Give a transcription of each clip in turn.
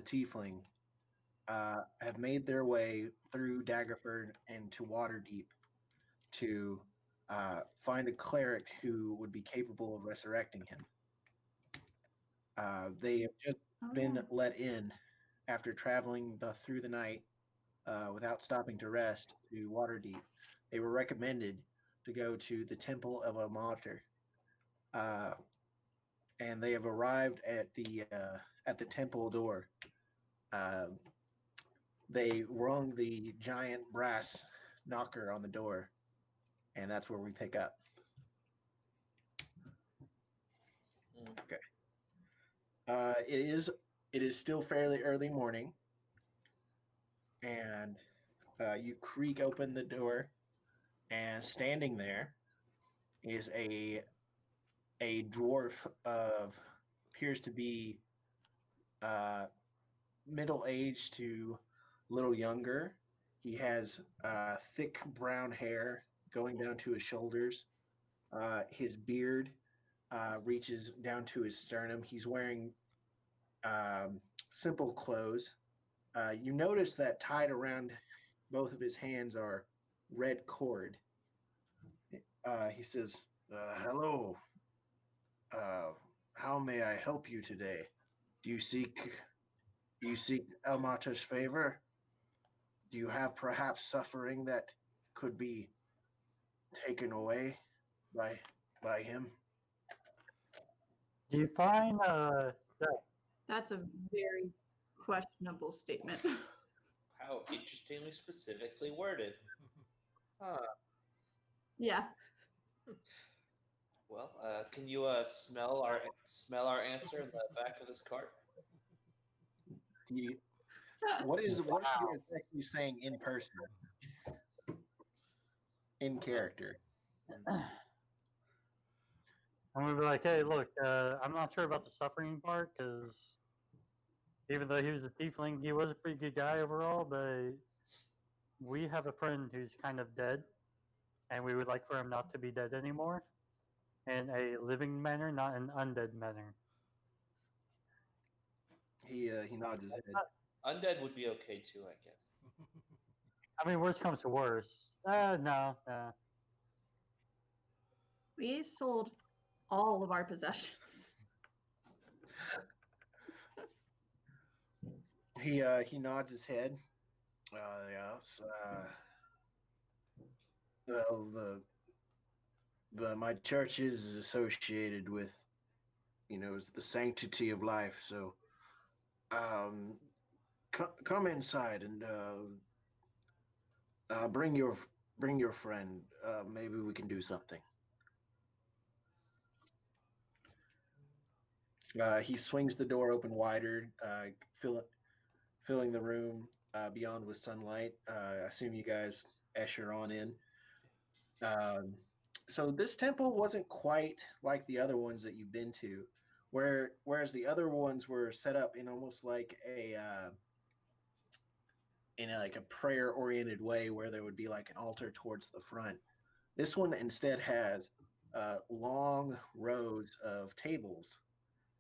tiefling have made their way through Daggerford and to Waterdeep to find a cleric who would be capable of resurrecting him. They have just been let in after traveling through the night without stopping to rest to Waterdeep. They were recommended to go to the Temple of Amater, and they have arrived at the temple door. They rung the giant brass knocker on the door, and that's where we pick up. Okay. It is still fairly early morning, and you creak open the door, and standing there is a dwarf of appears to be middle aged to a little younger. He has thick brown hair going down to his shoulders. His beard reaches down to his sternum. He's wearing simple clothes. You notice that tied around both of his hands are red cord. He says, "Hello. How may I help you today? Do you seek Elmata's favor? Do you have perhaps suffering that could be taken away by him?" Do you find that That's a very questionable statement. How interestingly specifically worded. Huh. Yeah. Well, can you smell our answer in the back of this cart? What is he exactly saying in person? In character. I'm gonna be like, hey, look, I'm not sure about the suffering part because even though he was a tiefling, he was a pretty good guy overall. But we have a friend who's kind of dead, and we would like for him not to be dead anymore, in a living manner, not an undead manner. He nods his head. Undead would be okay too, I guess. I mean, worst comes to worst. No. We sold all of our possessions. He nods his head. Yes. Well, my church is associated with, the sanctity of life. So, come inside and bring your friend. Maybe we can do something. He swings the door open wider, filling the room beyond with sunlight. I assume you guys usher on in. So this temple wasn't quite like the other ones that you've been to, whereas the other ones were set up in almost like like a prayer oriented way, where there would be like an altar towards the front. This one instead has long rows of tables,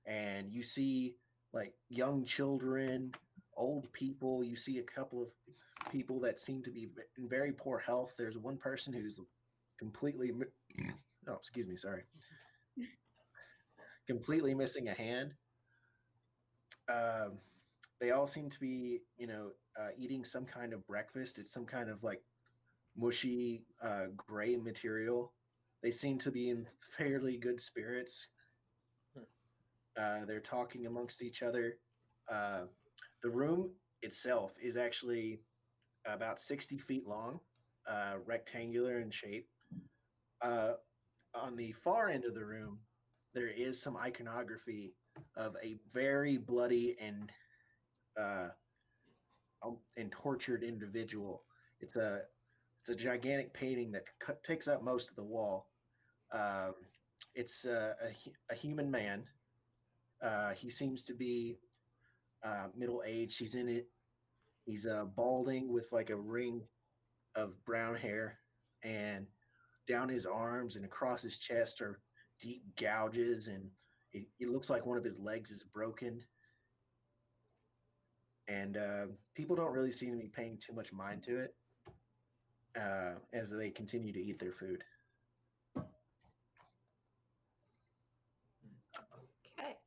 and you see like young children, old people. You see a couple of people that seem to be in very poor health. There's one person who's completely completely missing a hand. They all seem to be eating some kind of breakfast. It's some kind of like mushy gray material. They seem to be in fairly good spirits. They're talking amongst each other. The room itself is actually about 60 feet long, rectangular in shape. On the far end of the room, there is some iconography of a very bloody and tortured individual. It's a gigantic painting that takes up most of the wall. It's a human man. He seems to be middle aged. He's in it. He's balding with like a ring of brown hair, and down his arms and across his chest are deep gouges, and it looks like one of his legs is broken. and people don't really seem to be paying too much mind to it as they continue to eat their food. Okay.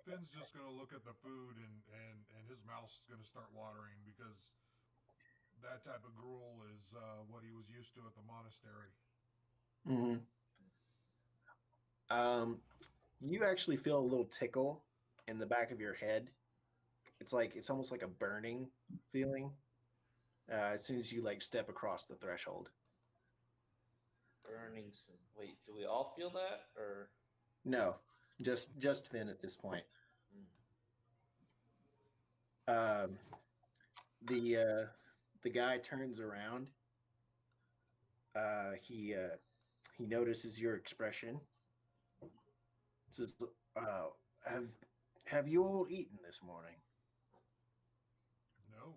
Finn's just gonna look at the food and his mouth's gonna start watering because that type of gruel is what he was used to at the monastery. Mm-hmm. You actually feel a little tickle in the back of your head. It's almost like a burning feeling as soon as you like step across the threshold. Burning. Wait, do we all feel that, or? No, just Finn at this point. Mm. Um, the guy turns around. He notices your expression. Says, "Have have you all eaten this morning?" No.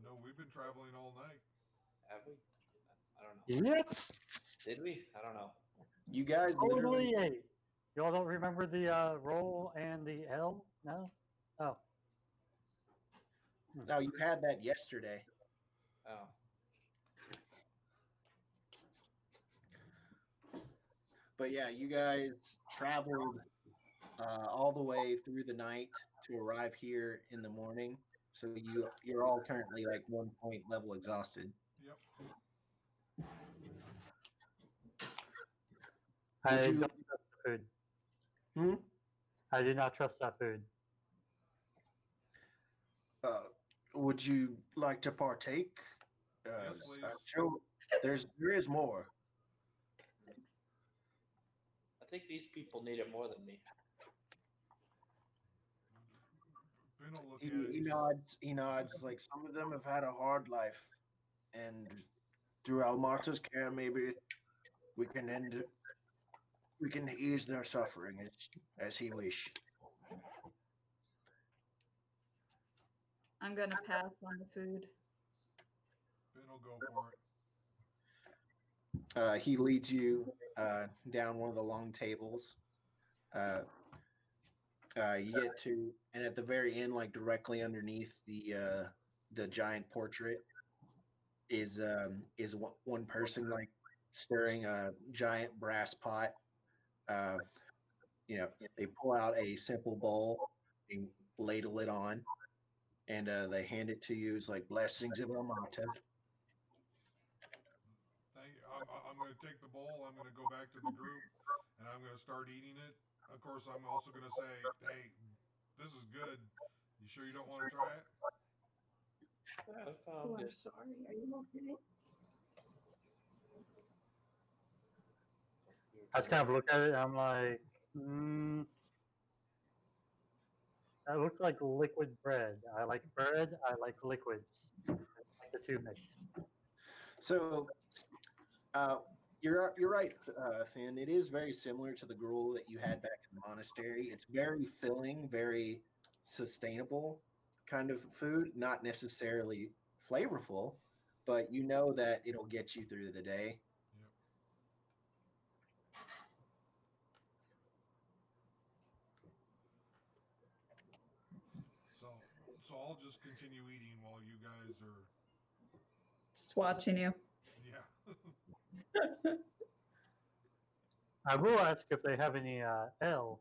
No, we've been traveling all night. Have we? I don't know. Yep. Did we? I don't know. You guys Totally literally. ate. Y'all don't remember the roll and the L? No? Oh. No, you had that yesterday. Oh. But yeah, you guys traveled all the way through the night to arrive here in the morning. So you're all currently like 1 point level exhausted. Yep. Would I you? don't trust the food. Hmm? I do not trust that food. Would you like to partake? Yes, please. I'm sure there is more. I think these people need it more than me. Finn will look He, at it. he nods. He nods. Like some of them have had a hard life, and through Almarta's care, maybe we can ease their suffering as he wish. I'm going to pass on the food. Finn will go for it. He leads you down one of the long tables. You get to, and at the very end, like directly underneath the giant portrait, is one person like stirring a giant brass pot. Uh, they pull out a simple bowl and ladle it on, and they hand it to you. It's like blessings of Almata. I'm going to take the bowl. I'm going to go back to the group, and I'm going to start eating it. Of course, I'm also going to say, "Hey, this is good. You sure you don't want to try it?" Yeah, that Oh, sounds I'm good. sorry. Are you okay? I just kind of look at it and I'm like, that looks like liquid bread. I like bread. I like liquids. I like the two mixed. So you're right, Finn. It is very similar to the gruel that you had back in the monastery. It's very filling, very sustainable kind of food, not necessarily flavorful, but you know that it'll get you through the day. Yep. So I'll just continue eating while you guys are. Just watching you. Yeah. I will ask if they have any L.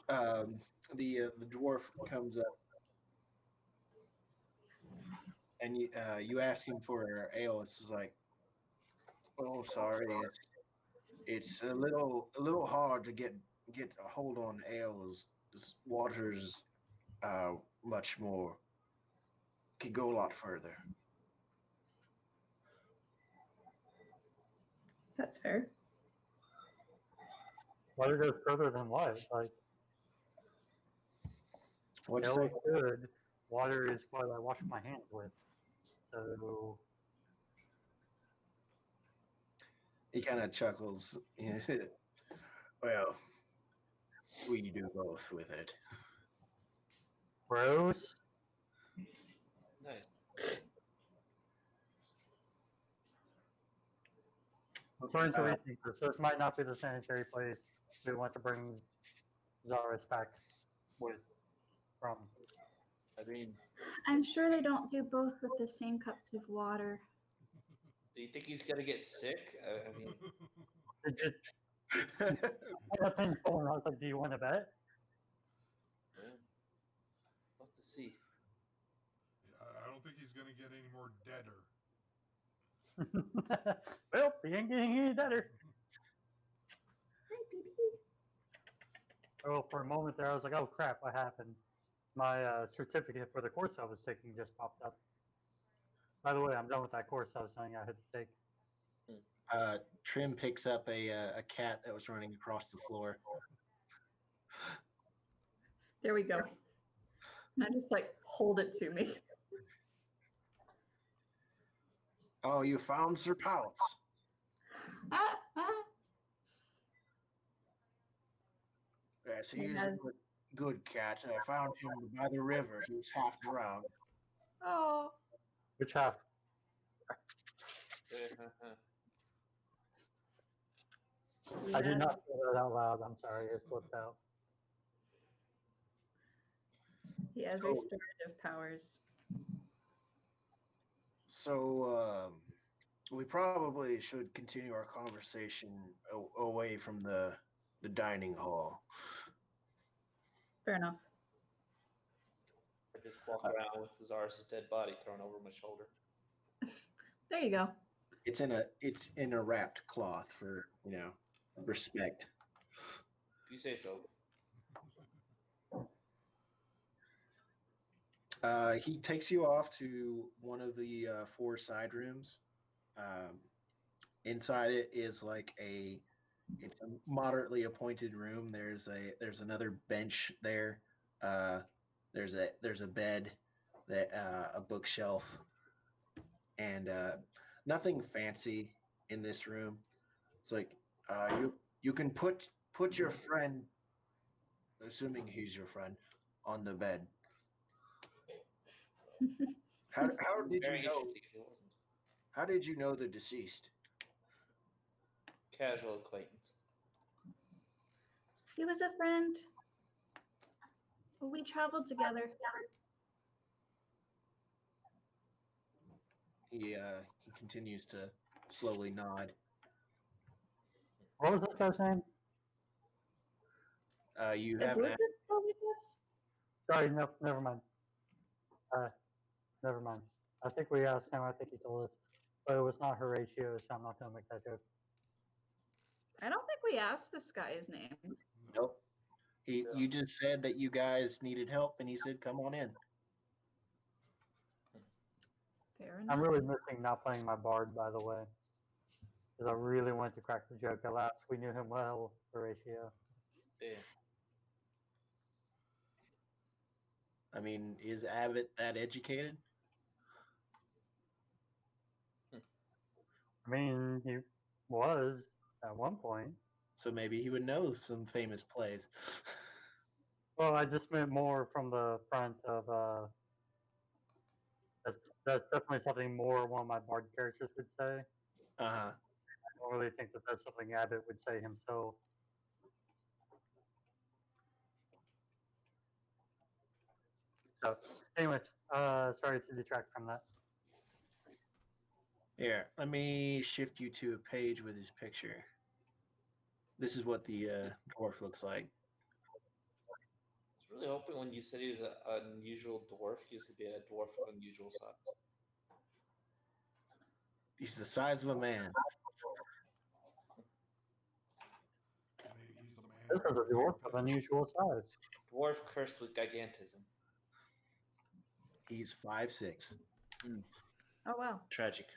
The dwarf comes up and you ask him for ale. It's just like, oh, sorry, it's a little hard to get a hold on ales. This water's much more could go a lot further. That's fair. Water goes further than what? Like, What'd you ale say? is good. Water is what I wash my hands with. So, He kind of chuckles. Well, we do both with it. gross. Nice. I'm starting to rethink this. This might not be the sanitary place we want to bring Zaris back from. I mean, I'm sure they don't do both with the same cups of water. do you think he's gonna get sick? I mean, It just I got painful, and I was like, "Do you want to bet?" we'll have to see. I don't think he's going to get any more deader. Well, he ain't getting any better. Oh, for a moment there, I was like, "Oh crap, what happened?" My certificate for the course I was taking just popped up. By the way, I'm done with that course I was saying I had to take. Trim picks up a cat that was running across the floor. There we go. And I just like hold it to me. Oh, you found Sir Pounce. Ah, ah. Yes, He he's a has- good cat. I found him by the river. He was half drowned. Oh, Which half? I did yeah. not say that out loud. I'm sorry, it slipped out. He has So- restorative powers. So, we probably should continue our conversation away from the dining hall. Fair enough. I just walk around with Zaris' dead body thrown over my shoulder. There you go. It's in a wrapped cloth for respect. If you say so. He takes you off to one of the 4 side rooms. Inside it is like it's a moderately appointed room. There's another bench there. There's a bed, a bookshelf, and nothing fancy in this room. It's like you can put your friend, assuming he's your friend, on the bed. How did Very you know? interesting if it wasn't. How did you know the deceased? Casual acquaintance. He was a friend. We traveled together. He continues to slowly nod. What was this guy's name? You Is have Lucas still with us? Sorry, no, never mind. Never mind. I think we asked him. I think he told us, but it was not Horatio, so I'm not gonna make that joke. I don't think we asked this guy his name. nope. You just said that you guys needed help, and he said, "Come on in." Fair I'm enough. really missing not playing my bard, by the way, because I really wanted to crack the joke. At last, we knew him well, Horatio. Yeah. I mean, is Abbott that educated? I mean, he was at one point. So maybe he would know some famous plays. Well, I just meant more from the front of. That's definitely something more one of my bard characters would say. Uh-huh. I don't really think that that's something Abbott would say himself. So, anyways, sorry to detract from that. Here, let me shift you to a page with his picture. This is what the dwarf looks like. I was really hoping when you said he was an unusual dwarf, he was going to be a dwarf of unusual size. He's the size of a man. He's the man. This is a dwarf of unusual size. Dwarf cursed with gigantism. He's 5'6". Oh wow. Tragic.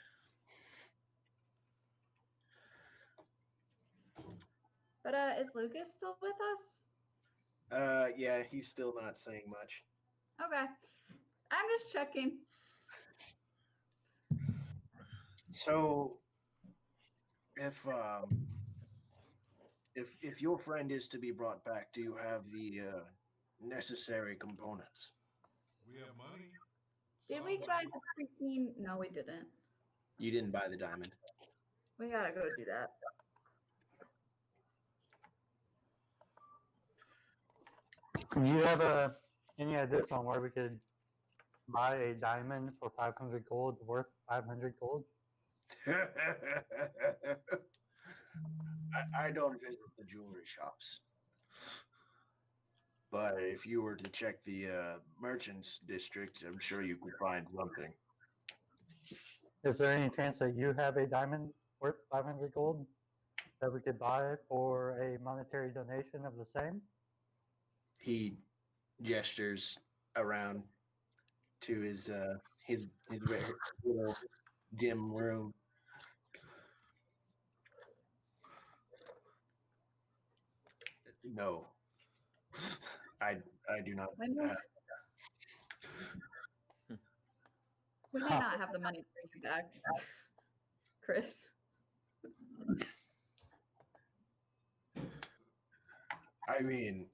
But is Lucas still with us? Yeah, he's still not saying much. Okay. I'm just checking. So, if your friend is to be brought back, do you have the necessary components? We have money. Did we buy the freaking? No, we didn't. You didn't buy the diamond. We gotta go do that. Do you have any ideas on where we could buy a diamond for 500 gold worth 500 gold? I don't visit the jewelry shops, but if you were to check the merchants district, I'm sure you could find something. Is there any chance that you have a diamond worth 500 gold that we could buy for a monetary donation of the same? He gestures around to his very little dim room. No, I do not. I know. We may not have the money to bring you back, Chris. I mean,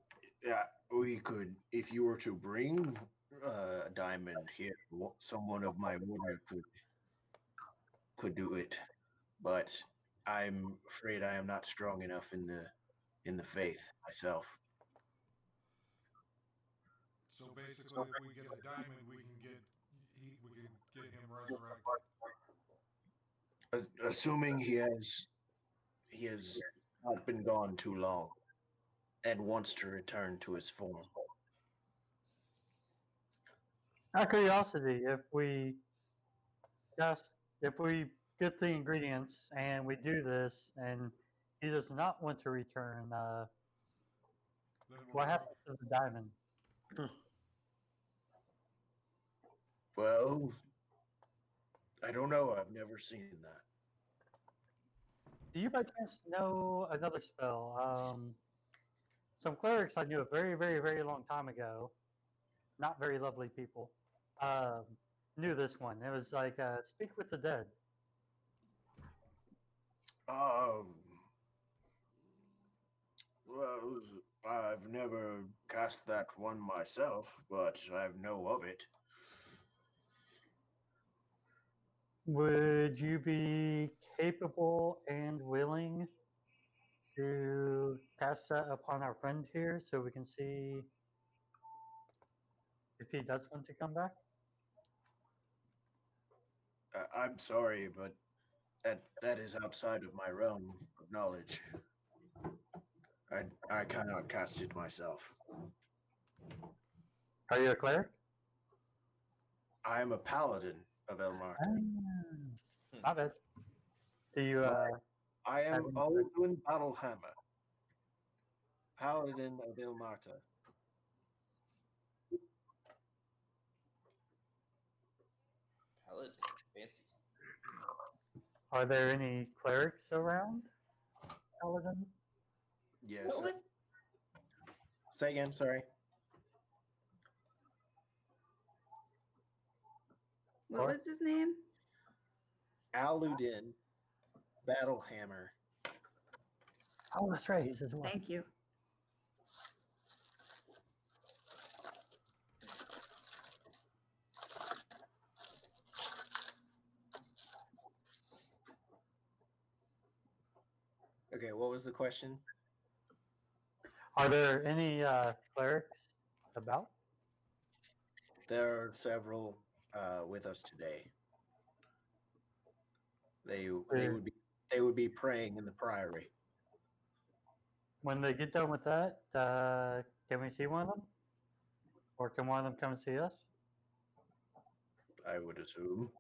yeah, we could if you were to bring a diamond here. Someone of my order could do it, but I'm afraid I am not strong enough in the faith myself. So basically, if we get a diamond, we can get him resurrected. Assuming he has not been gone too long and wants to return to his form. Out of curiosity, if we get the ingredients and we do this and he does not want to return, Then we'll what throw, happens to the diamond? Well, I don't know. I've never seen that. Do you by chance know another spell? Some clerics I knew a very, very, very long time ago, not very lovely people, knew this one. It was like, speak with the dead. Well, I've never cast that one myself, but I know of it. Would you be capable and willing to cast that upon our friend here so we can see if he does want to come back? I'm sorry, but that is outside of my realm of knowledge. I cannot cast it myself. Are you a cleric? I am a paladin of Elmarta. My bad. Do you, I am Having- Alduin Battlehammer, paladin of Ilmarta. Paladin, fancy. are there any clerics around, Paladin? Yes. What was Say again. Sorry. what was his name? Aludin Battlehammer. Oh, that's right. He's his one. Thank you. Okay, what was the question? Are there any clerics about? There are several with us today. They would be praying in the priory. When they get done with that, can we see one of them? Or can one of them come and see us? I would assume.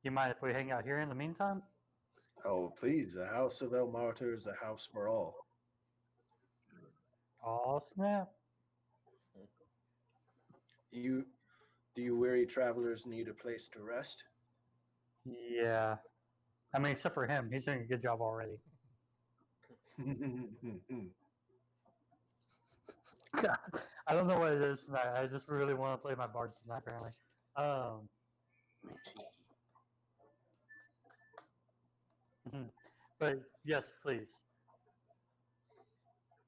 You mind if we hang out here in the meantime? Oh, please! The House of Elmarta is a house for all. Oh, snap. Do you weary travelers need a place to rest? Yeah. I mean, except for him. He's doing a good job already. God, I don't know what it is tonight. I just really want to play my bard tonight, apparently. Cheeky. But yes, please.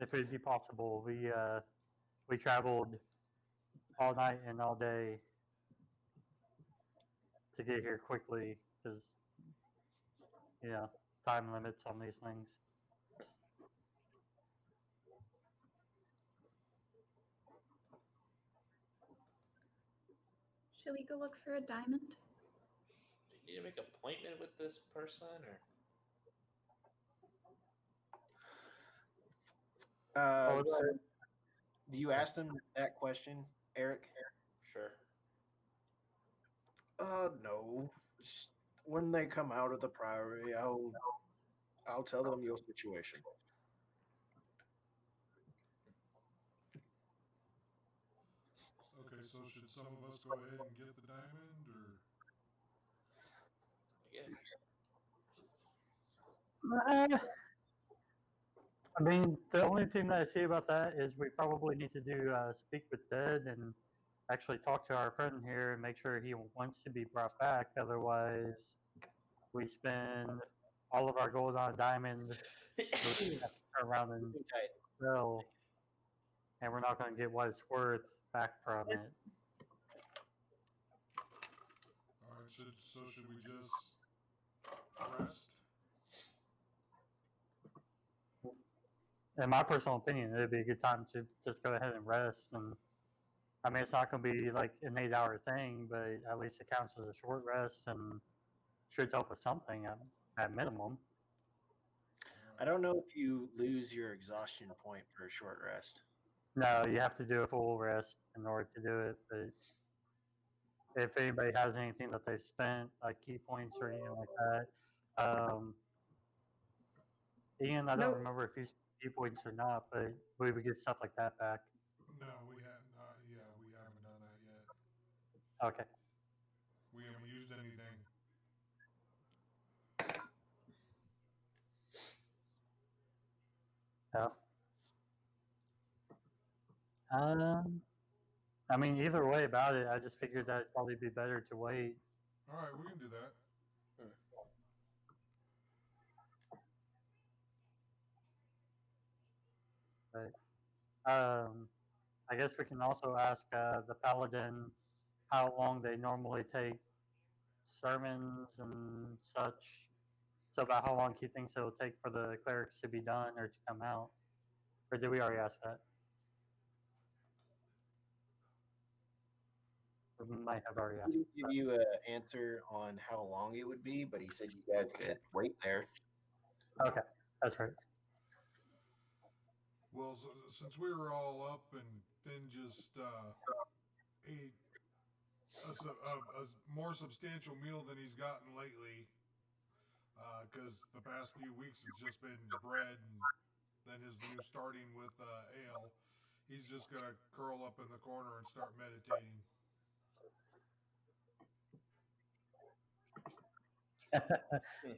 If it'd be possible, we traveled all night and all day to get here quickly because time limits on these things. Should we go look for a diamond? Do you need to make an appointment with this person, or Oh, So do you ask them that question, Eric? sure? No. When they come out of the Priory, I'll tell them your situation. Okay, so should some of us go ahead and get the diamond, or I guess. I mean, the only thing that I see about that is we probably need to do speak with Dead and actually talk to our friend here and make sure he wants to be brought back. Otherwise, we spend all of our gold on a diamond, we have to turn around and sell, and we're not going to get what it's worth back from it. all right? Should we just rest? In my personal opinion, it'd be a good time to just go ahead and rest. And I mean, it's not going to be like an 8-hour thing, but at least it counts as a short rest and should help with something at minimum. I don't know if you lose your exhaustion point for a short rest. No, you have to do a full rest in order to do it. But if anybody has anything that they spent, like key points or anything like that, Ian, I don't Nope. remember if you spent key points or not, but we would get stuff like that back. No, we haven't. Yeah, we haven't done that yet. Okay. We haven't used anything. Yeah. I mean, either way about it, I just figured that it'd probably be better to wait. All right, we can do that. But I guess we can also ask the paladin how long they normally take sermons and such. So about how long he thinks it will take for the clerics to be done or to come out. Or did we already ask that? Or we might have already He asked. didn't give you an answer on how long it would be, but he said you guys could wait there. Okay, that's right. Well, since we were all up and Finn just ate a more substantial meal than he's gotten lately, because the past few weeks it's just been bread and then his new starting with ale, he's just gonna curl up in the corner and start meditating.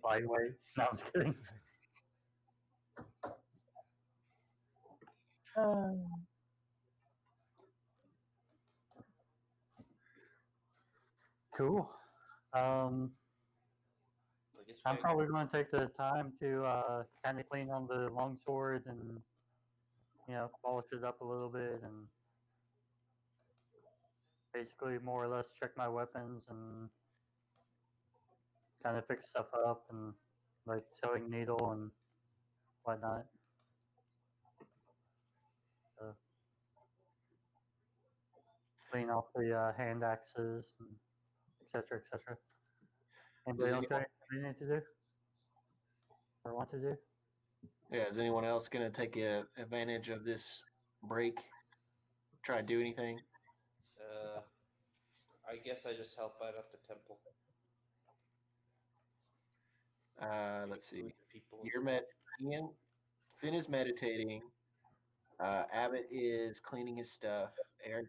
Lightweight. No, I'm just kidding. Cool. I guess I'm probably going to take the time to kind of clean on the longsword and polish it up a little bit and basically more or less check my weapons and kind of fix stuff up and like sewing needle and whatnot. So clean off the hand axes and etc. etc. Anybody else got anything they need to do or want to do? Yeah, is anyone else going to take advantage of this break? Try to do anything? I guess I just help out at the temple. Let's see. People You're Ian. Finn is meditating. Abbott is cleaning his stuff. Eric,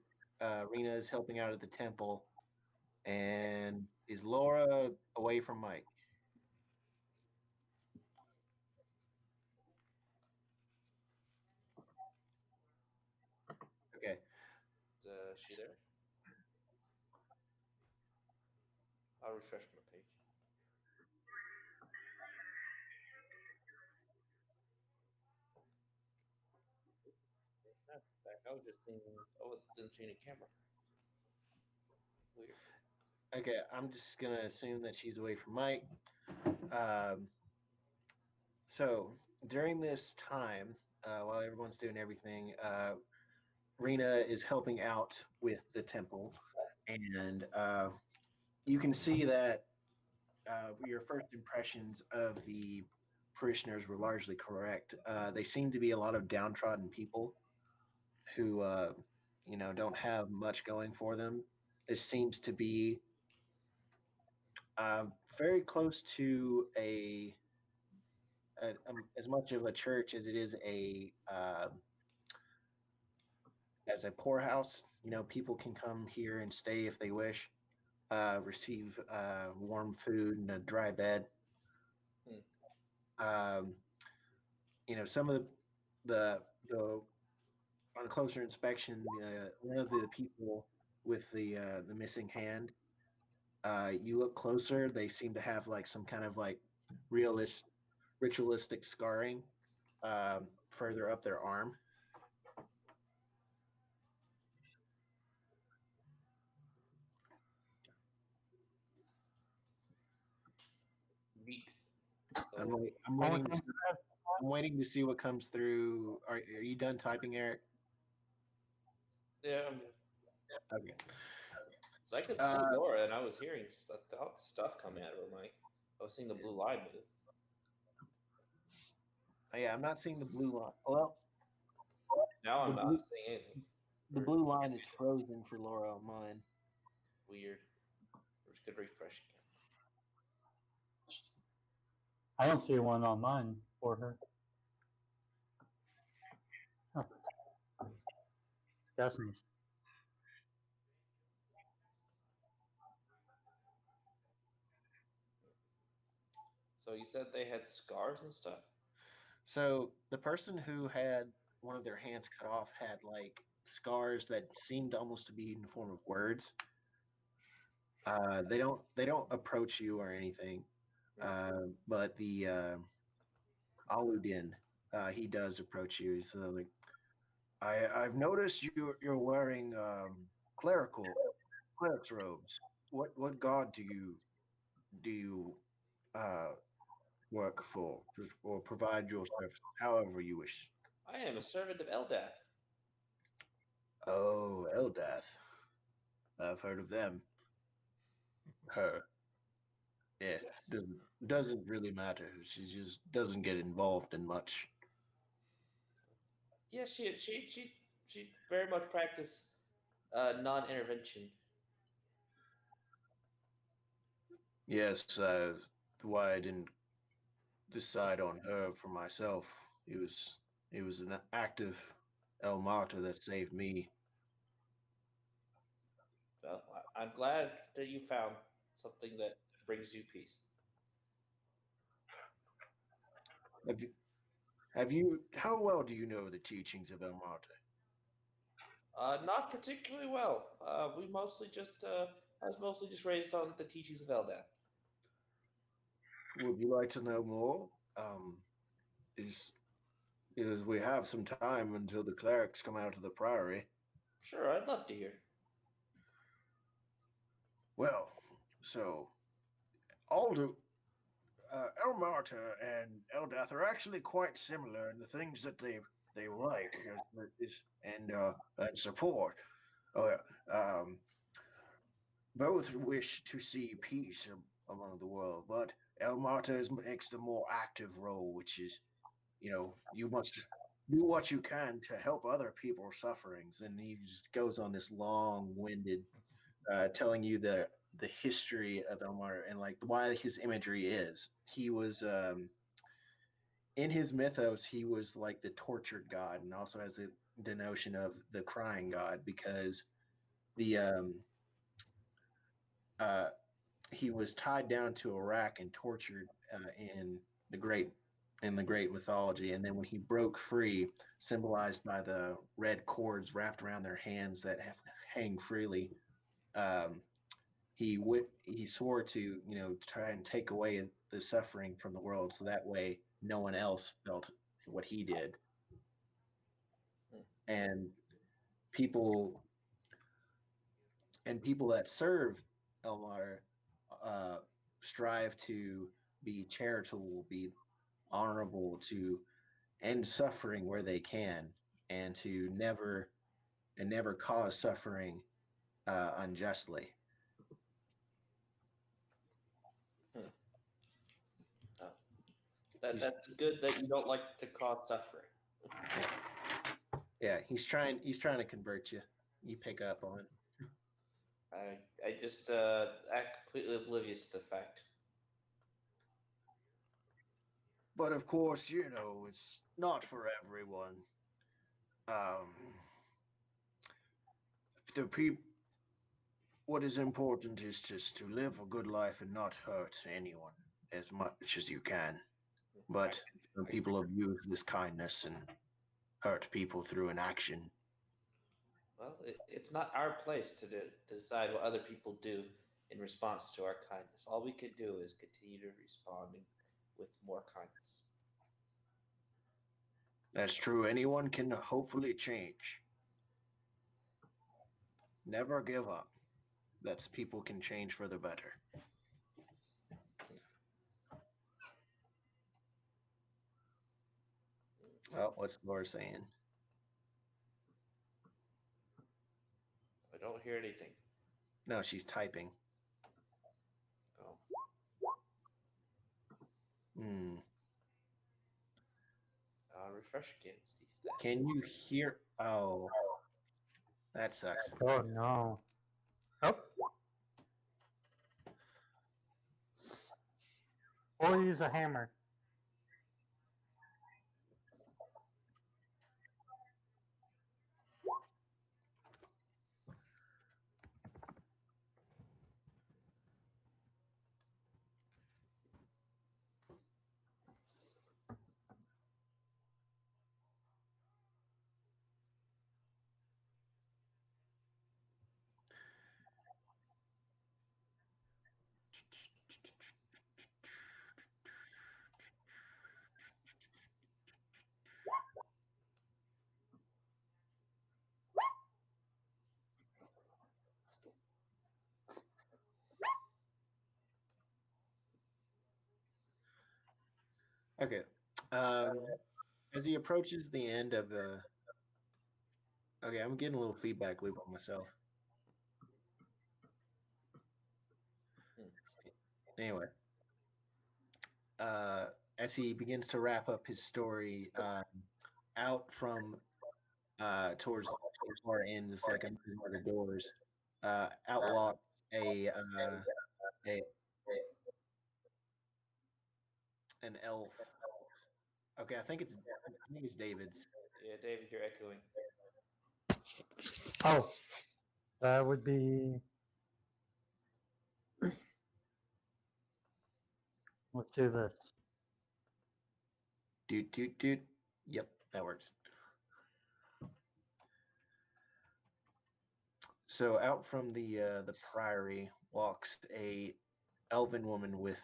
Rena is helping out at the temple. And is Laura away from Mike? Okay. Is she there? I'll refresh my page. I was just seeing. Oh, didn't see any camera. Weird. Okay, I'm just gonna assume that she's away from Mike. So during this time, while everyone's doing everything, Rena is helping out with the temple. and you can see that your first impressions of the parishioners were largely correct. They seem to be a lot of downtrodden people who, don't have much going for them. This seems to be very close to as much of a church as it is as a poorhouse. People can come here and stay if they wish, receive warm food and a dry bed. Um, some of the on closer inspection, one of the people with the missing hand, you look closer, they seem to have like some kind of like realist ritualistic scarring further up their arm. Neat. I'm, So, wait, I'm waiting. I'm waiting to see what comes through. Are you done typing, Eric? yeah, Okay. so I could see Laura, and I was hearing stuff coming out of her mic. I was seeing the blue line move. Yeah, I'm not seeing the blue line. Well, Now I'm not seeing anything. the blue line is frozen for Laura on mine. Weird. We could refresh again. I don't see one on mine for her. Huh. Destiny's. So you said they had scars and stuff? So the person who had one of their hands cut off had like scars that seemed almost to be in the form of words. They don't approach you or anything, but the Aludin, he does approach you. He's like, I've noticed you're wearing cleric's robes. What god do you uh, work for or provide your service however you wish? I am a servant of Eldath. Oh, Eldath. I've heard of them. Her. Yeah. Yes. Doesn't really matter. She just doesn't get involved in much. Yes, she very much practiced non-intervention. Yes, why I didn't decide on her for myself. It was an active El Marta that saved me. Well, I'm glad that you found something that brings you peace. Have you, how well do you know the teachings of El Marta? Not particularly well. We mostly just I was mostly just raised on the teachings of Eldath. Would you like to know more? Is is we have some time until the clerics come out of the priory. Sure, I'd love to hear. Well, so Aldo, El Marta and Eldath are actually quite similar in the things that they like and support. Oh yeah, both wish to see peace among the world, but El Marta makes the more active role, which is, you must do what you can to help other people's sufferings. And he just goes on this long-winded, telling you the history of El Marta and like why his imagery is. He was in his mythos, he was like the tortured god, and also has the notion of the crying god because the uh, he was tied down to a rack and tortured in the great mythology, and then when he broke free, symbolized by the red cords wrapped around their hands that hang freely, um, he swore to try and take away the suffering from the world, so that way no one else felt what he did, and people people that serve Elmar uh, strive to be charitable, be honorable, to end suffering where they can, and to never cause suffering unjustly. That's good that you don't like to cause suffering. Yeah, he's trying to convert you. You pick up on it. I just act completely oblivious to the fact. But of course, it's not for everyone. Um, the people. What is important is just to live a good life and not hurt anyone as much as you can. But some people abuse this kindness and hurt people through inaction. Well, it's not our place to decide what other people do in response to our kindness. All we could do is continue to responding with more kindness. That's true. Anyone can hopefully change. Never give up. That's people can change for the better. Oh, what's Laura saying? I don't hear anything. No, she's typing. Oh, Hmm. refresh again, Steve. Can you hear? Oh, that sucks. Oh no. Oh. Or use a hammer. Okay. As he approaches the end of the. Okay, I'm getting a little feedback loop on myself. Anyway, as he begins to wrap up his story, out from towards the far end, it's like under the doors, out walks a an elf. Okay, I think it's David's. Yeah, David, you're echoing. Oh, that would be. Let's do this. Doot doot doot. Yep, that works. So out from the priory walks a elven woman with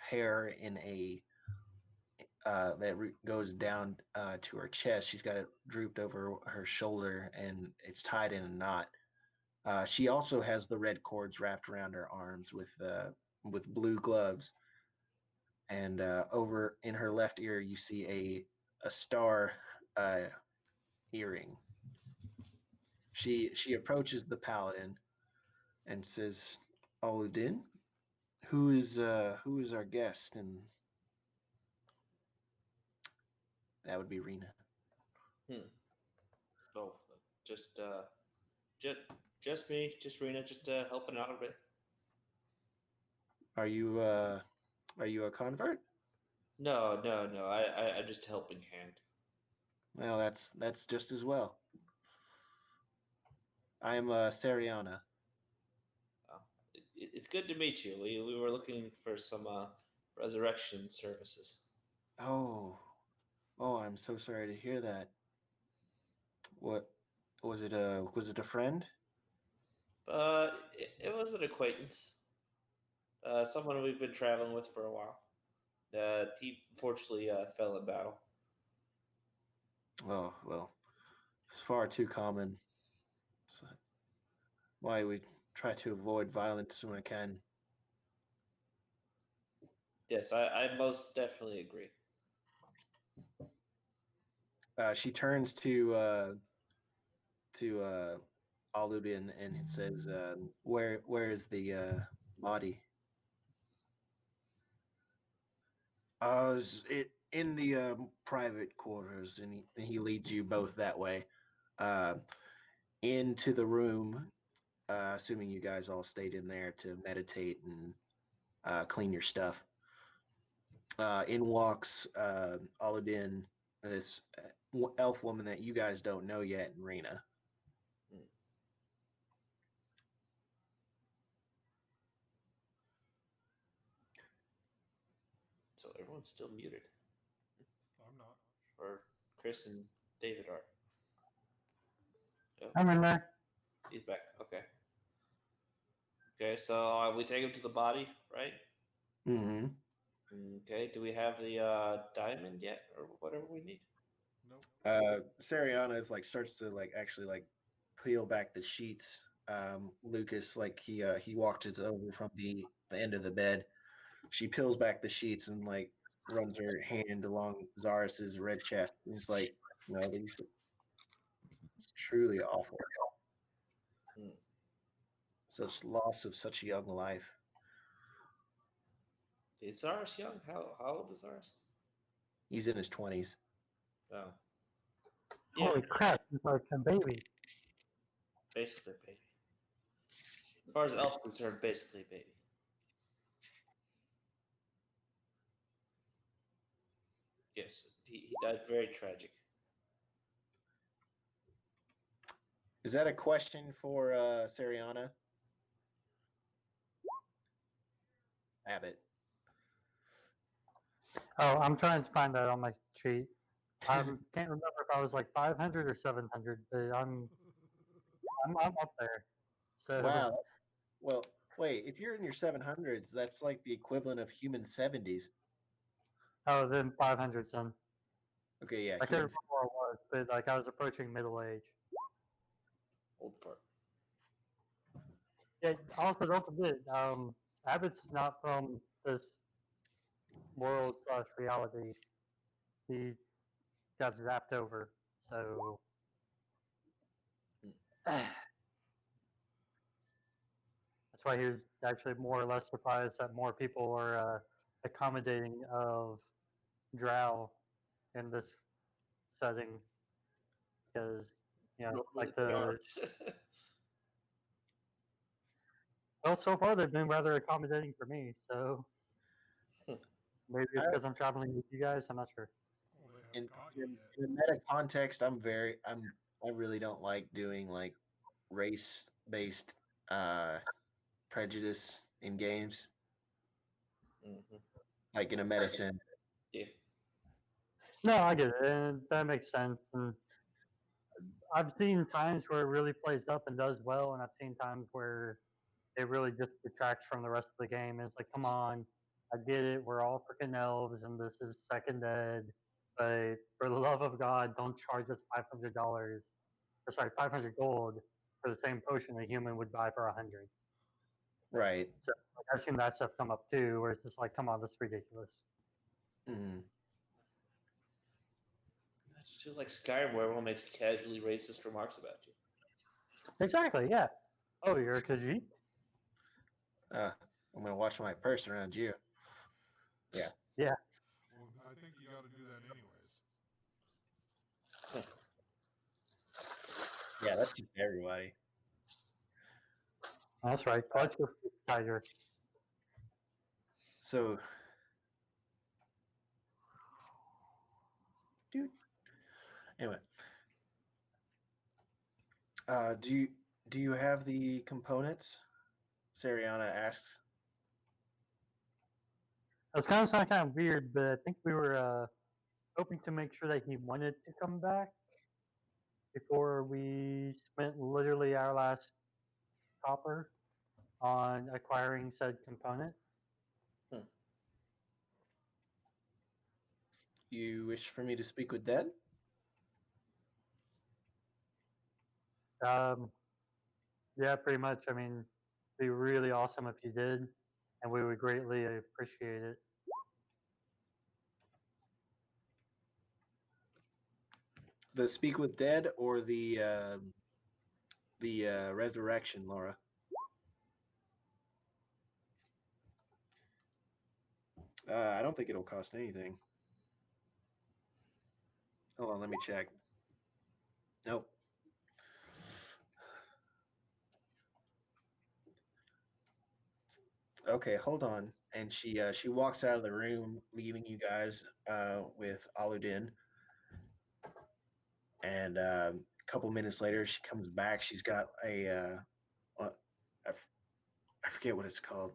hair in a goes down to her chest. She's got it drooped over her shoulder and it's tied in a knot. She also has the red cords wrapped around her arms with blue gloves. And over in her left ear, you see a star earring. She approaches the paladin and says, "Aludin, who is our guest?" And that would be Rena. Oh, just just just me, just Rena, just helping out a bit. Are you a convert? No, no, no. I'm just a helping hand. Well, that's just as well. I'm Sariana. It's good to meet you. We were looking for some resurrection services. Oh, oh, I'm so sorry to hear that. What was it a friend? It was an acquaintance. Someone we've been traveling with for a while. He unfortunately fell in battle. Oh, well, it's far too common. So why we try to avoid violence when I can. Yes, I most definitely agree. She turns to Aludin and it says, where is the body? It in the private quarters, and he leads you both that way, uh, into the room. Assuming you guys all stayed in there to meditate and clean your stuff. In walks Aludin, this elf woman that you guys don't know yet, and Rena. So everyone's still muted, I'm not. or Chris and David are. Oh, I'm in there. he's back. Okay. Okay, so we take him to the body, right? Mm-hmm. Okay. Do we have the diamond yet, or whatever we need? Nope. Sariana is like starts to like actually like peel back the sheets. Lucas like he walks over from the end of the bed. She peels back the sheets and like runs her hand along Zarus's red chest. And it's like, these it's truly awful. Hmm. Such loss of such a young life. Is Zaris young? How old is Zaris? He's in his 20s. Oh. Yeah, Holy crap, he's like a baby. basically baby. As far as elf's concerned, basically baby. Yes, he died very tragic. Is that a question for Sariana? Abbott. Oh, I'm trying to find that on my sheet. I can't remember if I was like 500 or 700, but I'm up there. So Wow. Well, wait, if you're in your 700s, that's like the equivalent of human 70s. oh, then 500 son. Okay, yeah, I can't human. remember where I was, but like I was approaching middle age. Old fart. Yeah. Also, don't forget, Abbott's not from this world slash reality. He got zapped over, so that's why he was actually more or less surprised that more people were accommodating of Drow in this setting, because Normally like they the aren't. well, so far they've been rather accommodating for me. So maybe it's I, because I'm traveling with you guys. I'm not sure. Well, they in, haven't caught you in yet. a meta context, I really don't like doing like race-based prejudice in games, Mhm. like in a meta sense. Yeah. No, I get it, and that makes sense. And I've seen times where it really plays up and does well, and I've seen times where it really just detracts from the rest of the game. It's like, come on, I get it. We're all freaking elves, and this is second ed, but for the love of God, don't charge us $500. Or sorry, 500 gold for the same potion a human would buy for 100. Right. So like, I've seen that stuff come up too, where it's just like, come on, this is ridiculous. Mm. It's just like Skyrim, where everyone makes casually racist remarks about you. Exactly, yeah. Oh, you're a Khajiit? I'm gonna watch my purse around you. Yeah. Yeah. Well, I think you got to do that anyways. Yeah, that's just everybody. That's right. Clutch your tiger. So, dude. Anyway, do you have the components? Sariana asks. It was kind of sounding kind of weird, but I think we were hoping to make sure that he wanted to come back before we spent literally our last copper on acquiring said component. You wish for me to speak with Dad? Um, yeah, pretty much. I mean, it'd be really awesome if you did, and we would greatly appreciate it. The speak with Dead or the the resurrection, Laura. I don't think it'll cost anything. Hold on, let me check. Nope. Okay, hold on. And she walks out of the room, leaving you guys with Aludin. And a couple minutes later, she comes back. She's got I forget what it's called.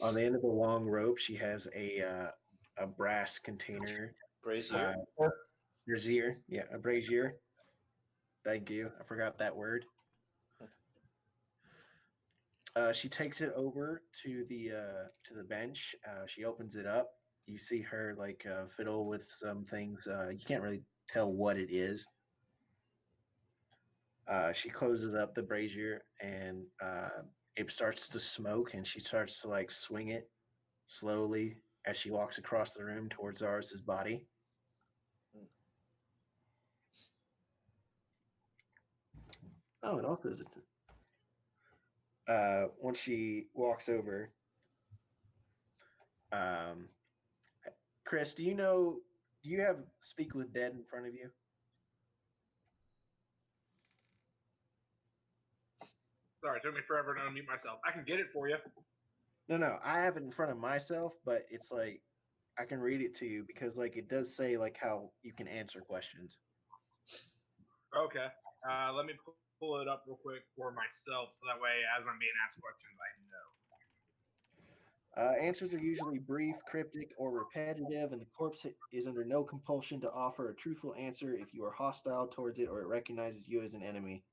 On the end of the long rope, she has a brass container. Brazier. Brazier, yeah, a brazier. Thank you. I forgot that word. She takes it over to the bench. She opens it up. You see her like fiddle with some things. You can't really tell what it is. She closes up the brazier and it starts to smoke, and she starts to like swing it slowly as she walks across the room towards Zaris's body. Oh, it also is. Once she walks over, Chris, do you have Speak with Dead in front of you? Sorry, it took me forever to unmute myself. I can get it for you. No, I have it in front of myself, but it's like I can read it to you because like it does say like how you can answer questions. Okay. Let me pull it up real quick for myself, so that way, as I'm being asked questions, I know. Answers are usually brief, cryptic, or repetitive, and the corpse is under no compulsion to offer a truthful answer if you are hostile towards it or it recognizes you as an enemy.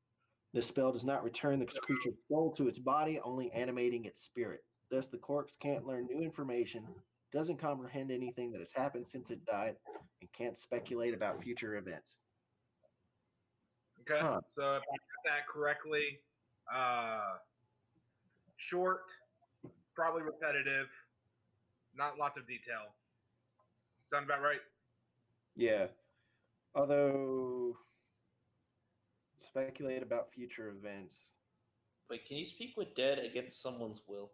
This spell does not return the creature's soul to its body, only animating its spirit. Thus, the corpse can't learn new information, doesn't comprehend anything that has happened since it died, and can't speculate about future events. Okay. So if I got that correctly, short, probably repetitive, not lots of detail. Sound about right? Yeah. Although, speculate about future events. Wait, can you speak with dead against someone's will?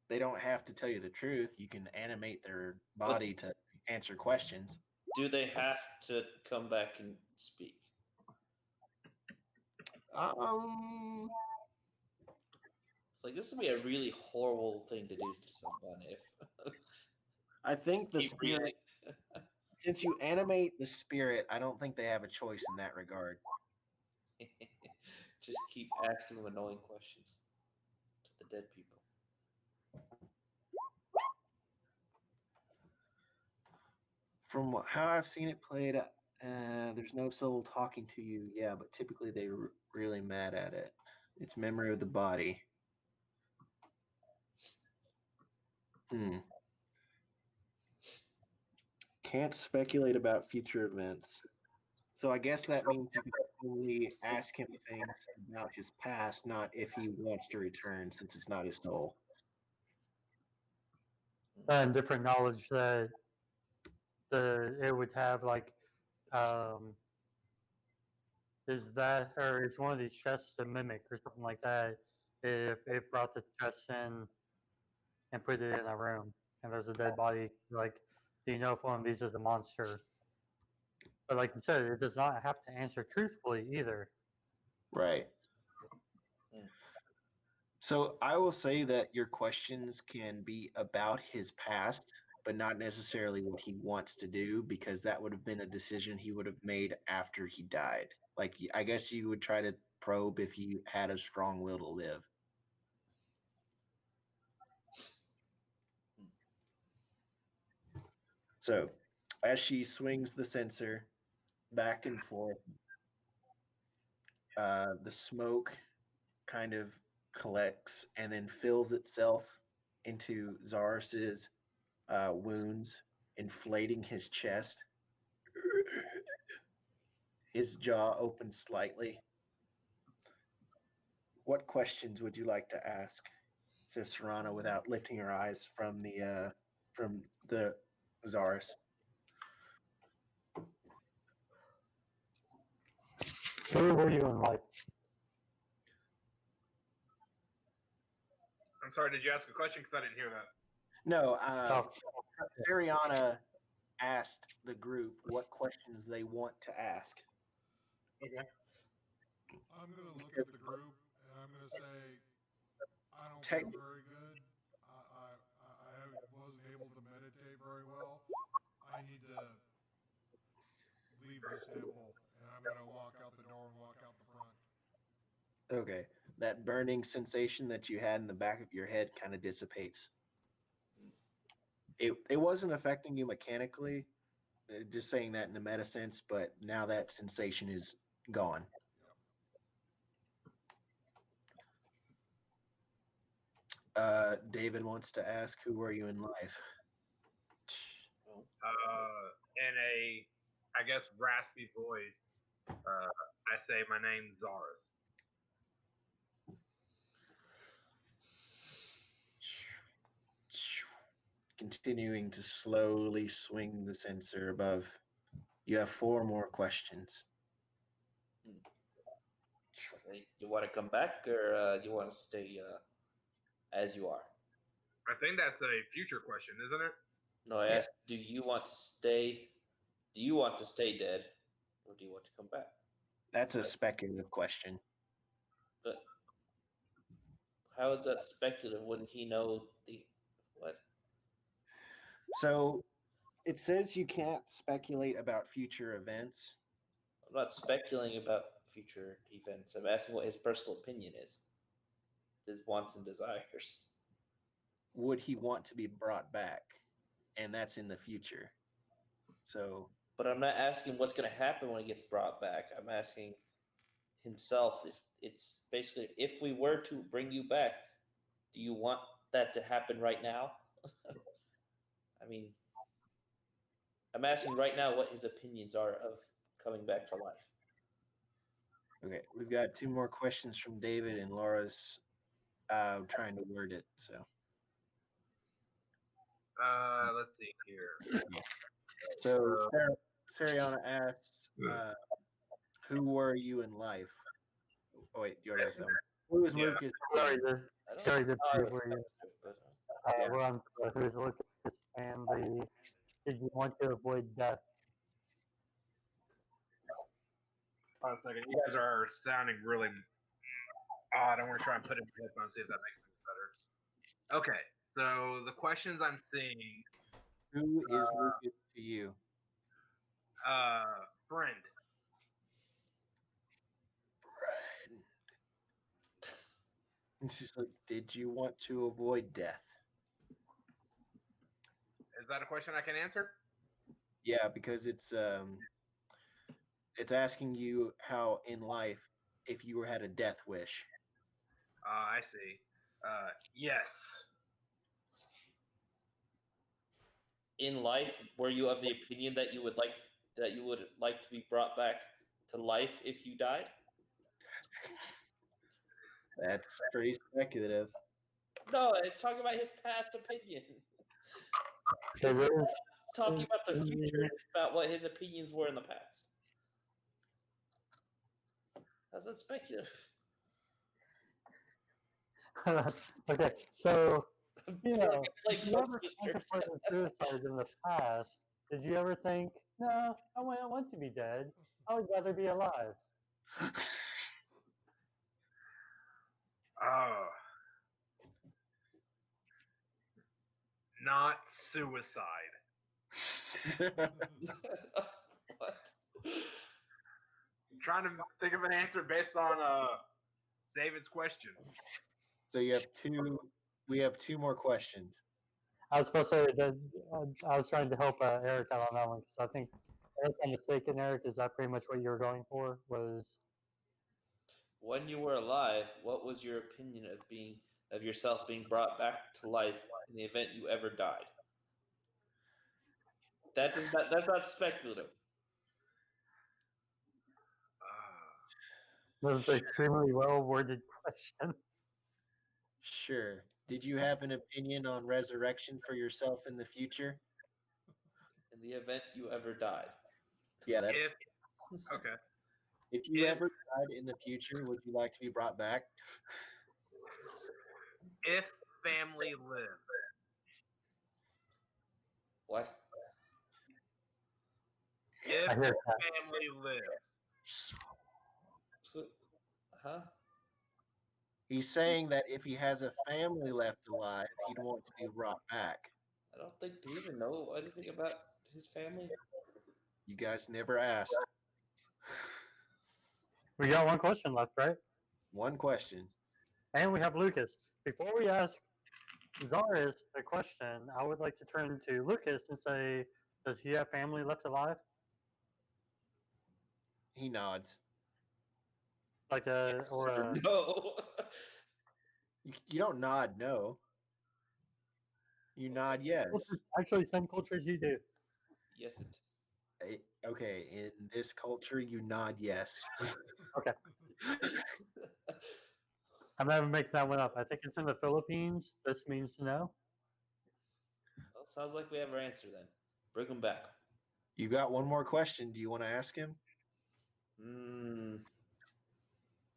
They don't have to tell you the truth. You can animate their body to answer questions. Do they have to come back and speak? It's like this would be a really horrible thing to do to someone if I think the keep spirit, since you animate the spirit, I don't think they have a choice in that regard. just keep asking them annoying questions to the dead people. From how I've seen it played, there's no soul talking to you. Yeah, but typically they're really mad at it. It's memory of the body. Can't speculate about future events. So I guess that means you can only ask him things about his past, not if he wants to return, since it's not his soul. And different knowledge that it would have, like, is that, or is one of these chests a mimic or something like that? If it brought the chest in and put it in a room, and there's a dead body, like, do you know if one of these is a monster? But like you said, it does not have to answer truthfully either. Right. So I will say that your questions can be about his past, but not necessarily what he wants to do, because that would have been a decision he would have made after he died. Like, I guess you would try to probe if he had a strong will to live. So, as she swings the sensor back and forth, the smoke kind of collects and then fills itself into Zaris's wounds, inflating his chest. His jaw opens slightly. What questions would you like to ask? Says Serrano without lifting her eyes from the Zaris. Who were you in life? I'm sorry, did you ask a question? Because I didn't hear that. No, Oh, Sariana asked the group what questions they want to ask. Okay. I'm gonna look at the group and I'm gonna say, I don't Tech- feel very good. Wasn't able to meditate very well. I need to leave this temple, and I'm gonna walk out the door and walk out the front. Okay, that burning sensation that you had in the back of your head kind of dissipates. It wasn't affecting you mechanically, just saying that in a meta sense, but now that sensation is gone. David wants to ask, who were you in life? In a, I guess, raspy voice, I say my name's Zaris. Continuing to slowly swing the sensor above. You have 4 more questions. You want to come back, or you want to stay as you are? I think that's a future question, isn't it? No, I asked, do you want to stay? Do you want to stay dead, or do you want to come back? That's a speculative question. But how is that speculative? Wouldn't he know the what? So it says you can't speculate about future events. I'm not speculating about future events. I'm asking what his personal opinion is, his wants and desires. Would he want to be brought back? And that's in the future. So, But I'm not asking what's going to happen when he gets brought back. I'm asking himself if it's basically, if we were to bring you back, do you want that to happen right now? I mean, I'm asking right now what his opinions are of coming back to life. okay, we've got 2 more questions from David, and Laura's trying to word it. So, Let's see here. so Sariana asks, who were you in life? Oh, wait, you already asked that one. Who is Lucas? Very good. I don't Very good. know, Were you? but, Yeah. We're on who's Lucas and the. Did you want to avoid death? Hold on a second. You guys are sounding really odd. I'm going to try and put it in headphones, see if that makes things better. Okay, so the questions I'm seeing, Who is Lucas to you? friend. And she's like, did you want to avoid death? Is that a question I can answer? Yeah, because it's asking you how in life if you had a death wish. I see. Yes. in life, were you of the opinion that you would like to be brought back to life if you died? That's pretty speculative. No, it's talking about his past opinion. It is. It's talking about the future. It's about what his opinions were in the past. How's that speculative? Okay, so you know, Like, if you ever contemplated suicide in the past, did you ever think, no, I want to be dead. I would rather be alive. Oh. Not suicide. What? I'm trying to think of an answer based on David's question. So you have two. We have 2 more questions. I was supposed to say that I was trying to help Eric out on that one because I think, if I'm mistaken, Eric, is that pretty much what you were going for? Was When you were alive, what was your opinion of yourself being brought back to life in the event you ever died? That's not speculative. that was an extremely well worded question. Sure. Did you have an opinion on resurrection for yourself in the future? In the event you ever died. Yeah, that's Okay. If you If- ever died in the future, would you like to be brought back? If family lives. What? If I hear that. family lives. Huh? He's saying that if he has a family left alive, he'd want to be brought back. I don't think. Do we even know anything about his family? You guys never asked. We got one question left, right? One question. And we have Lucas. Before we ask Zaris a question, I would like to turn to Lucas and say, does he have family left alive? He nods. Like a or a No. You don't nod no. You nod yes. actually some cultures you do. Yes, it. Okay, in this culture, you nod yes. I'm never making that one up. I think it's in the Philippines. This means no. Well, sounds like we have our answer then. Bring him back. You got one more question. Do you want to ask him?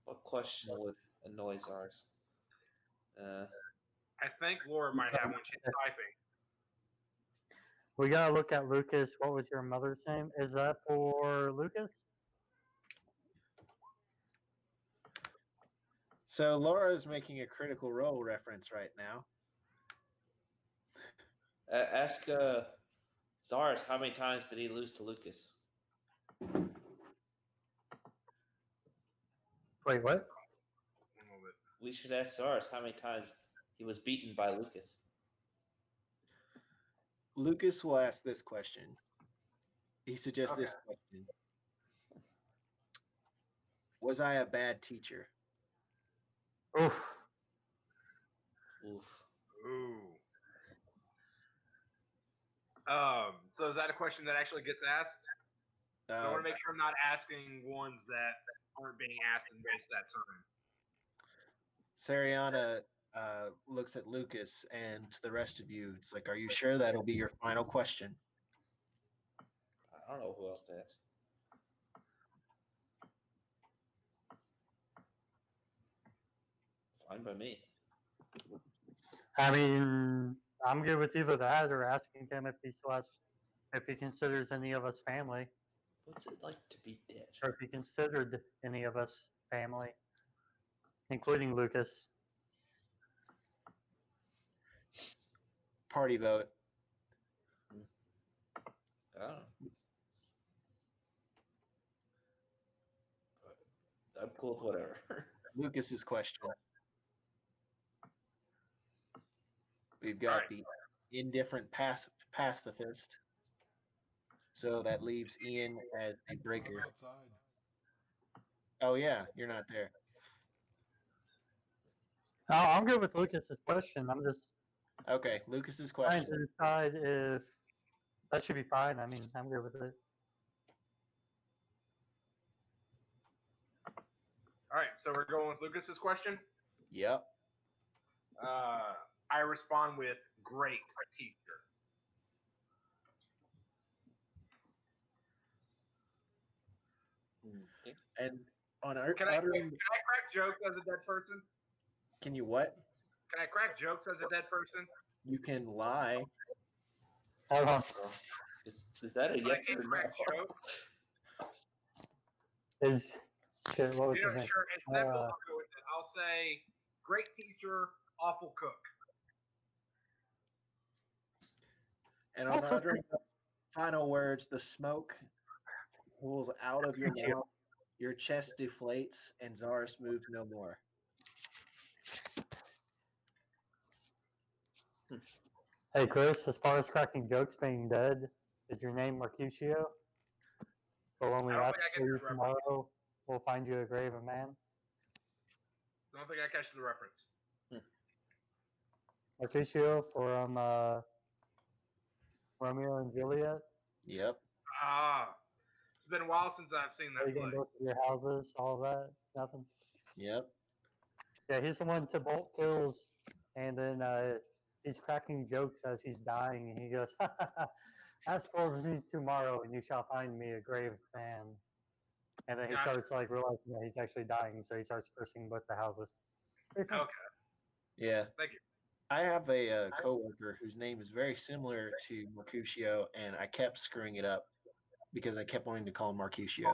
What question would annoy ours? I think Laura might have when she's typing. We gotta look at Lucas. What was your mother's name? Is that for Lucas? So Laura is making a Critical Role reference right now. Ask Zaris how many times did he lose to Lucas? Wait, what? One moment. We should ask Zaris how many times he was beaten by Lucas. Lucas will ask this question. He suggests this question. Was I a bad teacher? Oof. Oof. Ooh. So is that a question that actually gets asked? I want to make sure I'm not asking ones that aren't being asked in base that time. Sariana looks at Lucas and the rest of you. It's like, are you sure that'll be your final question? I don't know who else to ask. Fine by me. I mean, I'm good with either that or asking him if he still has, if he considers any of us family, What's it like to be dead? or if he considered any of us family, including Lucas. Party vote. I don't know. But I'm cool with whatever. Lucas's question. We've got the indifferent pacifist. So that leaves Ian as a breaker. I'm outside. Oh yeah, you're not there. Oh, I'm good with Lucas's question. I'm just Okay, Lucas's trying question. to decide if that should be fine. I mean, I'm good with it. All right, so we're going with Lucas's question. Yep. I respond with great teacher. Okay. And on Can I uttering, crack jokes as a dead person? can you what? Can I crack jokes as a dead person? You can lie. Hold on. Is that a But I yes can't or crack no? jokes. Is shit, what was You know, his name? sure. It's simple. I'll go with it. I'll say great teacher, awful cook. And on uttering the final words, the smoke pulls out of your mouth, your chest deflates, and Zaris moves no more. Hey Chris, as far as cracking jokes being dead, is your name Mercutio? But when we I don't ask think I for get you the reference. tomorrow, we'll find you a grave of man. I don't think I catch the reference. Mercutio from Romeo and Juliet. Yep. It's been a while since I've seen that Taking play. both of your houses, all that, nothing. Yep. Yeah, he's the one Tybalt kills, and then he's cracking jokes as he's dying, and he goes, "Ask for me tomorrow, and you shall find me a grave man." And then he Gotcha. starts like realizing that he's actually dying, so he starts cursing both the houses. It's pretty fun. Okay. Yeah. Thank you. I have a coworker whose name is very similar to Mercutio, and I kept screwing it up because I kept wanting to call him Mercutio.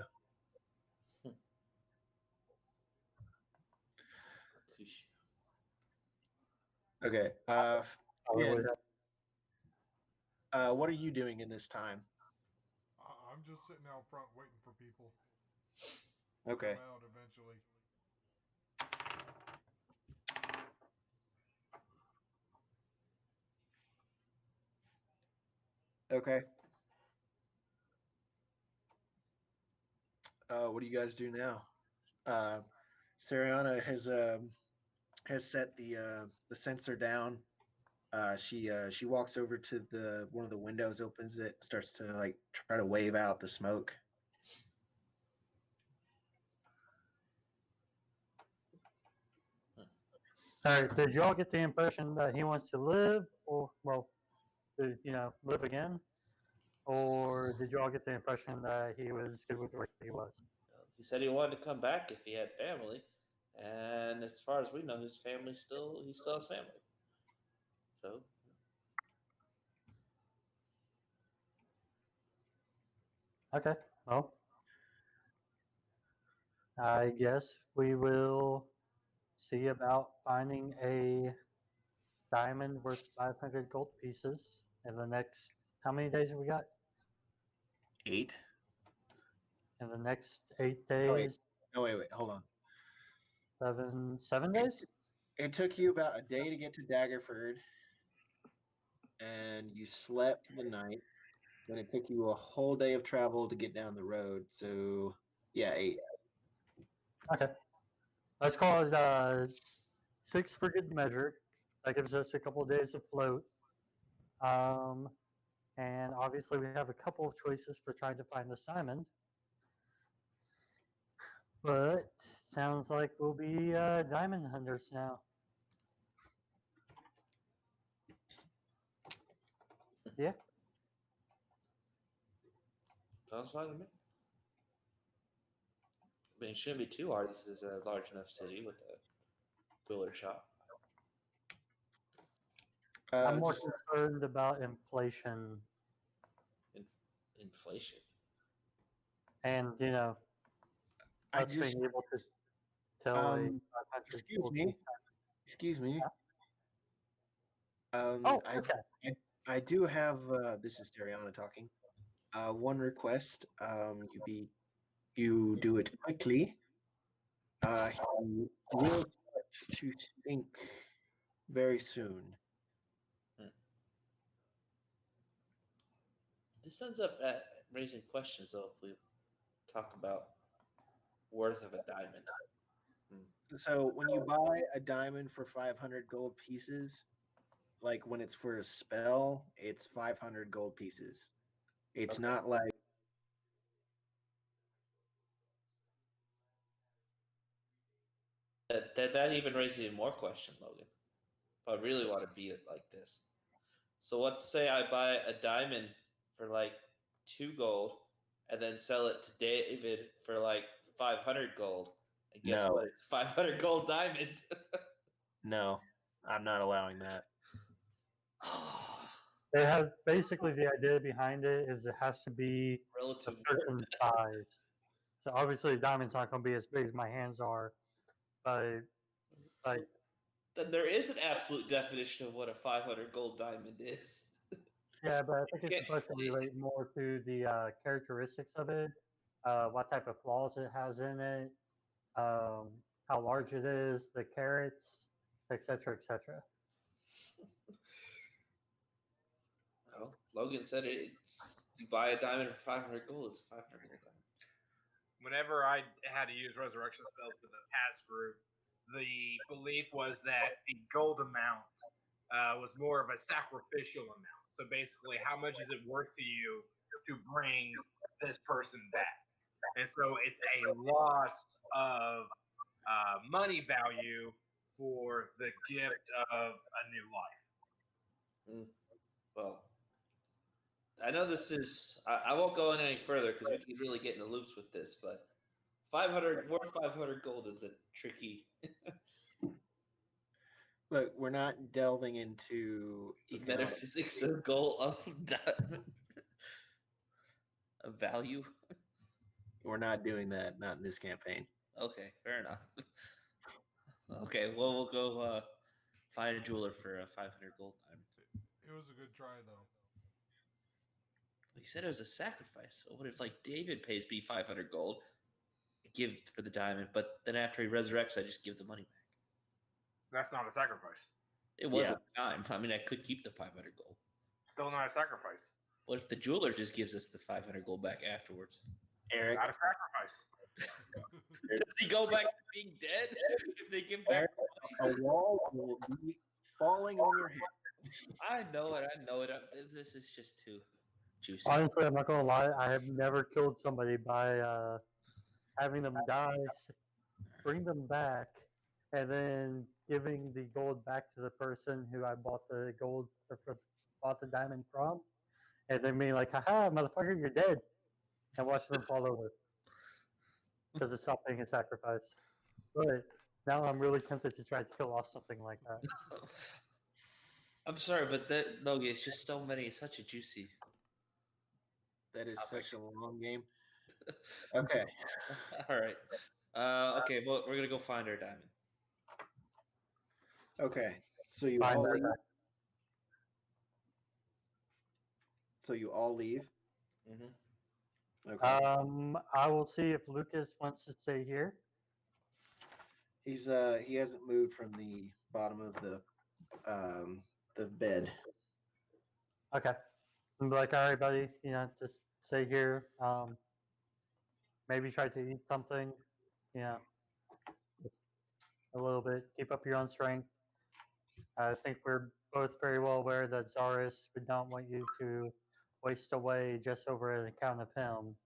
Okay. I really Finn, what are you doing in this time? I'm just sitting out front waiting for people to Okay. come out eventually. Okay. What do you guys do now? Sariana has set the sensor down. She walks over to the one of the windows, opens it, starts to like try to wave out the smoke. All right. Did y'all get the impression that he wants to live, or live again, or did y'all get the impression that he was good with the way he was? He said he wanted to come back if he had family, and as far as we know, he still has family. So Okay. Well, I guess we will see about finding a diamond worth 500 gold pieces in the next. How many days have we got? 8. In the next 8 Oh, wait. days, Oh wait, hold on. 7 days. It took you about a day to get to Daggerford, and you slept the night. Then it took you a whole day of travel to get down the road. So yeah, 8. Okay. Let's call it 6 for good measure. That gives us a couple of days of float. And obviously we have a couple of choices for trying to find the Simon. But sounds like we'll be diamond hunters now. Yeah. sounds fine to me. I mean, it shouldn't be too hard. This is a large enough city with a builder shop. I'm more concerned about inflation. Inflation. And, us being able to tell a 500 excuse gold me. piece. Excuse me. Oh, this guy. I do have this is Dariana talking. One request. You do it quickly. He will start to stink very soon. This ends up raising questions, though, if we talk about worth of a diamond. So when you buy a diamond for 500 gold pieces, like when it's for a spell, it's 500 gold pieces. It's Okay. not like That even raises even more question, Logan. But I really want to be it like this. So let's say I buy a diamond for like 2 gold, and then sell it to David for like 500 gold. And guess No. what? It's 500 gold diamond. no, I'm not allowing that. It has basically the idea behind it is it has to be Relative a certain size. So obviously, the diamond's not going to be as big as my hands are, but like then there is an absolute definition of what a 500 gold diamond is. yeah, but I think it's supposed to relate more to the characteristics of it, what type of flaws it has in it, how large it is, the carats, etc., etc. Well, Logan said you buy a diamond for 500 gold, it's a 500 gold diamond. Whenever I had to use resurrection spells for the past group, the belief was that the gold amount was more of a sacrificial amount. So basically, how much is it worth to you to bring this person back? And so it's a loss of money value for the gift of a new life. Well, I know this is. I won't go in any further because we can really get in the loops with this, but 500 more 500 gold is a tricky. Look, we're not delving into The economic. metaphysics of gold of value. We're not doing that. Not in this campaign. Okay, fair enough. Okay, well we'll go find a jeweler for 500 gold diamond. It was a good try, though. He said it was a sacrifice. So what if like David pays me 500 gold, give for the diamond, but then after he resurrects, I just give the money back? That's not a sacrifice. It was at the time. I mean, I could keep the 500 gold. Still not a sacrifice. What if the jeweler just gives us the 500 gold back afterwards? Eric, Not a sacrifice. Does he go back to being dead if they give back? a wall will be falling on your head. I know it. This is just too juicy. Honestly, I'm not gonna lie. I have never killed somebody by having them die, bring them back, and then giving the gold back to the person who I bought the gold or bought the diamond from, and then being like, "Haha, motherfucker, you're dead," and watching them fall over because it's not being a sacrifice. But now I'm really tempted to try to kill off something like that. I'm sorry, but Logie, it's just so many. It's such a juicy. That is topic. such a long game. Okay. All right. Okay, well, we're gonna go find our diamond. Okay. So you Find all that leave. guy. So you all leave. Mm-hmm. Okay. I will see if Lucas wants to stay here. He hasn't moved from the bottom of the bed. Okay. I'm like, all right, buddy, just stay here. Maybe try to eat something. Just a little bit. Keep up your own strength. I think we're both very well aware that Zaris would not want you to waste away just over an account of him.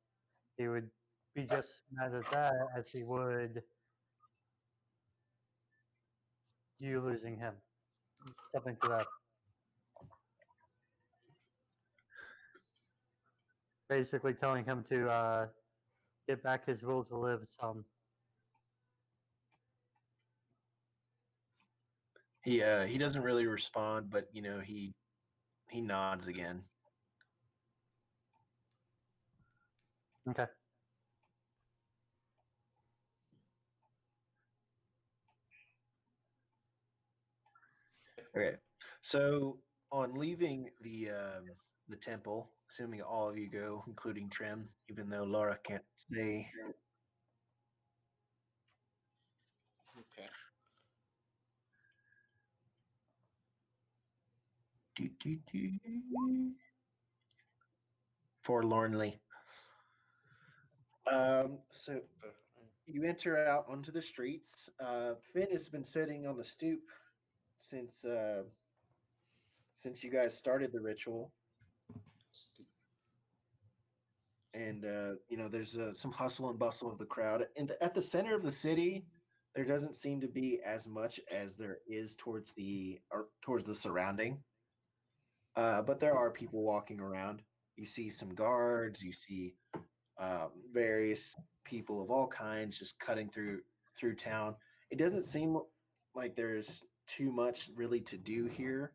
He would be just as mad at that as he would you losing him. Something to that. Basically telling him to get back his will to live some. He doesn't really respond, but he nods again. Okay. Okay. So on leaving the temple, assuming all of you go, including Trim, even though Laura can't stay. Okay. Forlornly. So you enter out onto the streets. Finn has been sitting on the stoop since you guys started the ritual, and there's some hustle and bustle of the crowd. And at the center of the city, there doesn't seem to be as much as there is towards the surrounding. But there are people walking around. You see some guards. You see various people of all kinds just cutting through town. It doesn't seem like there's too much really to do here,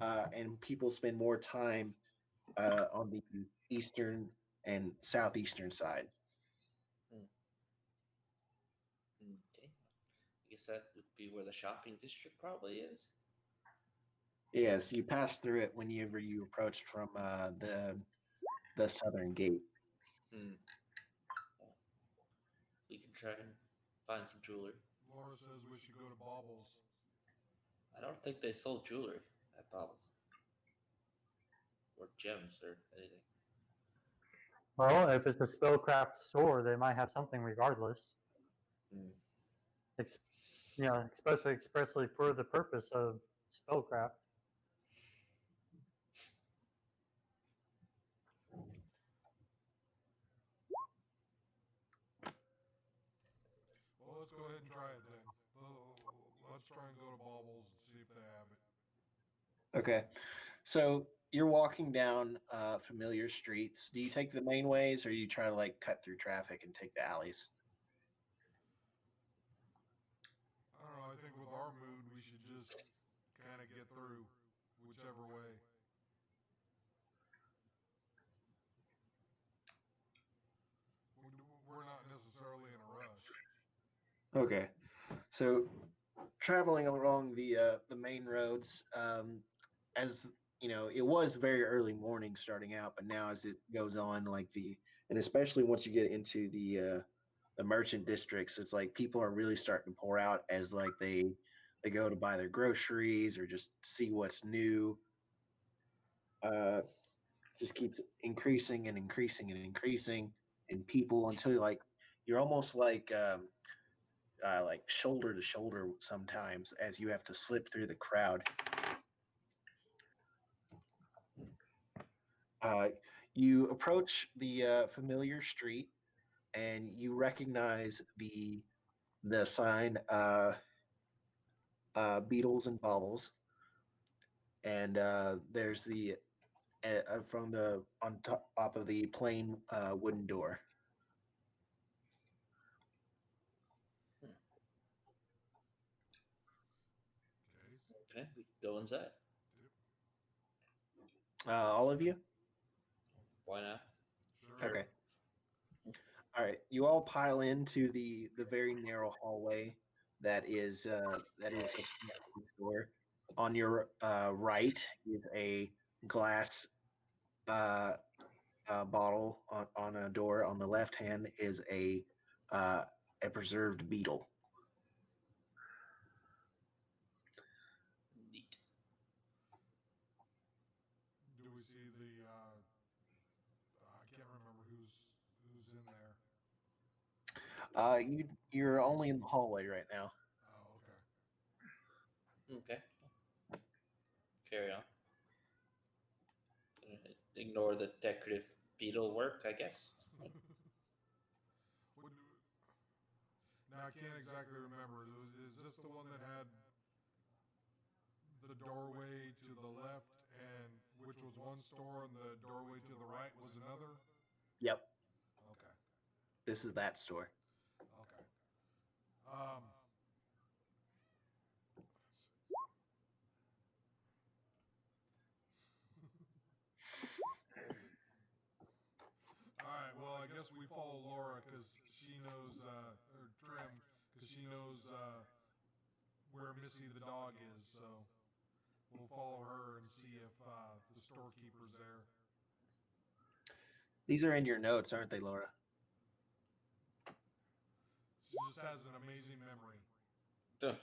and people spend more time on the eastern and southeastern side. Okay. I guess that would be where the shopping district probably is. Yes, you pass through it whenever you approach from the southern gate. We can try and find some jewelry. Laura says we should go to Baubles. I don't think they sold jewelry at Bobbles. Or gems or anything. Well, if it's a spellcraft store, they might have something regardless. Especially expressly for the purpose of spellcraft. Well, let's go ahead and try it then. Let's try and go to Baubles and see if they have it. Okay, so you're walking down familiar streets. Do you take the main ways, or you try to like cut through traffic and take the alleys? I don't know. I think with our mood, we should just kind of get through whichever way. We're not necessarily in a rush. Okay, so traveling along the main roads, as you know, it was very early morning starting out, but now as it goes on, like and especially once you get into the merchant districts, it's like people are really starting to pour out as like they go to buy their groceries or just see what's new. Uh, just keeps increasing and increasing and increasing in people until you're almost like shoulder to shoulder sometimes as you have to slip through the crowd. Uh, you approach the familiar street and you recognize the sign Beetles and Baubles, and there's the from the on top of the plain wooden door. Okay. Okay, we can go inside. All of you? Why not? Sure. Okay. All right. You all pile into the very narrow hallway that is the front of the store. On your right is a glass uh, bottle on a door. On the left hand is a preserved beetle. Neat. Do we see the? I can't remember who's in there. You're only in the hallway right now. Oh, okay. Okay. Carry on. Ignore the decorative beetle work, I guess. Now I can't exactly remember. Is this the one that had the doorway to the left, and which was one store, and the doorway to the right was another? Yep, Okay. this is that store. Okay. All right. Well, I guess we follow Laura because she knows, or Trim, because she knows where Missy the dog is. So we'll follow her and see if the storekeeper's there. These are in your notes, aren't they, Laura? She just has an amazing memory. Duh.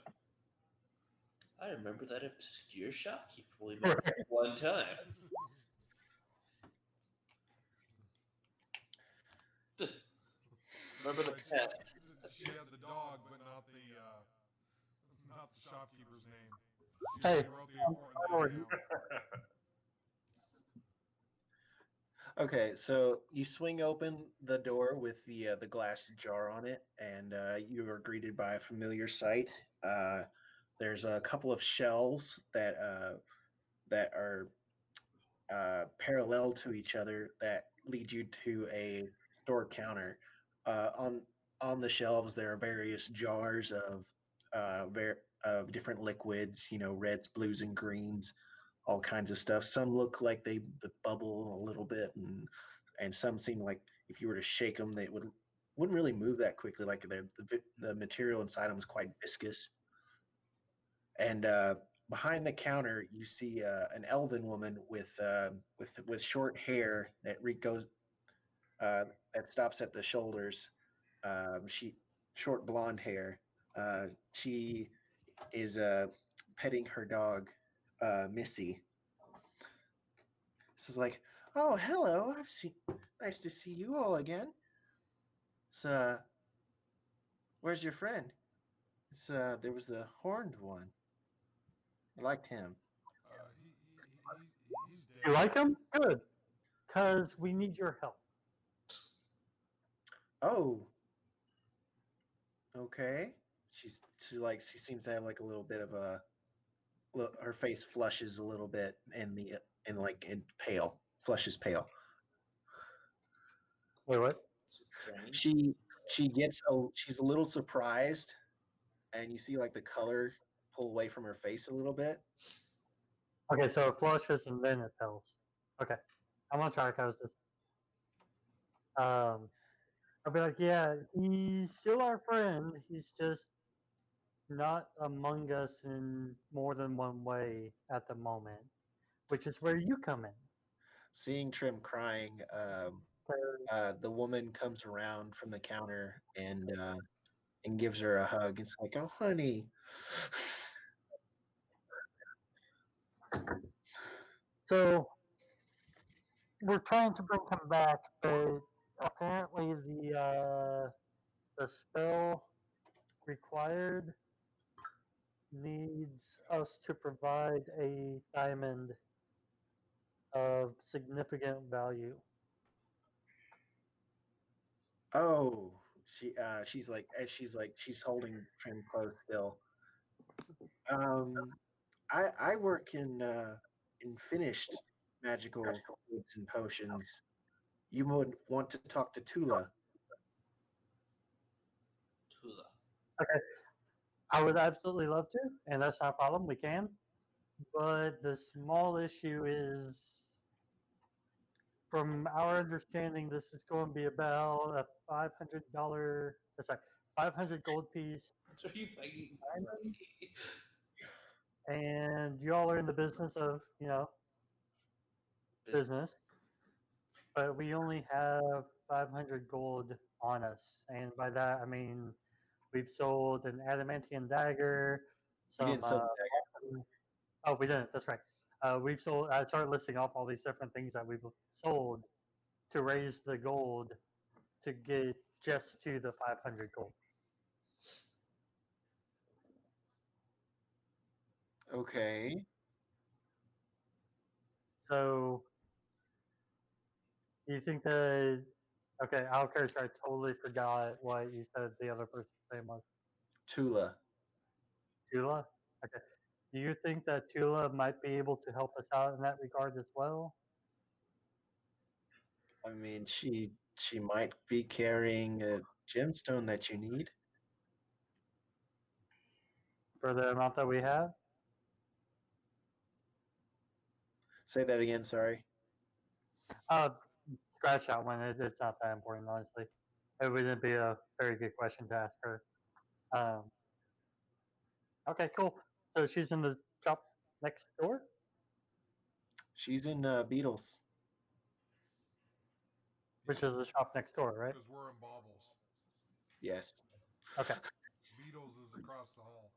I remember that obscure shopkeeper we met one time. Duh. Remember the Right, pet? She had the dog, but not the shopkeeper's name. She Hey, only wrote the important thing down. Okay, so you swing open the door with the glass jar on it, and you are greeted by a familiar sight. There's a couple of shelves that are parallel to each other that lead you to a store counter. On the shelves, there are various jars of different liquids, you know, reds, blues, and greens, all kinds of stuff. Some look like they bubble a little bit, and some seem like if you were to shake them, they wouldn't really move that quickly. Like the material inside them is quite viscous. And behind the counter, you see an elven woman with short hair goes that stops at the shoulders. She short blonde hair. She is petting her dog, Missy. This is like, oh, hello. Nice to see you all again. It's where's your friend? It's there was the horned one. I liked him. He's dead. You like him? Good. Because we need your help. Oh, okay. She seems to have like a little bit of a her face flushes a little bit, and pale, flushes pale. Wait, what? Strange. She's a little surprised, and you see like the color pull away from her face a little bit. Okay, so it flushes and then it tells. Okay, I'm gonna try to close this. I'll be like, yeah, he's still our friend. He's just not among us in more than one way at the moment, which is where you come in. Seeing Trim crying, So, the woman comes around from the counter and gives her a hug. It's like, oh, honey. so we're trying to bring him back, but apparently the spell required needs us to provide a diamond of significant value. Oh, she's holding Trim close still. I work in finished magical foods and potions. You would want to talk to Tula. Tula. Okay, I would absolutely love to, and that's not a problem. We can. But the small issue is, from our understanding, this is going to be about a $500, sorry, 500 gold piece Are you begging? diamond, and you all are in the business of, business, but we only have 500 gold on us, and by that I mean we've sold an adamantium dagger, You some didn't sell the dagger. oh, we didn't. That's right. We've sold. I started listing off all these different things that we've sold to raise the gold to get just to the 500 gold. Okay. So, you think that? Okay, Alkirch, I totally forgot what you said the other person's name was. Tula. Tula. Okay. Do you think that Tula might be able to help us out in that regard as well? I mean, she might be carrying a gemstone that you need. For the amount that we have? Say that again, sorry. Scratch that one. It's not that important, honestly. It wouldn't be a very good question to ask her. Um, okay, cool. So she's in the shop next door? She's in Beatles. Which is the shop next door, right? Because we're in Baubles. Yes. Okay. Beatles is across the hall.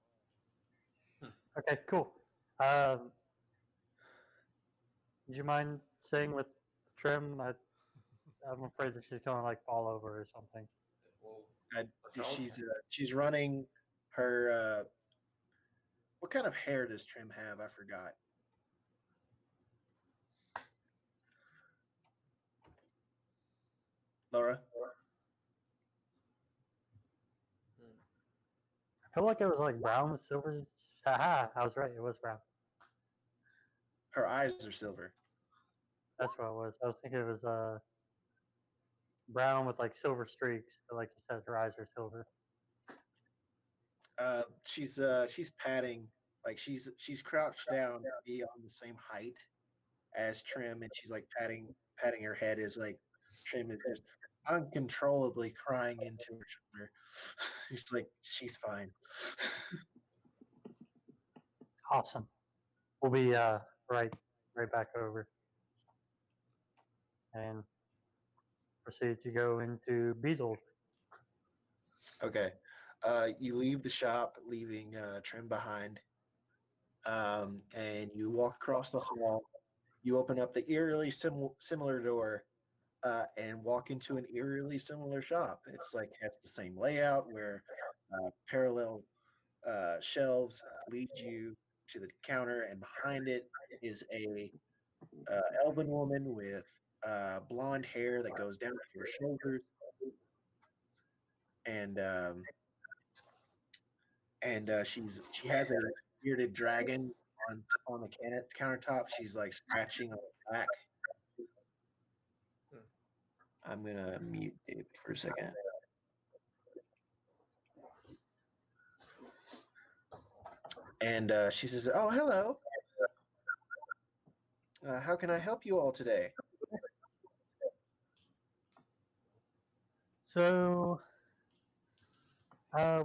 Okay, cool. Do you mind staying with Trim? I'm afraid that she's going to like fall over or something. Well, She's running her. What kind of hair does Trim have? I forgot. Laura. I feel like it was like brown with silver. Haha, I was right. It was brown. Her eyes are silver. That's what it was. I was thinking it was brown with like silver streaks, but like you said, her eyes are silver. She's patting, like she's crouched down to be on the same height as Trim, and she's like patting her head as like Trim is just uncontrollably crying into her shoulder. She's like, she's fine. Awesome. We'll be right back over and proceed to go into Beetle. Okay. You leave the shop, leaving Trim behind, and you walk across the hall. You open up the eerily similar door and walk into an eerily similar shop. It's like has the same layout where parallel shelves lead you to the counter, and behind it is a elven woman with blonde hair that goes down to her shoulders, and she has a bearded dragon on the countertop. She's like scratching on the back. I'm gonna mute David for a second. And she says, "Oh, hello. How can I help you all today?" So,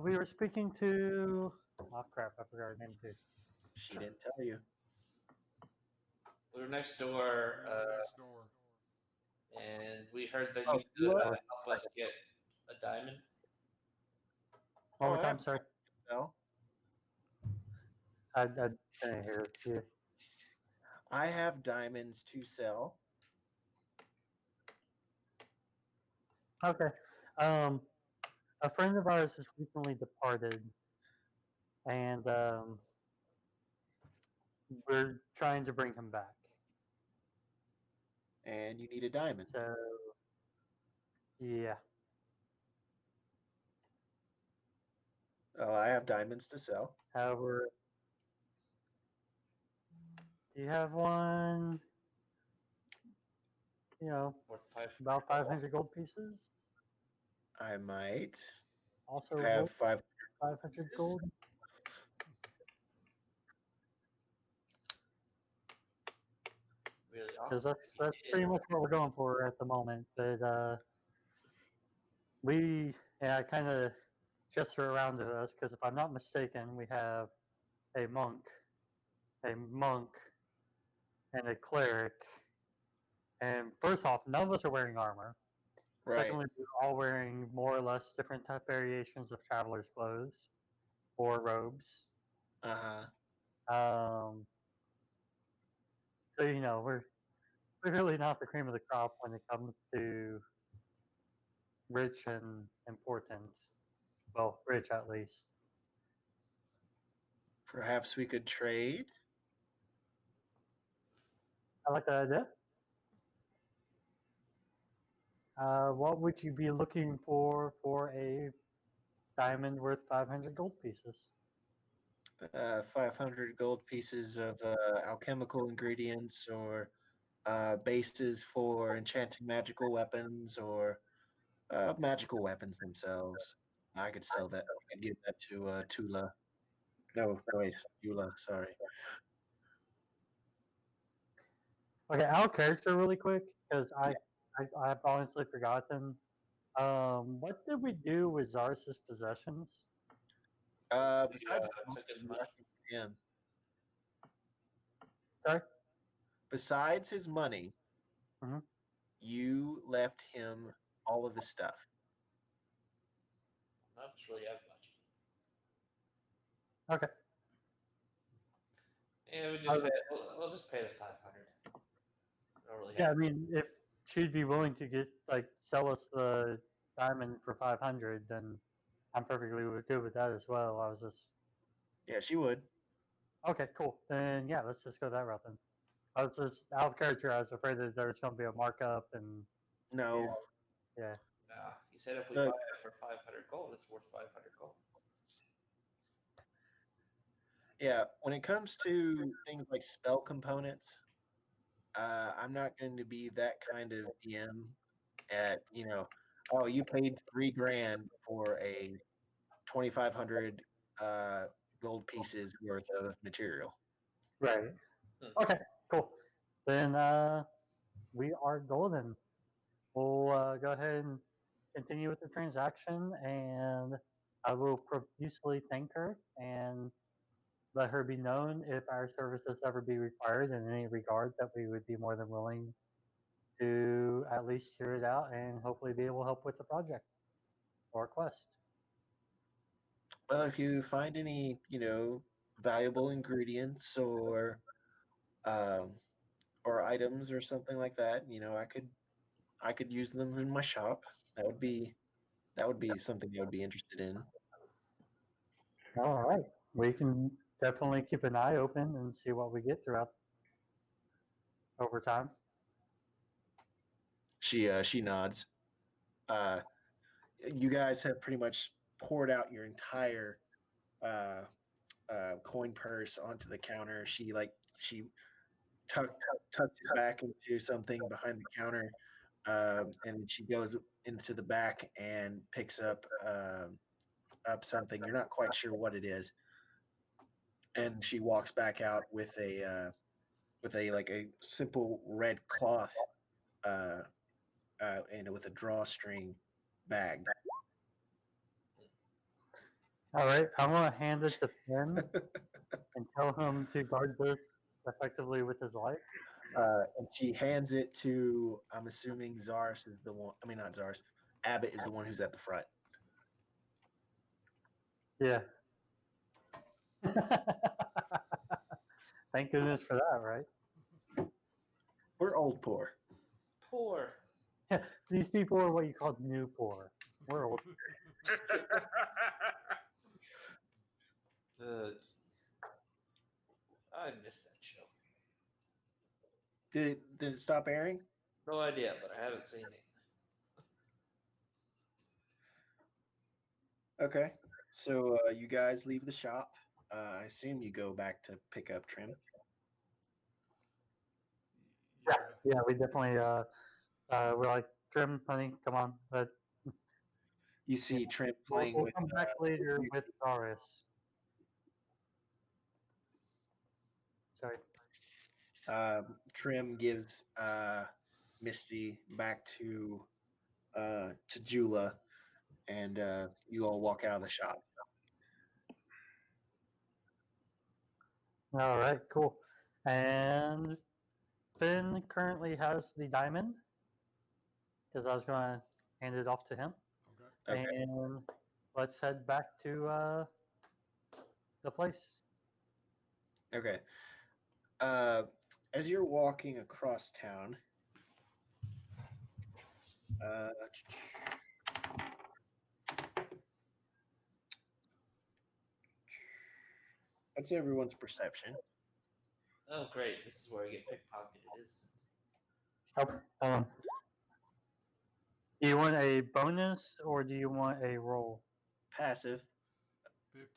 we were speaking to. Oh crap! I forgot her name too. She didn't tell you. We were next door, Next door. and we heard that Oh, you could you are? help us get a diamond. One Oh, more I time, have sorry. Sell. I didn't hear you. I have diamonds to sell. Okay. A friend of ours has recently departed, and we're trying to bring him back. And you need a diamond. So, yeah. Oh, I have diamonds to sell. However, do you have one? You know, Worth five. about 500 gold pieces. I might. Also, I have worth 500 pieces. gold. Really Because awesome. that's pretty much what we're going for at the moment. But I kind of gesture around to us because if I'm not mistaken, we have a monk, and a cleric. And first off, none of us are wearing armor. Right. Secondly, we're all wearing more or less different type variations of traveler's clothes or robes. Uh-huh. So we're really not the cream of the crop when it comes to rich and important. Well, rich at least. Perhaps we could trade. I like that idea. What would you be looking for a diamond worth 500 gold pieces? 500 gold pieces of alchemical ingredients or bases for enchanting magical weapons or magical weapons themselves. I could sell that. I could give that to Tula. No, wait, Tula, sorry. Okay, our character really quick because I've honestly forgotten. What did we do with Zars's possessions? Besides took his money. him, Sorry. besides his money, Mhm. you left him all of his stuff. Not really have much. Okay. Yeah, we'll just pay the 500. I don't really Yeah, I have. mean, if she'd be willing to sell us the diamond for 500, then I'm perfectly good with that as well. I was just Yeah, she would. okay, cool. Then yeah, let's just go that route then. I was just out of character. I was afraid that there was going to be a markup, and No. yeah. Nah, he said if we Look. buy it for 500 gold, it's worth 500 gold. Yeah, when it comes to things like spell components, I'm not going to be that kind of DM at, oh, you paid $3,000 for a 2,500 gold pieces worth of material. Right. Okay, cool. Then we are golden. We'll go ahead and continue with the transaction, and I will profusely thank her and let her be known if our services ever be required in any regard that we would be more than willing to at least hear it out and hopefully be able to help with the project or quest. Well, if you find any, valuable ingredients um, or items or something like that, I could use them in my shop. That would be something I would be interested in. All right. We can definitely keep an eye open and see what we get throughout over time. She nods. You guys have pretty much poured out your entire coin purse onto the counter. She tucks it back into something behind the counter, and she goes into the back and picks up something. You're not quite sure what it is, and she walks back out with a like a simple red cloth, uh, and with a drawstring bag. All right, I'm gonna hand it to Finn and tell him to guard this effectively with his life. And she hands it to, I'm assuming Zaris is the one. I mean, not Zaris. Abbott is the one who's at the front. Yeah. Thank goodness for that, right? We're old poor. Poor. Yeah, these people are what you call new poor. We're old. I missed that show. Did it stop airing? No idea, but I haven't seen it. Okay. So you guys leave the shop. I assume you go back to pick up Trim. Yeah, we definitely we're like, Trim, honey, come on. But You see Trim we'll playing with. come back later with Doris. Sorry. Trim gives Misty back to Jula, and you all walk out of the shop. All right, cool. And Finn currently has the diamond because I was going to hand it off to him. Okay. Okay. And let's head back to the place. Okay. As you're walking across town, what's everyone's perception? Oh, great. This is where I get pickpocketed, isn't Oh, do you want a bonus or do you want a roll? Passive. 15.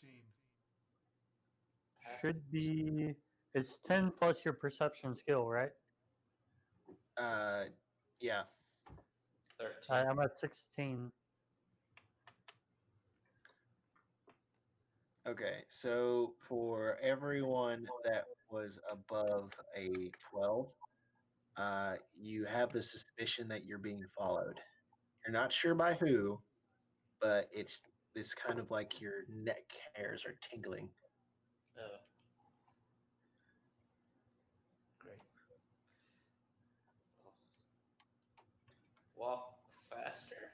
it? Should be, it's 10 plus your perception skill, right? Yeah. 13. I'm at 16. Okay. So for everyone that was above a 12, you have the suspicion that you're being followed. You're not sure by who, but it's kind of like your neck hairs are tingling. Oh. Great. Walk faster.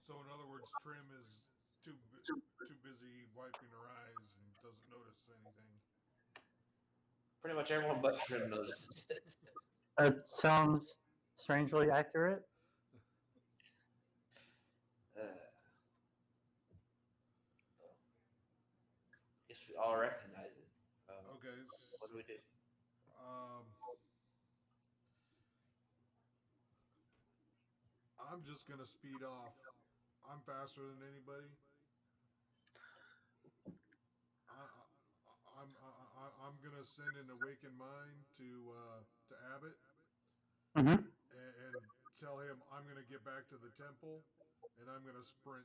So in other words, Trim is too busy wiping her eyes and doesn't notice anything. Pretty much everyone but Trim notices it. That sounds strangely accurate. Guess we all recognize it. Okay. What do we do? I'm just gonna speed off. I'm faster than anybody. I'm gonna send an awakened mind to Abbott Mm-hmm. and tell him I'm gonna get back to the temple and I'm gonna sprint.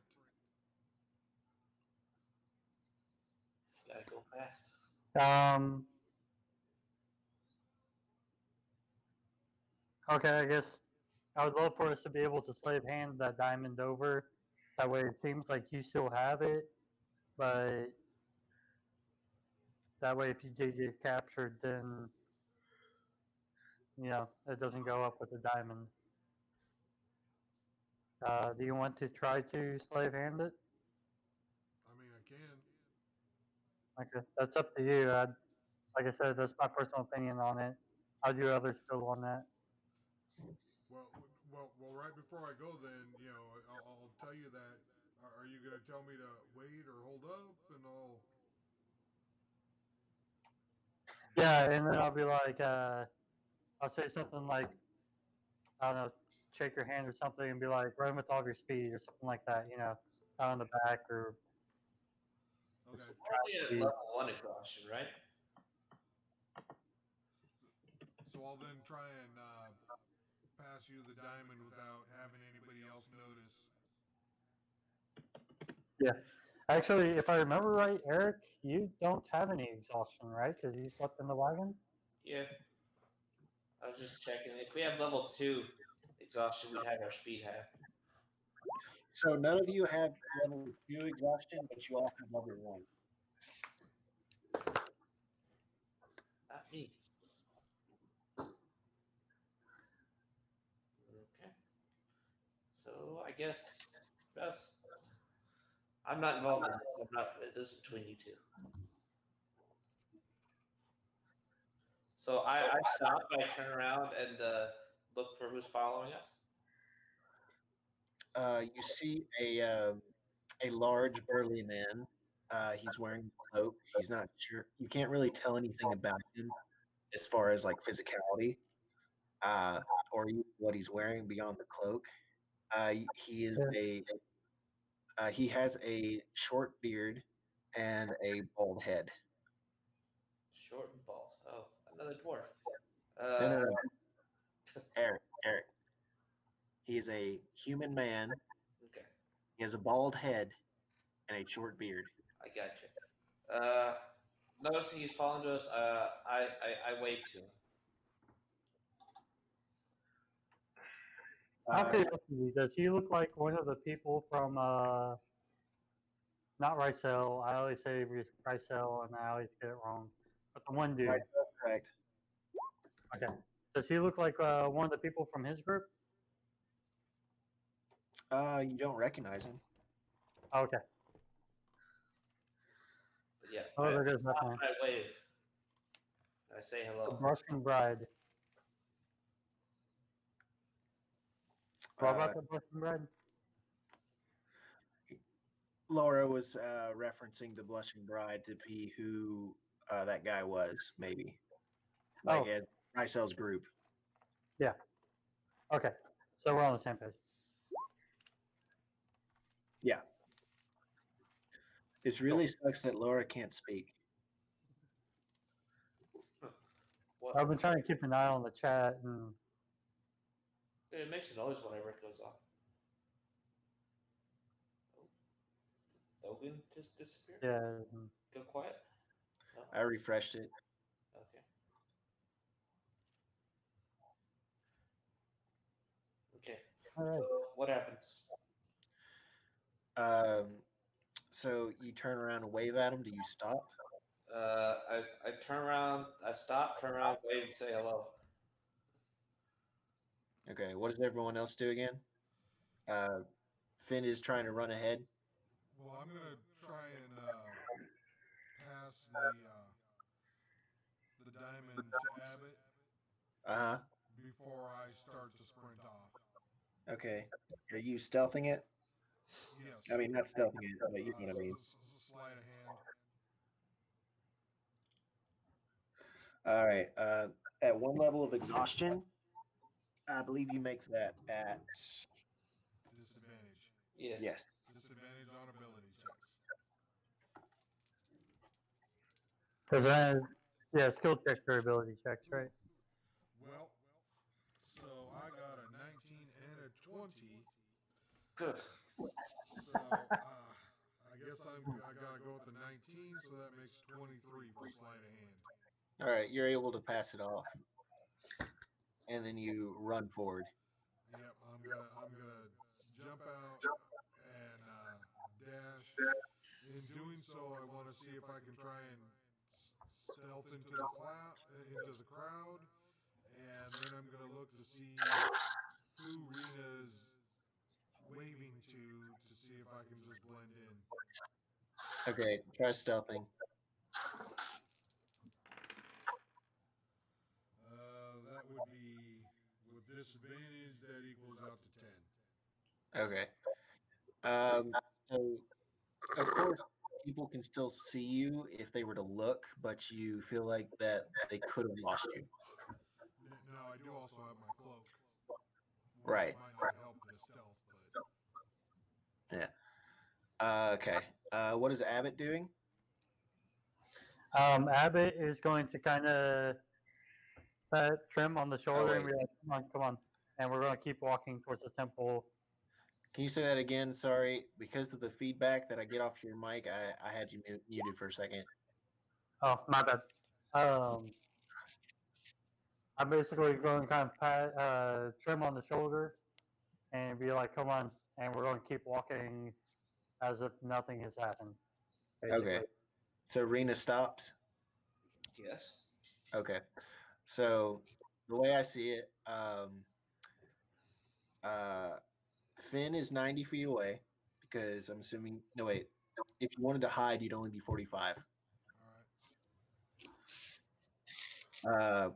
Gotta go fast. Okay, I guess I would love for us to be able to slave hand that diamond over. That way it seems like you still have it, but that way if you did get captured, then, it doesn't go up with the diamond. Do you want to try to slave hand it? I mean, I can. Okay, that's up to you. Like I said, that's my personal opinion on it. How do others feel on that? Well. Right before I go, then I'll tell you that. Are you gonna tell me to wait or hold up? And Yeah, and then I'll be like, I'll say something like, I don't know, shake your hand or something and be like, run with all of your speed or something like that, on the back or. Okay. Probably at level 1 exhaustion, right? So I'll then try and pass you the diamond without having anybody else notice. Yeah. Actually, if I remember right, Eric, you don't have any exhaustion, right? Because you slept in the wagon? Yeah. I was just checking. If we have level 2 exhaustion, we'd have our speed half. So none of you have level 2 exhaustion, but you all have level 1. Not me. Okay. So I guess that's. I'm not involved in this. This is between you two. So I stop. I turn around and look for who's following us. You see a large burly man. He's wearing a cloak. He's not sure. You can't really tell anything about him as far as like physicality or even what he's wearing beyond the cloak. He is he has a short beard and a bald head. Short and bald. Oh, another dwarf. No, no, no. Eric. He is a human man. Okay, He has a bald head and a short beard. I got you. Noticing he's following to us, I wave to him. Out of curiosity, does he look like one of the people from not Ricel? I always say Ricel, and I always get it wrong. But the one dude. Right, that's correct. Okay. Does he look like one of the people from his group? You don't recognize him. Okay. But yeah, Oh, there goes that man. I wave. I say The hello. Russian bride. What about the Russian bride? Laura was referencing the Blushing Bride to be who that guy was, maybe. Like as Rycel's group. Yeah. Okay. So we're on the same page. Yeah. This really sucks that Laura can't speak. What? I've been trying to keep an eye on the chat, and It makes a noise whenever it goes off. Oh. Logan just disappeared? yeah. Go quiet? No? I refreshed it. Okay. All right. So what happens? So you turn around and wave at him. Do you stop? I turn around, I stop, turn around, wave, and say hello. Okay. What does everyone else do again? Finn is trying to run ahead. Well, I'm gonna try and pass the diamond to Abbott Uh huh. before I start to sprint off. Okay. Are you stealthing it? Yes. I mean, not stealthing it, but you know what I mean. Sleight of hand. All right. At one level of exhaustion, I believe you make that at Disadvantage. yes. Disadvantage on ability checks. Because yeah, skill checks or ability checks, right? Well, so I got a 19 and a 20. Good. So I guess I gotta go with the 19, so that makes 23 for sleight of hand. All right. You're able to pass it off, and then you run forward. Yep, I'm gonna jump out and dash. In doing so, I want to see if I can try and stealth into the crowd, and then I'm gonna look to see who Rena's waving to see if I can just blend in. Okay. Try stealthing. That would be with disadvantage. That equals out to 10. Okay. So of course, people can still see you if they were to look, but you feel like that they could have lost you. Now I do also have my cloak, which Right. might not help the stealth, but Yeah. Okay. What is Abbott doing? Abbott is going to kind of pat Trim on the shoulder and wait. be like, come on. And we're going to keep walking towards the temple. Can you say that again? Sorry, because of the feedback that I get off your mic, I had you muted for a second. Oh, my bad. I'm basically going to kind of pat Trim on the shoulder and be like, come on. And we're going to keep walking as if nothing has happened. Basically. Okay. So Rena stops. Yes. Okay. So the way I see it, Finn is 90 feet away because I'm assuming. No, wait. If you wanted to hide, you'd only be 45. All right.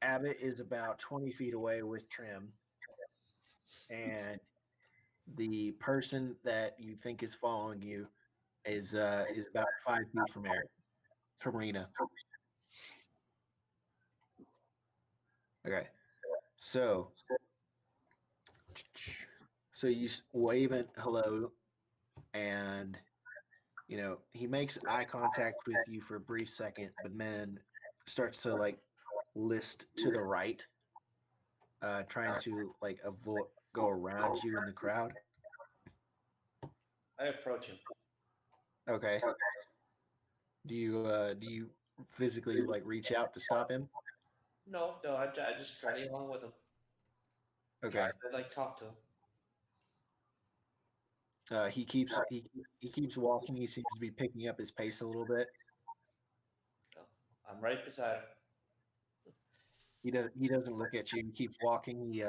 Abbott is about 20 feet away with Trim, and the person that you think is following you is about 5 feet from Rena. Okay, so you wave at hello, and he makes eye contact with you for a brief second, but then starts to like list to the right, trying to like avoid go around you in the crowd. I approach him. Okay. Do you physically like reach out to stop him? No, I just try to get along with him. Okay. Try to like talk to him. He keeps walking. He seems to be picking up his pace a little bit. I'm right beside him. He doesn't look at you. He keeps walking.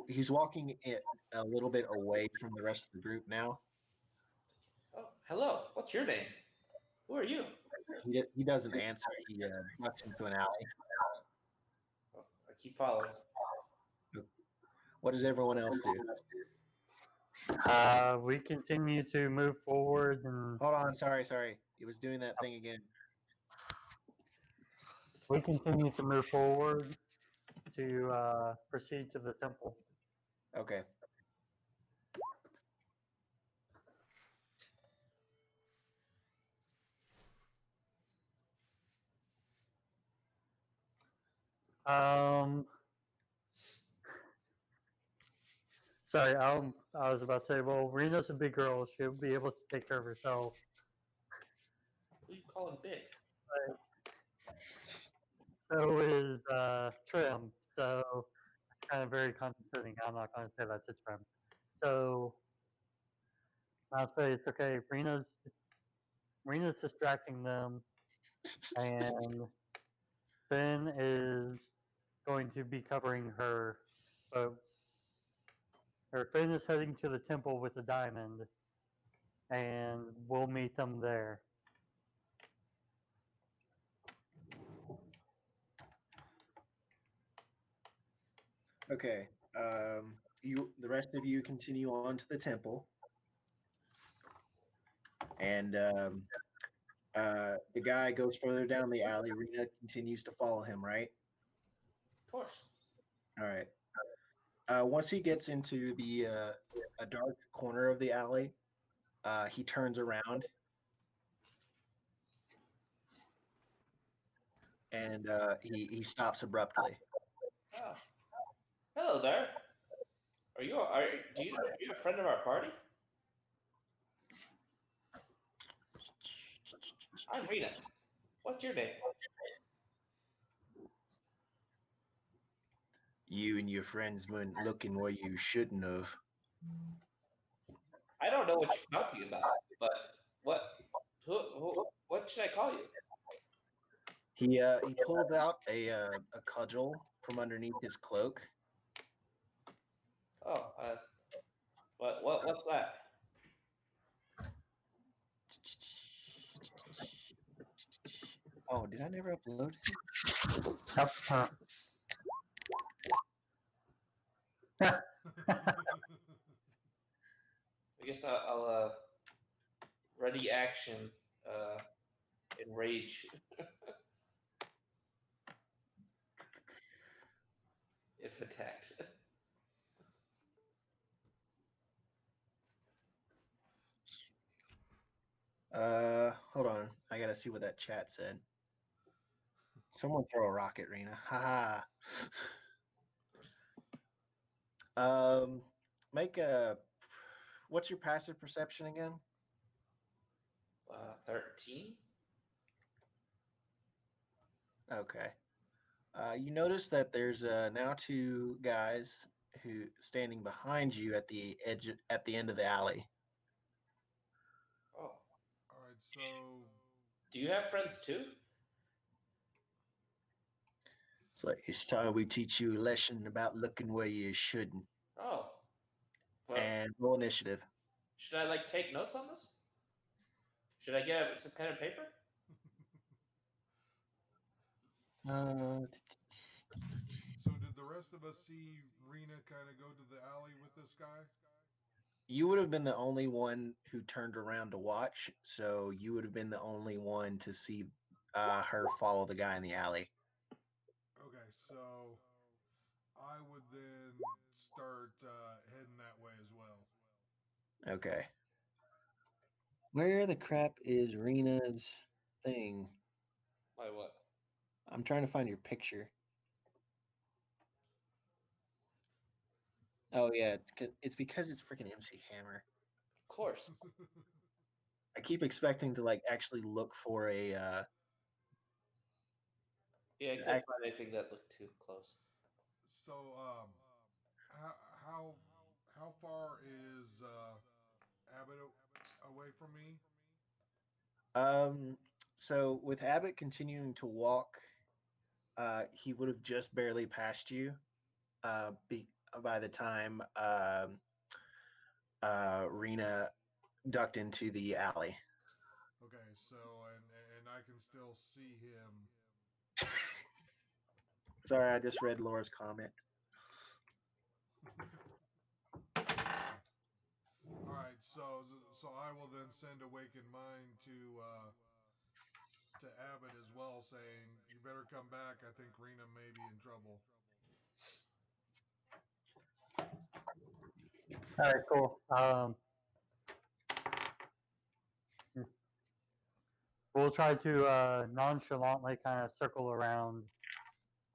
He's walking a little bit away from the rest of the group now. Oh, hello. What's your name? Who are you? He doesn't answer. He ducks into an alley. Oh, I keep following. What does everyone else do? We continue to move forward and Hold on, sorry. He was doing that thing again. we continue to move forward to proceed to the temple. Okay. Sorry, I was about to say, well, Rena's a big girl. She'll be able to take care of herself. Who you calling big? So is Trim. So it's kind of very condescending. I'm not going to say that to Trim. So I'll say it's okay. Rena's distracting them, and Finn is going to be covering her. But Finn is heading to the temple with the diamond, and we'll meet them there. Okay. The rest of you continue on to the temple, and the guy goes further down the alley. Rena continues to follow him, right? Of course. All right. Once he gets into a dark corner of the alley, he turns around and he stops abruptly. Oh. Hello there. Are you a friend of our party? I'm Rena. What's your name? You and your friends weren't looking where you shouldn't have. I don't know what you're talking about, but what should I call you? He pulls out a cudgel from underneath his cloak. Oh, what's that? Oh, did I never upload? Yep. I guess I'll ready action, enrage. If attacked. Hold on. I gotta see what that chat said. Someone throw a rocket, Rena. Ha ha. Make a. What's your passive perception again? 13. Okay. You notice that there's now two guys who standing behind you at the end of the alley. Oh, All right, so do you have friends too? It's like it's time we teach you a lesson about looking where you shouldn't. Oh, but And roll initiative. should I like take notes on this? Should I get some pen and paper? Uh, so did the rest of us see Rena kind of go to the alley with this guy? you would have been the only one who turned around to watch, so you would have been the only one to see her follow the guy in the alley. Okay, so I would then start heading that way as well. Okay. Where the crap is Rena's thing? By what? I'm trying to find your picture. Oh yeah, it's because it's freaking MC Hammer. Of course. I keep expecting to like actually look for a. Yeah, I couldn't find anything that looked too close. So, how how how far is Abbott away from me? So with Abbott continuing to walk, he would have just barely passed you. By the time Rena ducked into the alley. Okay, so and I can still see him. Sorry, I just read Laura's comment. All right, so I will then send Awakened Mind to Abbott as well, saying you better come back. I think Rena may be in trouble. All right, cool. We'll try to nonchalantly kind of circle around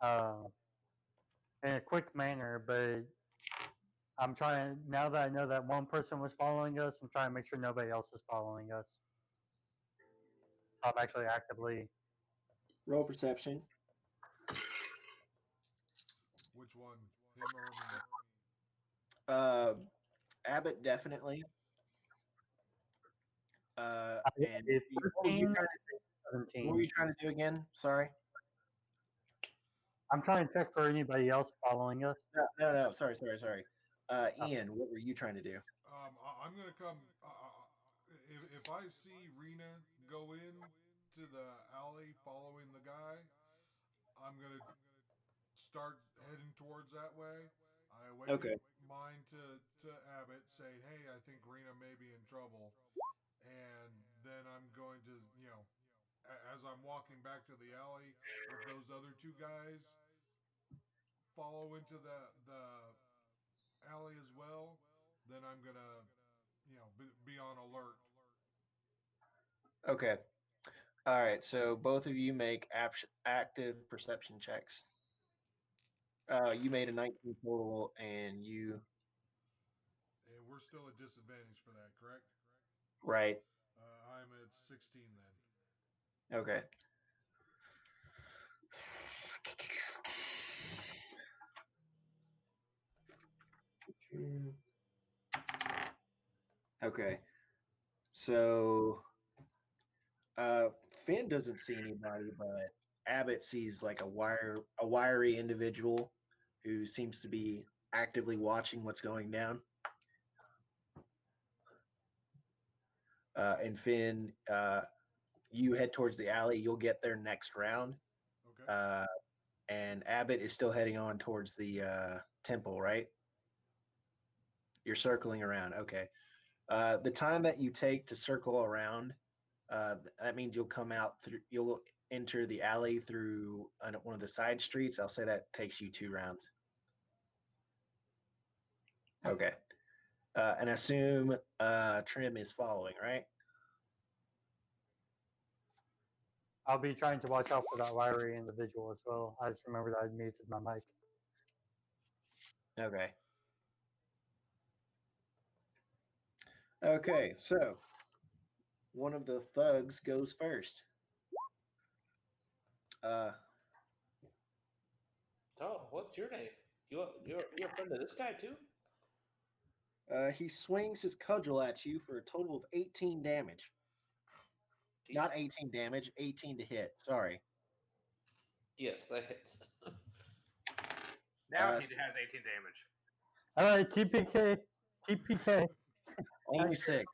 in a quick manner, but I'm trying, now that I know that one person was following us, I'm trying to make sure nobody else is following us. I'm actually actively. Roll perception. Which one, him or me? Abbott definitely. And what were 13, 17. you trying to do again? Sorry. I'm trying to check for anybody else following us. No. Sorry. Ian, what were you trying to do? I'm gonna come. If I see Rena go in to the alley following the guy, I'm gonna start heading towards that way. I awaken Okay. mine to Abbott, saying, "Hey, I think Rena may be in trouble," and then I'm going to, as I'm walking back to the alley, if those other two guys follow into the alley as well, then I'm gonna, be on alert. Okay. All right. So both of you make active perception checks. You made a 19 total, and you And we're still at disadvantage for that, correct? right. I'm at 16 then. Okay. Okay. So Finn doesn't see anybody, but Abbott sees like a wiry individual who seems to be actively watching what's going down. And Finn, you head towards the alley. You'll get there next round. Okay. And Abbott is still heading on towards the temple, right? You're circling around. Okay. The time that you take to circle around, that means you'll come out through. You'll enter the alley through one of the side streets. I'll say that takes you 2 rounds. Okay. And assume Trim is following, right? I'll be trying to watch out for that wiry individual as well. I just remembered I muted my mic. Okay. Okay, so one of the thugs goes first. Oh, what's your name? You're a friend of this guy too? He swings his cudgel at you for a total of 18 damage. Jeez. Not 18 damage, 18 to hit. Sorry. Yes, that hits. Now Uh, he has 18 damage. All right, TPK, TPK. Only 6.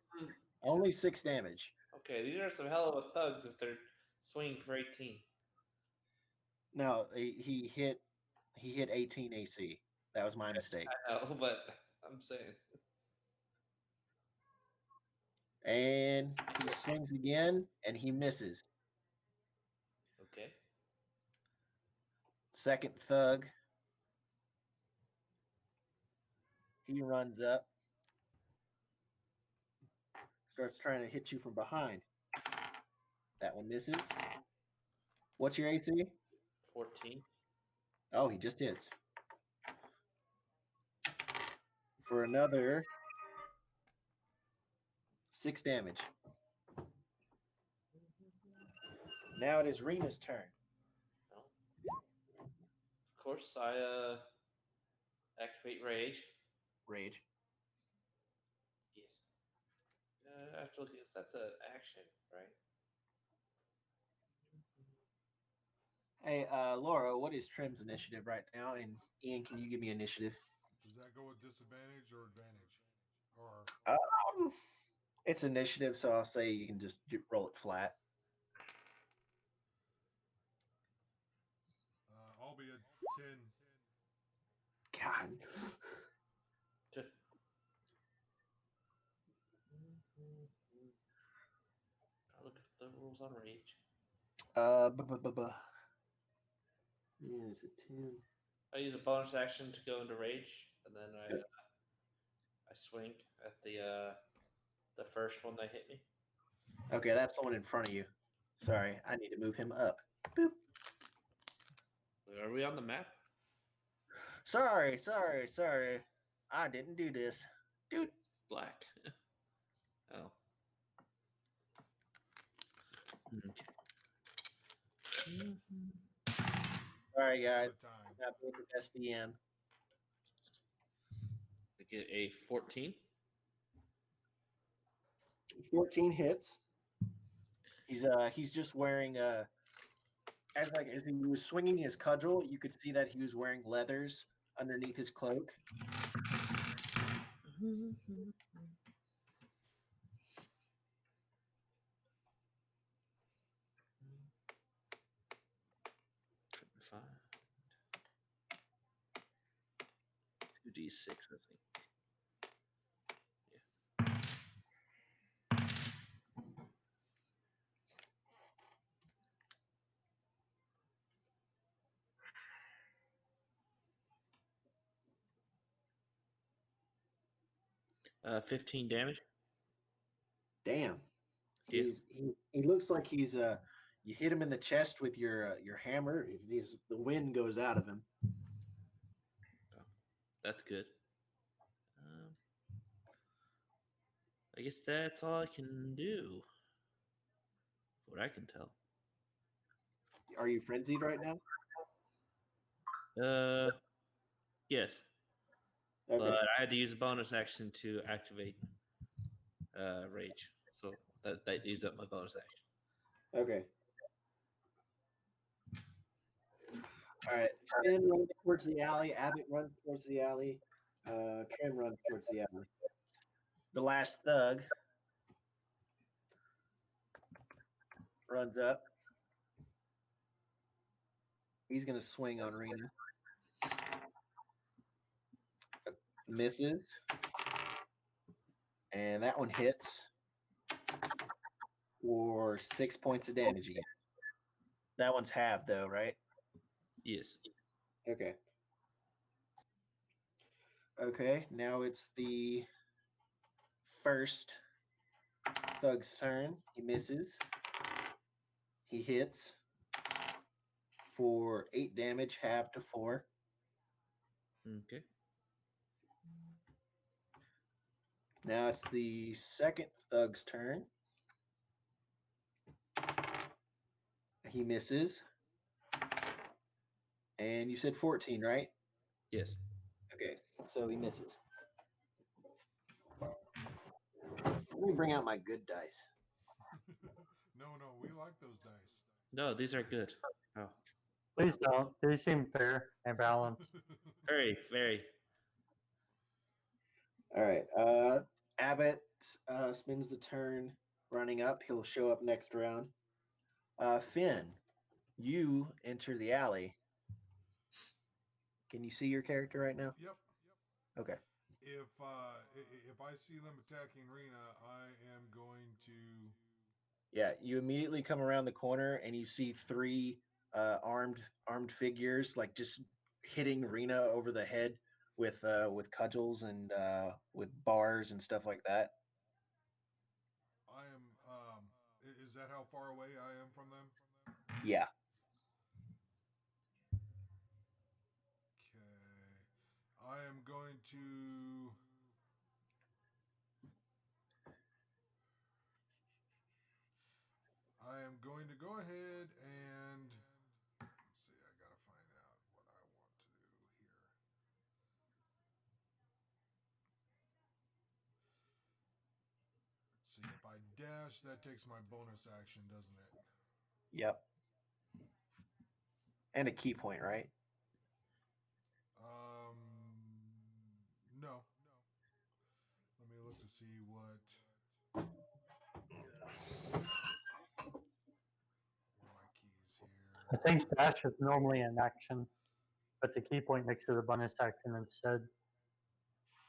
Only 6 damage. Okay, these are some hell of a thugs if they're swinging for 18. No, he hit 18 AC. That was my mistake. I know, but I'm saying. And he swings again, and he misses. Okay. Second thug. He runs up. Starts trying to hit you from behind. That one misses. What's your AC? 14. Oh, he just hits. For another 6 damage. Now it is Rena's turn. Of course, I activate rage. Rage. Yes. I have to look at that's an action, right? Hey, Laura, what is Trim's initiative right now? And Ian, can you give me initiative? Does that go with disadvantage or advantage? Or It's initiative, so I'll say you can just roll it flat. I'll be a 10. God. I'll look at the rules on rage. Yeah, it's a 10. I use a bonus action to go into rage, and then I swing at the first one that hit me. Okay, that's the one in front of you. Sorry, I need to move him up. Boop. Are we on the map? Sorry. I didn't do this. Dude. Black. Oh. Okay. Sorry, guys. The time. Not being the best DM. I get a 14. 14 hits. He's just wearing as he was swinging his cudgel, you could see that he was wearing leathers underneath his cloak. Find 2d6, I think. Yeah. 15 damage. Damn. Yeah. He looks like he's you hit him in the chest with your hammer. The wind goes out of him. That's good. I guess that's all I can do. What I can tell. Are you frenzied right now? Yes. Okay. But I had to use a bonus action to activate rage. So that used up my bonus action. Okay. All right. Finn runs towards the alley. Abbott runs towards the alley. Trim runs towards the alley. The last thug runs up. He's going to swing on Rena. Misses. And that one hits for 6 points of damage again. That one's halved, though, right? Yes. Okay. Okay, now it's the first thug's turn. He misses. He hits for 8 damage, half to 4. Okay. Now it's the second thug's turn. He misses. And you said 14, right? Yes. Okay, so he misses. Let me bring out my good dice. No, we like those dice. No, these are good. Oh, Please don't. These seem fair and balanced. very, very. All right. Abbott spins the turn running up. He'll show up next round. Finn, you enter the alley. Can you see your character right now? Yep. Okay. If I see them attacking Rena, I am going to. Yeah, you immediately come around the corner and you see 3 armed figures like just hitting Rena over the head with cudgels and with bars and stuff like that. I am. Is that how far away I am from them? Yeah. Okay. I am going to. I am going to go ahead and. Let's see, I gotta find out what I want to do here. Let's see, if I dash, that takes my bonus action, doesn't it? Yep. And a key point, right? No. Let me look to see what. Where are my keys I here? think dash is normally an action, but the key point makes it a bonus action instead.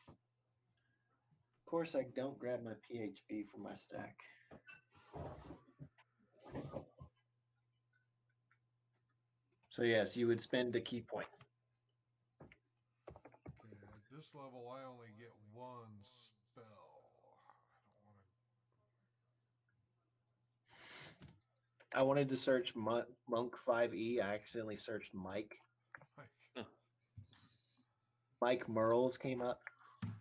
Of course, I don't grab my PHP from my stack. So yes, you would spend a key point. Okay, at this level, I only get 1 spell. I wanted to search Monk 5e. I accidentally searched Mike. Like, Mike Merles came up.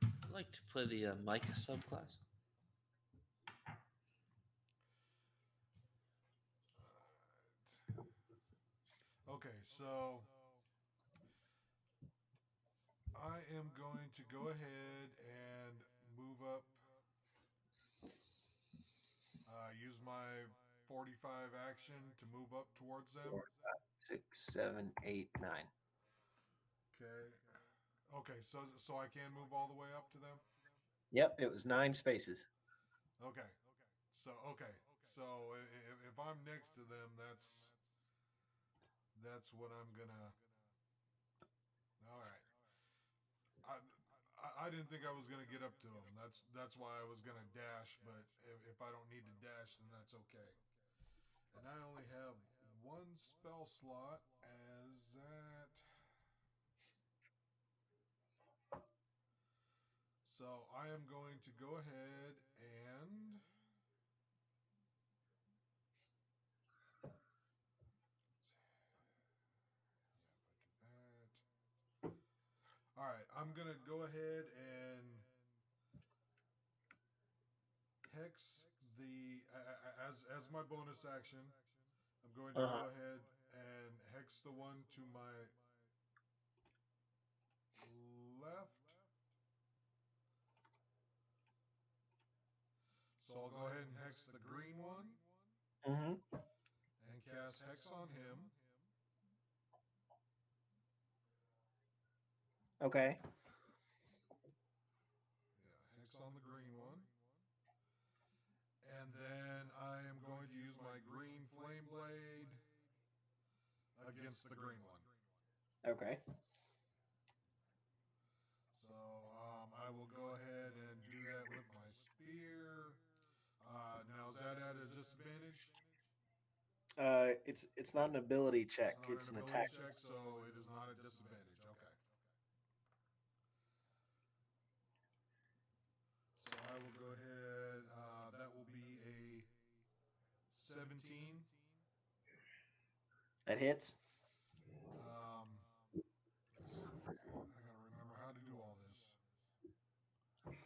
I'd like to play the Micah subclass. okay, so I am going to go ahead and move up. Use my 45 action to move up towards them. 4, 5, 6, 7, 8, 9. Okay. Okay, so I can move all the way up to them? Yep, it was 9 spaces. Okay. So if I'm next to them, that's what I'm gonna. All right. I didn't think I was gonna get up to them. That's why I was gonna dash. But if I don't need to dash, then that's okay. And I only have 1 spell slot as that. So I am going to go ahead and. All right, I'm gonna go ahead and hex the as my bonus action. I'm going to go ahead and hex the one to my left. So I'll go ahead and hex the green one Mm-hmm. and cast hex on him. Okay. Yeah, hex on the green one. And then I am going to use my green flame blade against the green one. Okay. So I will go ahead and do that with my spear. Now is that at a disadvantage? It's not an ability check. It's It's not an an attack. ability check, so it is not a disadvantage. Okay. So I will go ahead. That will be a 17. That hits. Let's see. I gotta remember how to do all this. 17.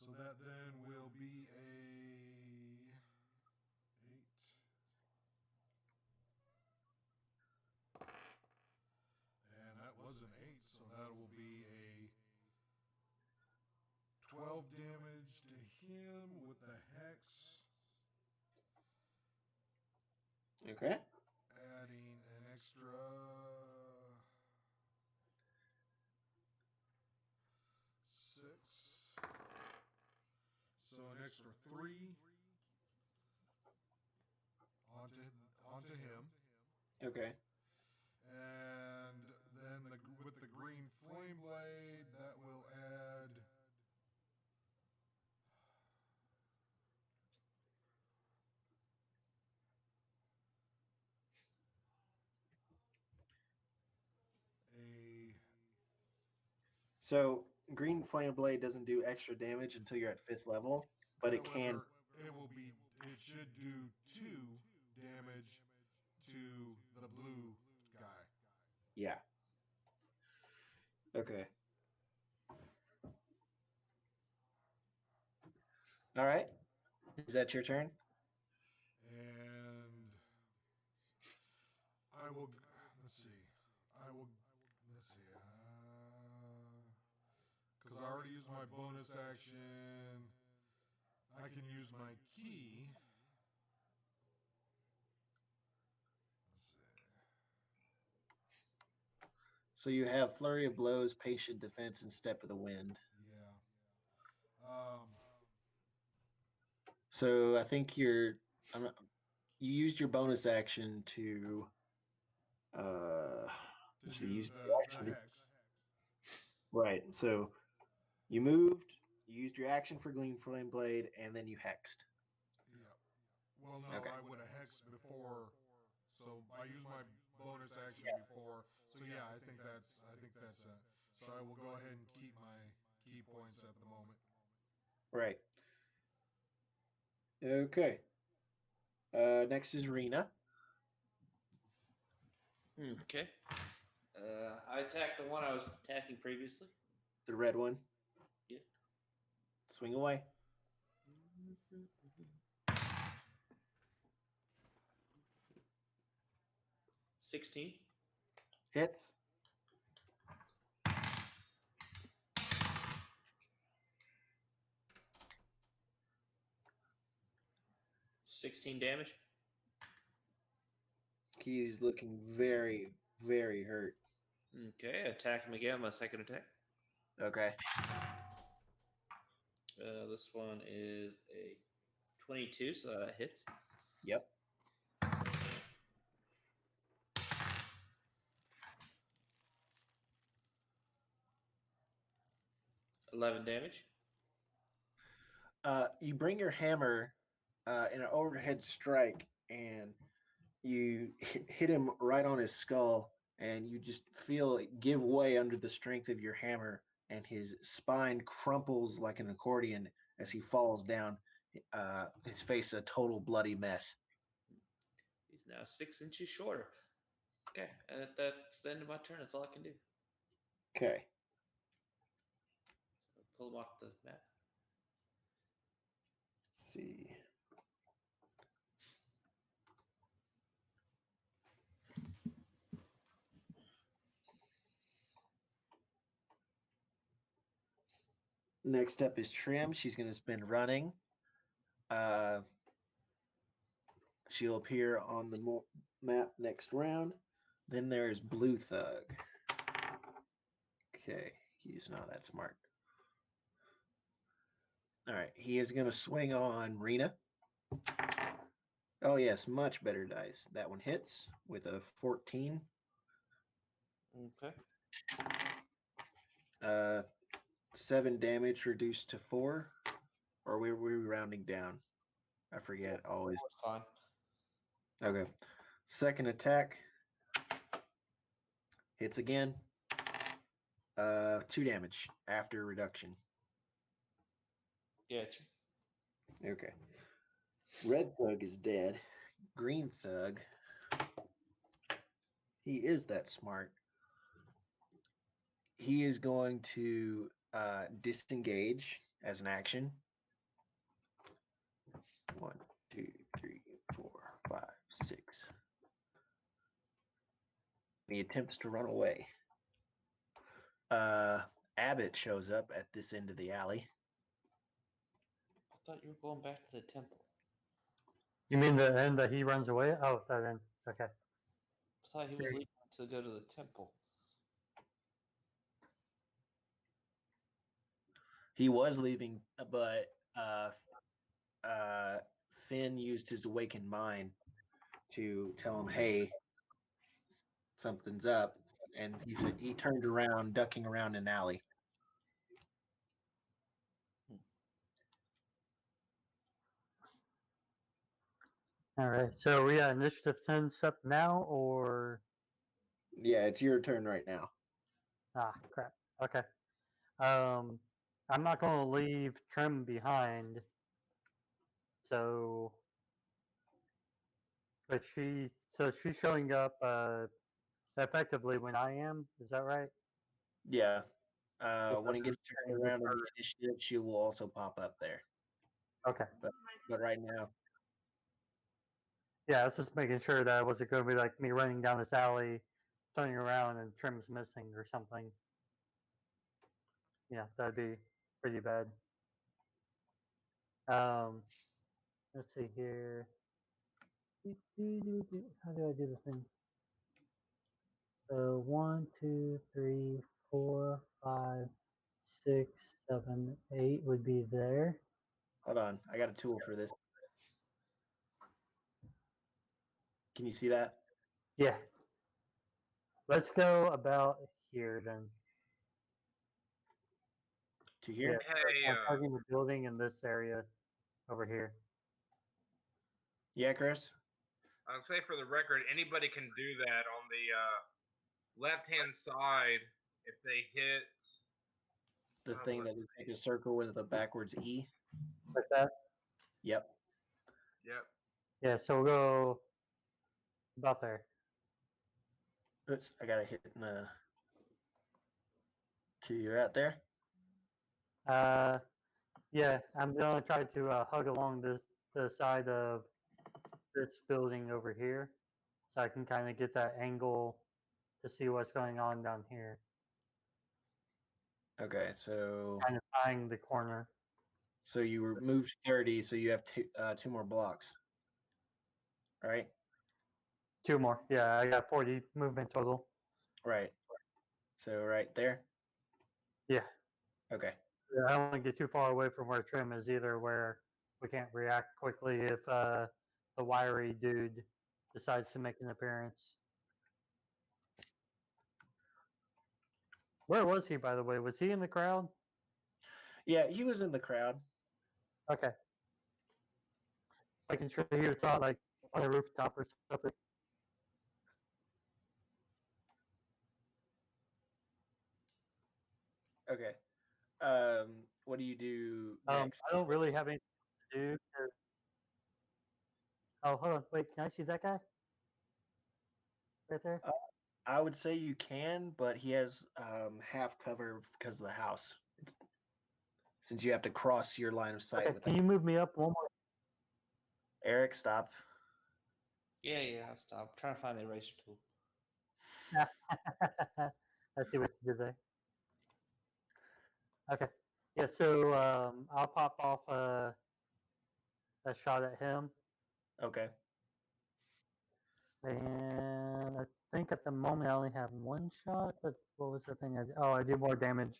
So that then will be a 8. And that was an 8, so that will be a 12 damage to him with the hex, Okay. adding an extra 6. So an extra 3 onto him. Okay. And then with the green flame blade, that will add a So green flame blade doesn't do extra damage until you're at 5th level, but it can. it should do 2 damage to the blue guy. Yeah. Okay. All right. Is that your turn? And I will, let's see, because I already used my bonus action. I can use my key. Let's see. So you have flurry of blows, patient defense, and step of the wind. Yeah. So I think you used your bonus action to To use do your the action. hex. Right. So you moved, you used your action for Gleam Flame Blade, and then you hexed. Yeah. Well, no, Okay. I would have hexed before. So I used my bonus action before. So yeah, I think that's it. So I will go ahead and keep my key points at the moment. Right. Okay. Next is Rena. Okay. I attacked the one I was attacking previously. The red one. Yeah. Swing away. 16. Hits. 16 damage. He's looking very, very hurt. Okay, attack him again. My second attack. Okay. This one is a 22, so that hits. Yep. 11 damage. You bring your hammer in an overhead strike, and you hit him right on his skull, and you just feel it give way under the strength of your hammer, and his spine crumples like an accordion as he falls down. His face a total bloody mess. He's now 6 inches shorter. Okay, that's the end of my turn. That's all I can do. Okay. Pull him off the map. Let's see. Next up is Trim. She's going to spend running. She'll appear on the map next round. Then there's Blue Thug. Okay, he's not that smart. All right, he is going to swing on Rena. Oh, yes, much better dice. That one hits with a 14. Okay. 7 damage reduced to 4. Or were we rounding down? I forget always. That's fine. Okay. Second attack. Hits again. 2 damage after reduction. Gotcha. Okay. Red Thug is dead. Green Thug. He is that smart. He is going to disengage as an action. 1, 2, 3, 4, 5, 6. He attempts to run away. Abbott shows up at this end of the alley. I thought you were going back to the temple. You mean the end that he runs away? Oh, that end. Okay. I thought he was leaving to go to the temple. He was leaving, but Finn used his awakened mind to tell him, "Hey, something's up." And he said he turned around, ducking around an alley. All right. So we got initiative 10 step now, or Yeah, it's your turn right now. crap. Okay. I'm not going to leave Trim behind. So, but she's showing up effectively when I am. Is that right? Yeah. When it gets turned around in the initiative, she will also pop up there. Okay. But right now, Yeah, I was just making sure that it wasn't going to be like me running down this alley, turning around, and Trim's missing or something. Yeah, that'd be pretty bad. Let's see here. How do I do the thing? So 1, 2, 3, 4, 5, 6, 7, 8 would be there. hold on. I got a tool for this. Can you see that? Yeah. Let's go about here then. To here? Yeah, Hey, I'm targeting the building in this area over here. Yeah, Chris? I'll say for the record, anybody can do that on the left-hand side if they hit. The thing that looks like a circle with a backwards E. Like that? Yep. Yep. Yeah, so we'll go about there. Oops, I gotta hit the. So you're out there? Yeah, I'm gonna try to hug along the side of this building over here, so I can kind of get that angle to see what's going on down here. Okay, so Kind of eyeing the corner. so you were moved 30, so you have two more blocks. Right? 2 more. Yeah, I got 40 movement total. Right. So right there? Yeah. Okay. Yeah, I don't want to get too far away from where Trim is either, where we can't react quickly if the wiry dude decides to make an appearance. Where was he, by the way? Was he in the crowd? Yeah, he was in the crowd. Okay. Making sure he was not like on the rooftop or something. Okay. What do you do next? I don't really have anything to do. Oh, hold on. Wait, can I see that guy? Right there? I would say you can, but he has half cover because of the house. Since you have to cross your line of sight Okay, with can that. you move me up one more? Eric, stop. Yeah, I'll stop. I'm trying to find the eraser tool. I see what you did there. Okay. Yeah, so I'll pop off a shot at him. Okay. And I think at the moment I only have 1 shot, but what was the thing? I do more damage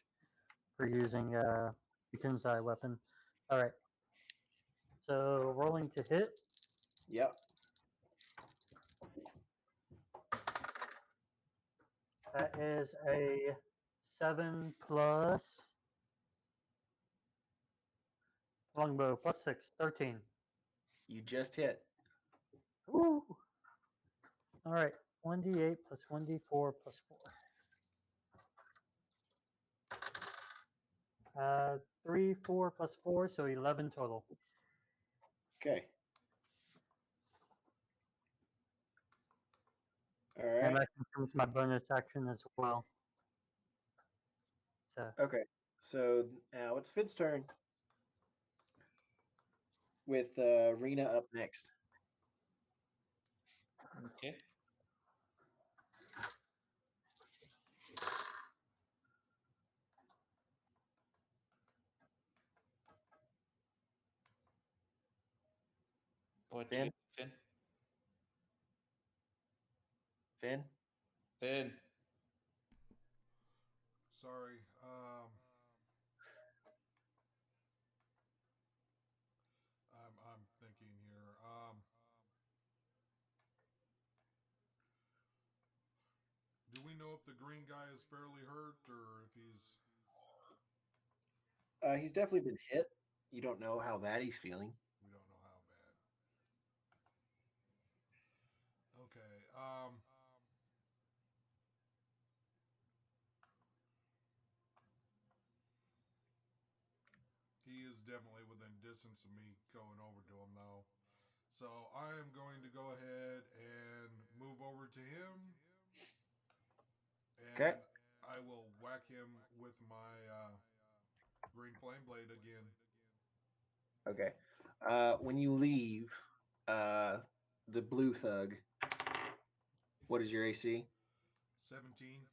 for using the Kunzai weapon. Alright. So rolling to hit. Yep. That is a 7 plus longbow plus 6, 13. You just hit. Woo! Alright, 1d8 plus 1d4 plus 4. 3, 4 plus 4, so 11 total. Okay. All right. And that consumes my bonus action as well. So Okay. So now it's Finn's turn. With Rena up next. Okay. What do you Finn? Finn? Finn? Finn. Sorry. I'm thinking here. Do we know if the green guy is fairly hurt or if he's? He's definitely been hit. You don't know how bad he's feeling. We don't know how bad. Okay. He is definitely within distance of me going over to him, though. So I am going to go ahead and move over to him. And Okay. I will whack him with my green flame blade again. Okay. When you leave, the blue thug, what is your AC? 17.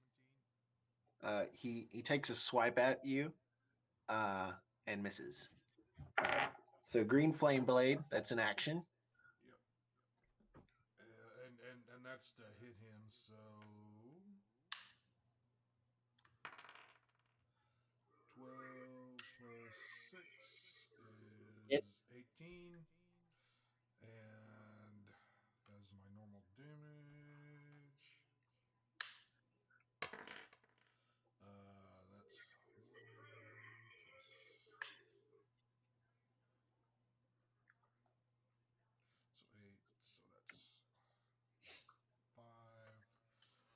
He takes a swipe at you, and misses. So green flame blade, that's an action. Yep. And that's to hit him. So 12 plus 6 Yep. is 18. And that is my normal damage. That's 1 plus. So 8. So that's 5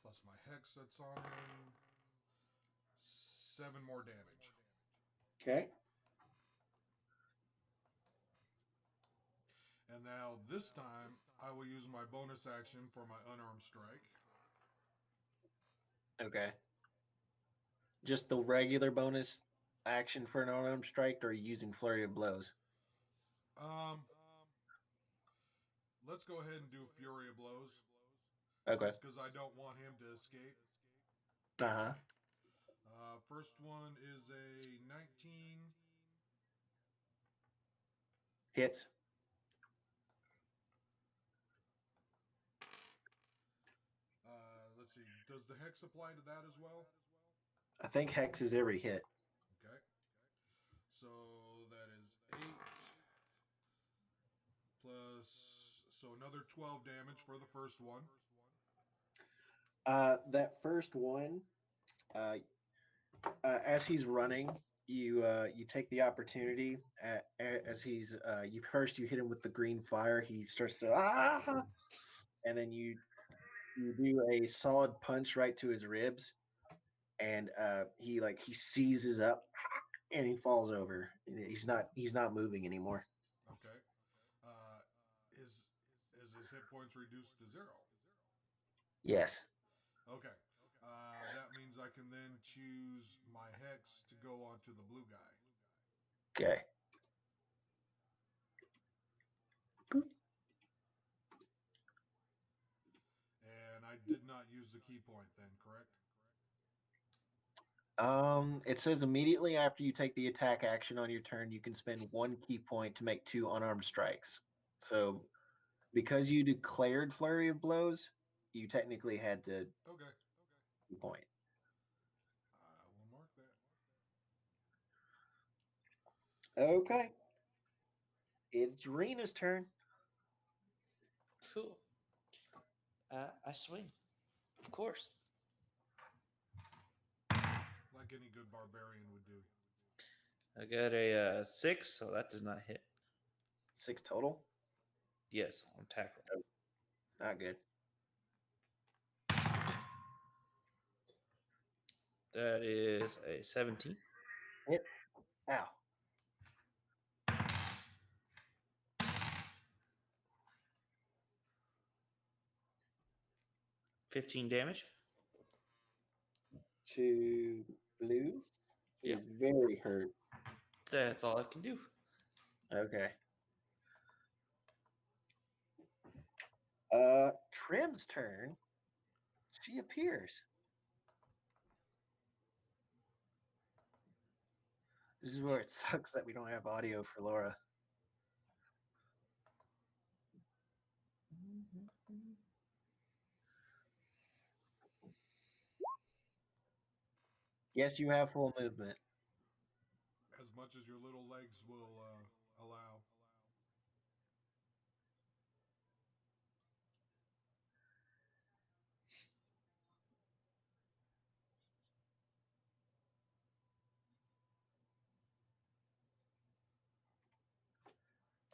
plus my hex that's on him. 7 more damage. Okay. And now this time I will use my bonus action for my unarmed strike. Okay. Just the regular bonus action for an unarmed strike, or are you using flurry of blows? Let's go ahead and do Fury of Blows. Okay. Just because I don't want him to escape. Uh-huh. First one is a 19. Hits. Let's see. Does the hex apply to that as well? I think hex is every hit. Okay. So that is 8 plus. So another 12 damage for the first one. That first one, as he's running, you take the opportunity as he's you hit him with the green fire. He starts to and then you do a solid punch right to his ribs, and he seizes up and he falls over. He's not moving anymore. Okay. Is his hit points reduced to 0? Yes. Okay. That means I can then choose my hex to go onto the blue guy. Okay. And I did not use the key point then, correct? It says immediately after you take the attack action on your turn, you can spend 1 key point to make 2 unarmed strikes. So, because you declared flurry of blows, you technically had to Okay. key point. I will mark that. Okay. It's Rena's turn. Cool. I swing. Of course. Like any good barbarian would do. I got a 6, so that does not hit. 6 total. Yes, on attack roll. Not good. That is a 17. Hit. Ow. 15 damage. To blue. Yep. He's very hurt. That's all I can do. Okay. Trim's turn. She appears. This is where it sucks that we don't have audio for Laura. Yes, you have full movement. As much as your little legs will allow.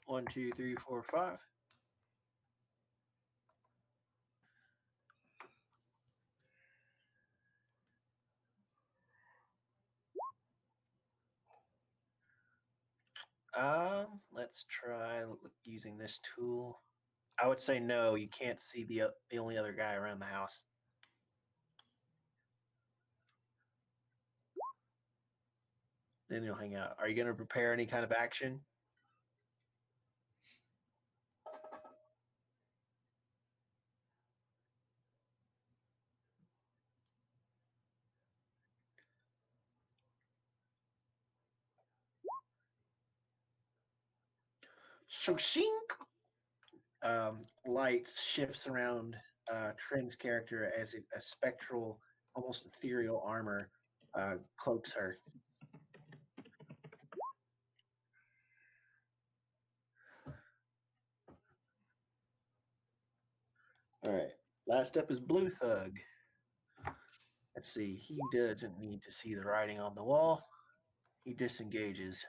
One, two, three, four, five. Let's try using this tool. I would say no. You can't see the only other guy around the house. Then you'll hang out. Are you going to prepare any kind of action? So shink. Light shifts around Trin's character as a spectral, almost ethereal armor cloaks her. All right. Last up is Blue Thug. Let's see. He doesn't need to see the writing on the wall. He disengages.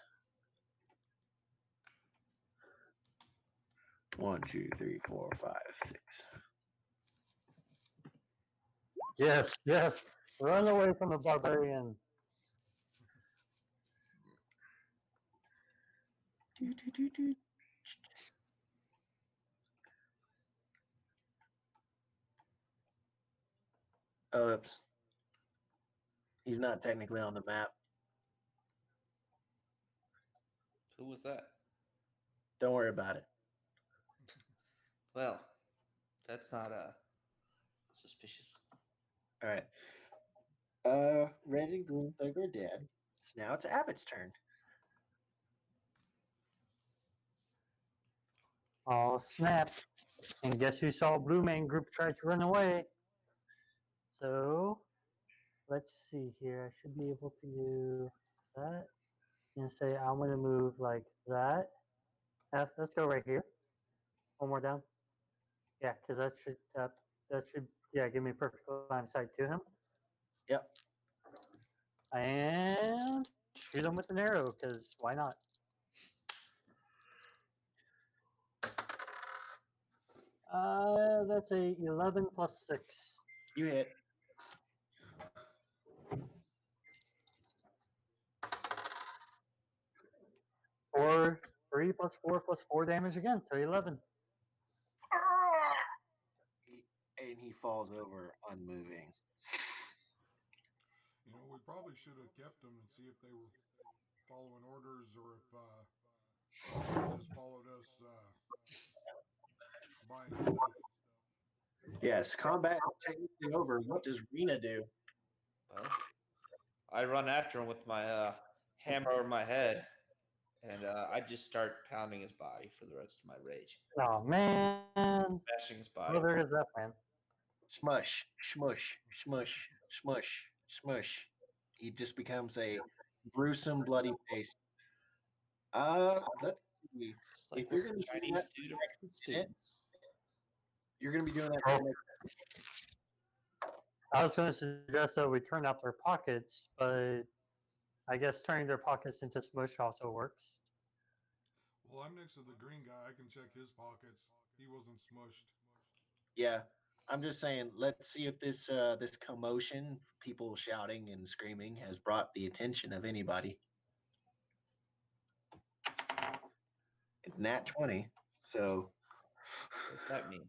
1, 2, 3, 4, 5, 6. Yes, yes. Run away from the barbarian. Oh, oops. He's not technically on the map. Who was that? Don't worry about it. Well, that's not suspicious. All right. Red and Green Thug are dead. So now it's Abbott's turn. Oh, snap. And guess who saw Blue Man Group try to run away? So, let's see here. I should be able to do that. And say I'm going to move like that. Let's go right here. One more down. Yeah, because that should give me perfect line of sight to him. Yep. And shoot him with an arrow, because why not? That's a 11 plus 6. You hit. Or 3 plus 4 plus 4 damage again, so 11. And he falls over unmoving. You know, we probably should have kept them and see if they were following orders or if they just followed us buying stuff. Yes, combat is technically over. What does Rena do? Well, I run after him with my hammer over my head, and I just start pounding his body for the rest of my rage. Oh, man. Smashing his body. Well, there is that, man. Smush, smush, smush, smush, smush. He just becomes a gruesome, bloody face. Let's see. Just like If you're what gonna the do Chinese that do to next students. minute, you're going to be doing that. For the next- I was going to suggest that we turn out their pockets, but I guess turning their pockets into smush also works. Well, I'm next to the green guy. I can check his pockets. He wasn't smushed. Yeah, I'm just saying. Let's see if this this commotion, people shouting and screaming, has brought the attention of anybody. Nat 20. So What does that mean?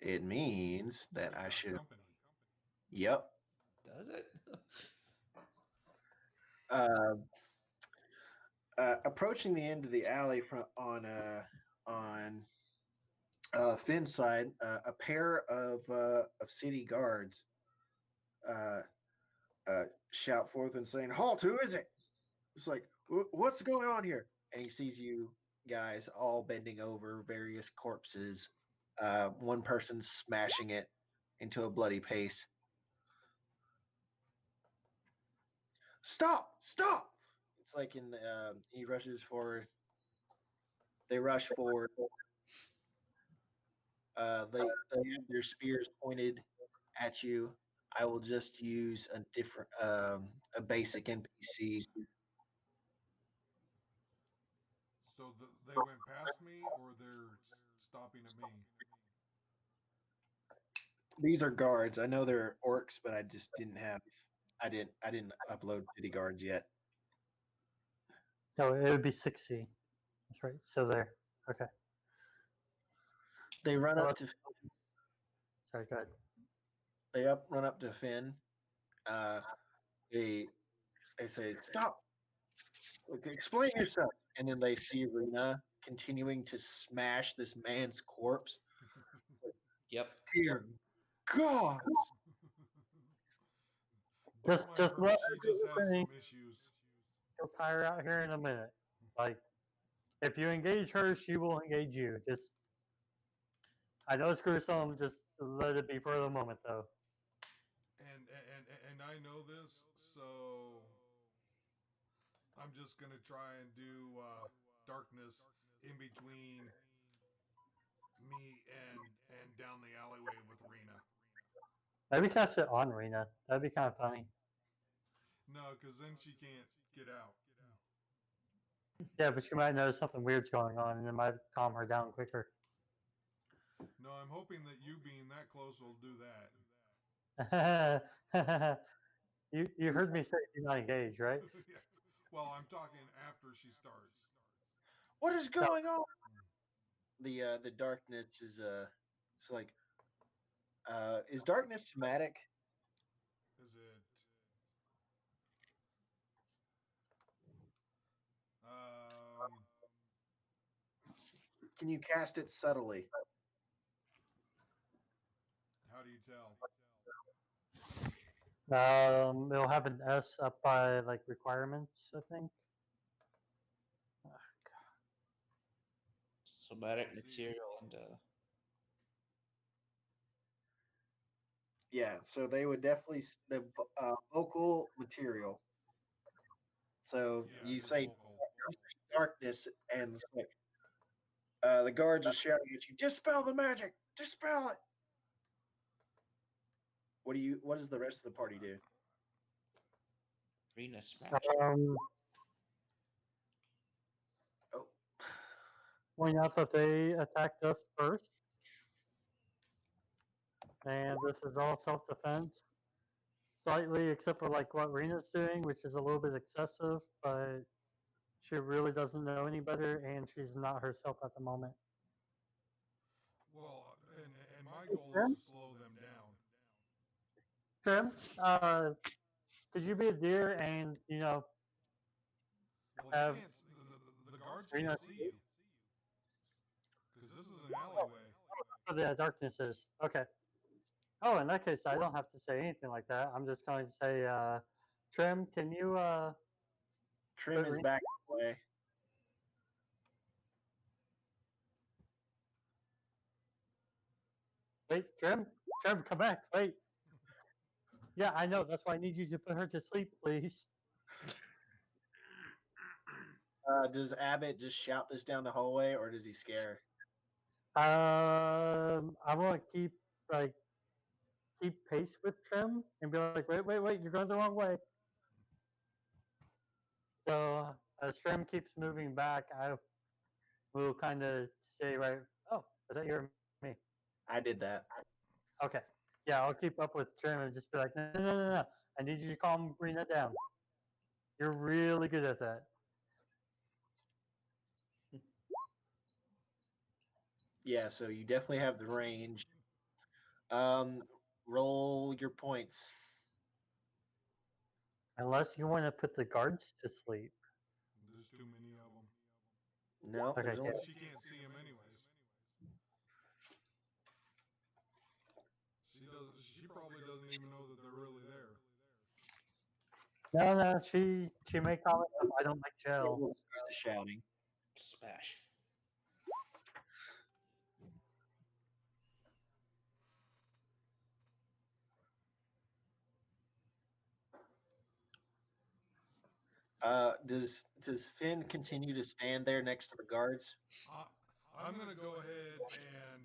It means that I Got should. company. Yep. Does it? Uh, approaching the end of the alley on Finn's side, a pair of city guards uh, shout forth and saying, "Halt! Who is it?" It's like, "What's going on here?" And he sees you guys all bending over various corpses. One person smashing it into a bloody paste. Stop! Stop! It's like he rushes forward. They rush forward. They have their spears pointed at you. I will just use a basic NPC. So they went past me, or they're stopping at me. These are guards. I know they're orcs, but I just didn't have. I didn't upload city guards yet. No, it would be 60. That's right. So there. Okay. They run Oh, up to sorry, go ahead. run up to Finn. Uh, they say, "Stop! Okay, explain yourself." And then they see Rena continuing to smash this man's corpse. Yep. Dear God! Don't mind Just her. let She her do just her has thing. some issues. She'll tire out here in a minute. Like, if you engage her, she will engage you. Just, I know it's gruesome. Just let it be for the moment, though. And I know this, so I'm just gonna try and do darkness in between me and down the alleyway with Rena. Maybe cast it on Rena. That'd be kind of funny. No, because then she can't get out. Yeah, but she might notice something weird's going on, and it might calm her down quicker. No, I'm hoping that you being that close will do that. You heard me say do not engage, right? Yeah. Well, I'm talking after she starts. What is going on? The darkness is it's like is darkness somatic? Is it? Can you cast it subtly? How do you tell? It'll have an S up by like requirements, I think. Somatic Let's see. material and Yeah, so they would definitely the vocal material. So Yeah, you it's say vocal. darkness, and it's like the guards are shouting at you, "Dispel the magic! Dispel it!" What does the rest of the party do? Rena smash. Oh, Point out that they attacked us first, and this is all self-defense, slightly, except for like what Rena's doing, which is a little bit excessive, but she really doesn't know any better, and she's not herself at the moment. Well, and my goal is to slow them down. Trim, could you be a deer and Well, have you can't. The guards Rena can't see you because this is an alleyway. where the darkness is? Okay. Oh, in that case, I don't have to say anything like that. I'm just going to say, Trim, can you Trim is back away. wait, Trim, come back, wait. Yeah, I know. That's why I need you to put her to sleep, please. Does Abbott just shout this down the hallway, or does he scare? I want to keep pace with Trim and be like, wait, you're going the wrong way. So as Trim keeps moving back, I will kind of say, right, oh, is that you or me? I did that. Okay. Yeah, I'll keep up with Trim and just be like, no. I need you to calm Rena down. You're really good at that. Yeah, so you definitely have the range. Roll your points. Unless you want to put the guards to sleep. There's too many of them. No, Okay, there's only She can't see them anyways. She probably doesn't even know that they're really there. No, she may call it. I don't like jail. the shouting. Smash. Does Finn continue to stand there next to the guards? I'm gonna go ahead and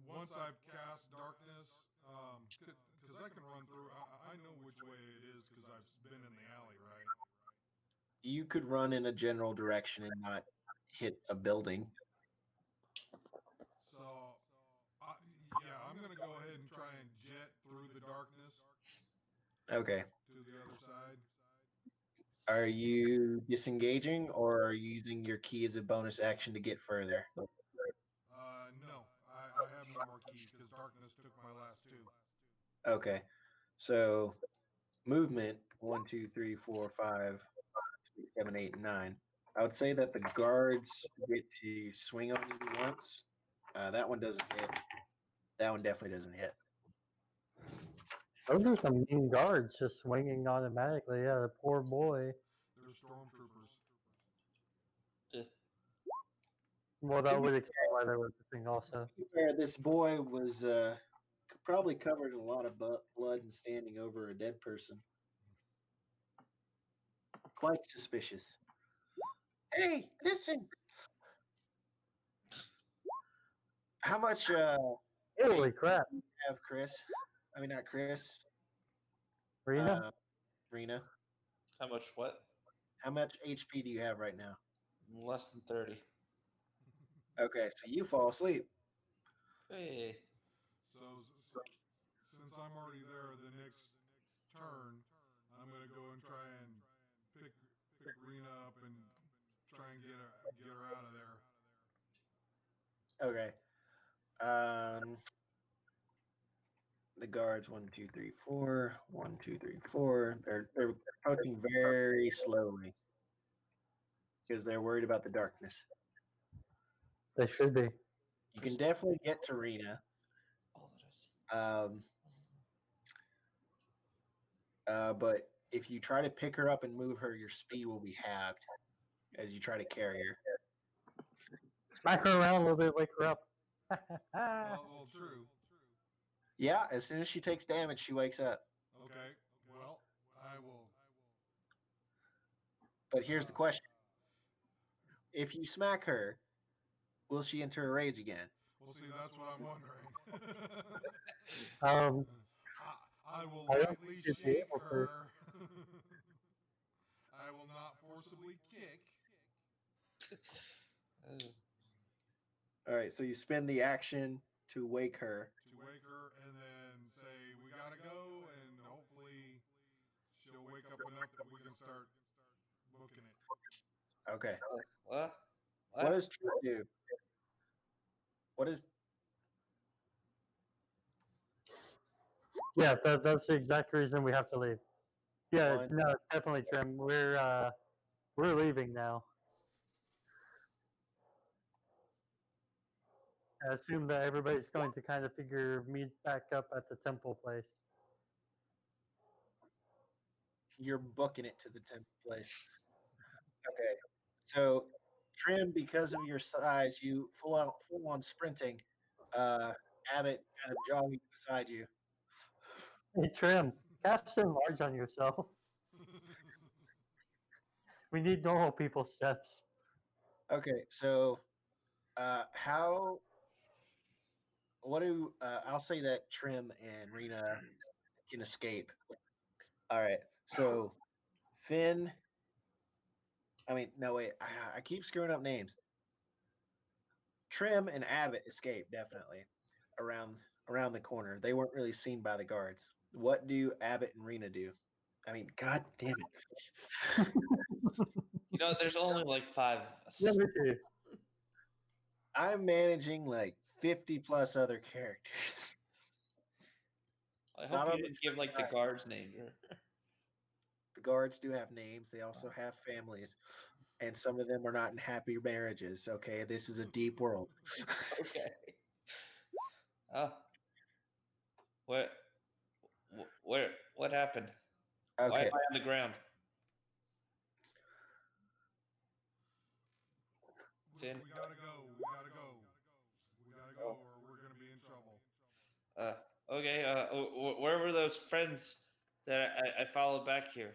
once I've cast darkness, because I can run through. I know which way it is because I've been in the alley, right? You could run in a general direction and not hit a building. So, yeah, I'm gonna go ahead and try and jet through the darkness Okay. to the other side. Are you disengaging or are you using your key as a bonus action to get further? No, I have no more keys because darkness took my last two. Okay. So movement 1, 2, 3, 4, 5, 6, 7, 8, 9. I would say that the guards get to swing on you once. That one doesn't hit. That one definitely doesn't hit. Those are some mean guards just swinging automatically. Yeah, the poor boy. They're stormtroopers. Well, that would explain why they were missing also. This boy was probably covered in a lot of blood and standing over a dead person. Quite suspicious. Hey, listen. How much Holy crap. do you have, Chris? I mean, not Chris. Rena? Rena. How much what? How much HP do you have right now? Less than 30. Okay, so you fall asleep. Hey. So since I'm already there, the next turn, I'm gonna go and try and pick Rena up and try and get her out of there. Okay. The guards 1, 2, 3, 4. 1, 2, 3, 4. They're approaching very slowly because they're worried about the darkness. They should be. You can definitely get to Rena. But if you try to pick her up and move her, your speed will be halved as you try to carry her. Smack her around a little bit, wake her up. Well, true. Yeah, as soon as she takes damage, she wakes up. Okay. Well, I will. But here's the question. If you smack her, will she enter a rage again? Well, see, that's what I'm wondering. I will lightly shake her. I will not forcibly kick. All right, so you spend the action to wake her. To wake her and then say, we gotta go, and hopefully she'll wake up enough that we can start booking it. Okay. What? What does Trip do? What is... Yeah, that's the exact reason we have to leave. Yeah, One. no, definitely, Trim. We're leaving now. I assume that everybody's going to kind of meet back up at the temple place. You're booking it to the temple place. Okay. So, Trim, because of your size, you full on sprinting. Abbott kind of jogging beside you. Hey, Trim, cast enlarge on yourself. We need normal people steps. Okay, so I'll say that Trim and Rena can escape. All right, so Finn. I mean, no wait, I keep screwing up names. Trim and Abbott escape definitely around the corner. They weren't really seen by the guards. What do Abbott and Rena do? I mean, god damn it. There's only like 5 of us. Yeah, me too. I'm managing like 50 plus other characters. I Not hope you on the didn't give like the guards' names. The guards do have names. They also have families, and some of them are not in happy marriages. Okay, this is a deep world. Okay. What? What happened? Why Okay, am I on the ground? Finn. We gotta go. We gotta go. We gotta go, or we're gonna be in trouble. Okay. Where were those friends that I followed back here?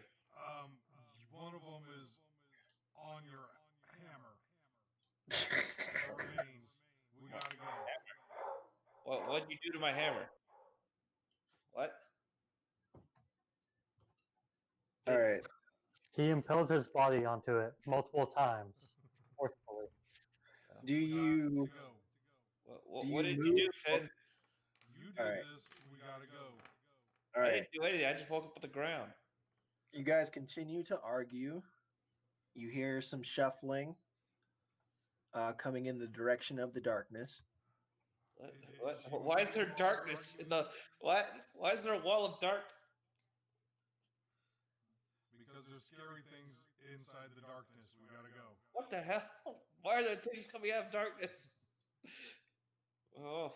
One of them is on your hammer. The remains. We gotta go. What'd you do to my hammer? What? all right. He impaled his body onto it multiple times, forcefully. Do We got you? to go. What did you move? do, Finn? You All did right. this. We gotta go. All I right. didn't do anything. I just woke up on the ground. You guys continue to argue. You hear some shuffling coming in the direction of the darkness. What? Why is there darkness in the what? Why is there a wall of dark? Because there's scary things inside the darkness. We gotta go. What the hell? Why are there things coming out of darkness? Oh,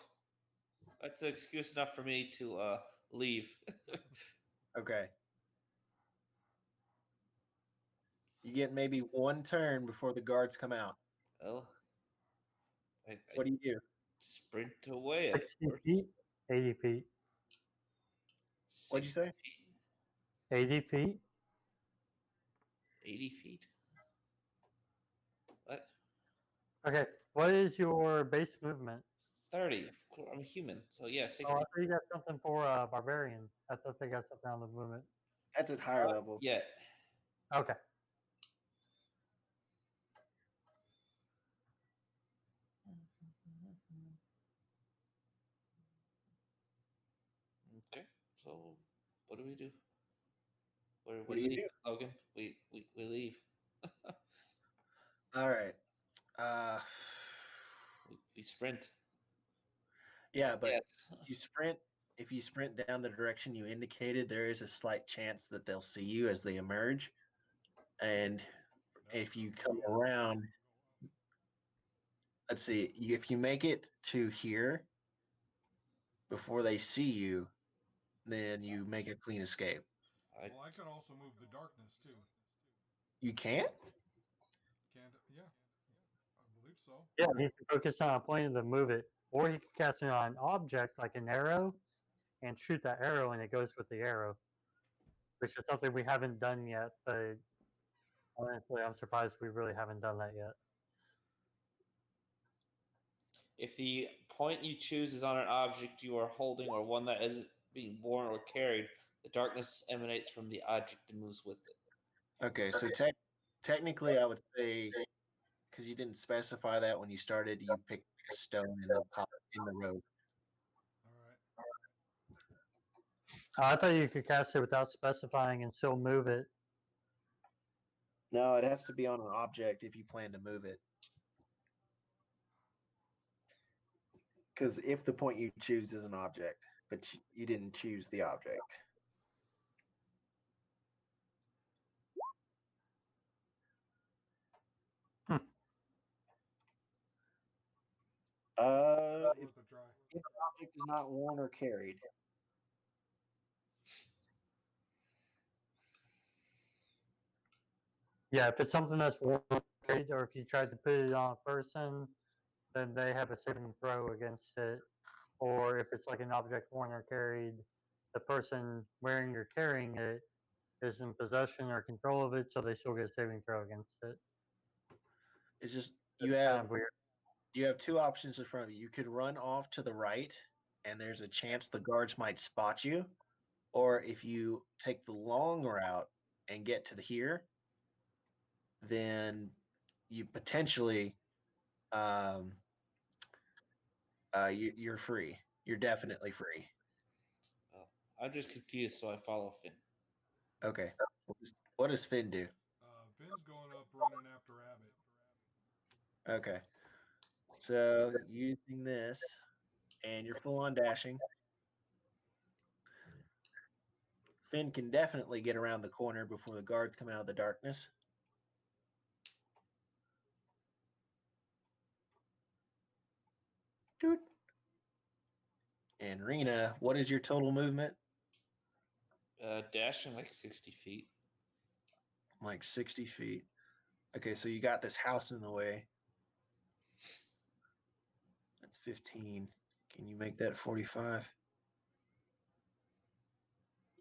that's an excuse enough for me to leave. Okay. You get maybe one turn before the guards come out. Well, I What do you do? sprint away. 60 feet, 80 feet, What'd you say? 80 feet. 80 feet. What? Okay, what is your base movement? 30. Of course, I'm a human, so yeah, 60. Oh, I thought you got something for barbarian. I thought they got something on the movement. That's at higher level. Yeah. Okay. Okay. So, what do we do? What do you do? Logan? We leave. All right. We sprint. Yeah, but Yes. you sprint. If you sprint down the direction you indicated, there is a slight chance that they'll see you as they emerge. And if you come around, let's see, if you make it to here before they see you, then you make a clean escape. Well, I can also move the darkness too. You can't? Can't? Yeah, I believe so. Yeah, he can focus on a point to move it, or he can cast it on an object like an arrow, and shoot that arrow, and it goes with the arrow, which is something we haven't done yet. But honestly, I'm surprised we really haven't done that yet. If the point you choose is on an object you are holding or one that isn't being borne or carried, the darkness emanates from the object and moves with it. Okay, so technically, I would say, because you didn't specify that when you started, you picked a stone in the road. All right. I thought you could cast it without specifying and still move it. No, it has to be on an object if you plan to move it. Because if the point you choose is an object, but you didn't choose the object. Worth If a try. the object is not worn or carried. Yeah, if it's something that's worn, or if you try to put it on a person, then they have a saving throw against it. Or if it's like an object worn or carried, the person wearing or carrying it is in possession or control of it, so they still get a saving throw against it. It's just It's you kind have of weird. you have two options in front of you. You could run off to the right, and there's a chance the guards might spot you. Or if you take the long route and get to here, then you potentially you're free. You're definitely free. Oh, I'm just confused, so I follow Finn. Okay. What does Finn do? Finn's going up running after Abbott. Okay. So using this, and you're full on dashing. Finn can definitely get around the corner before the guards come out of the darkness. Doot. And Rena, what is your total movement? Dashing like 60 feet. Like 60 feet. Okay, so you got this house in the way. That's 15. Can you make that 45?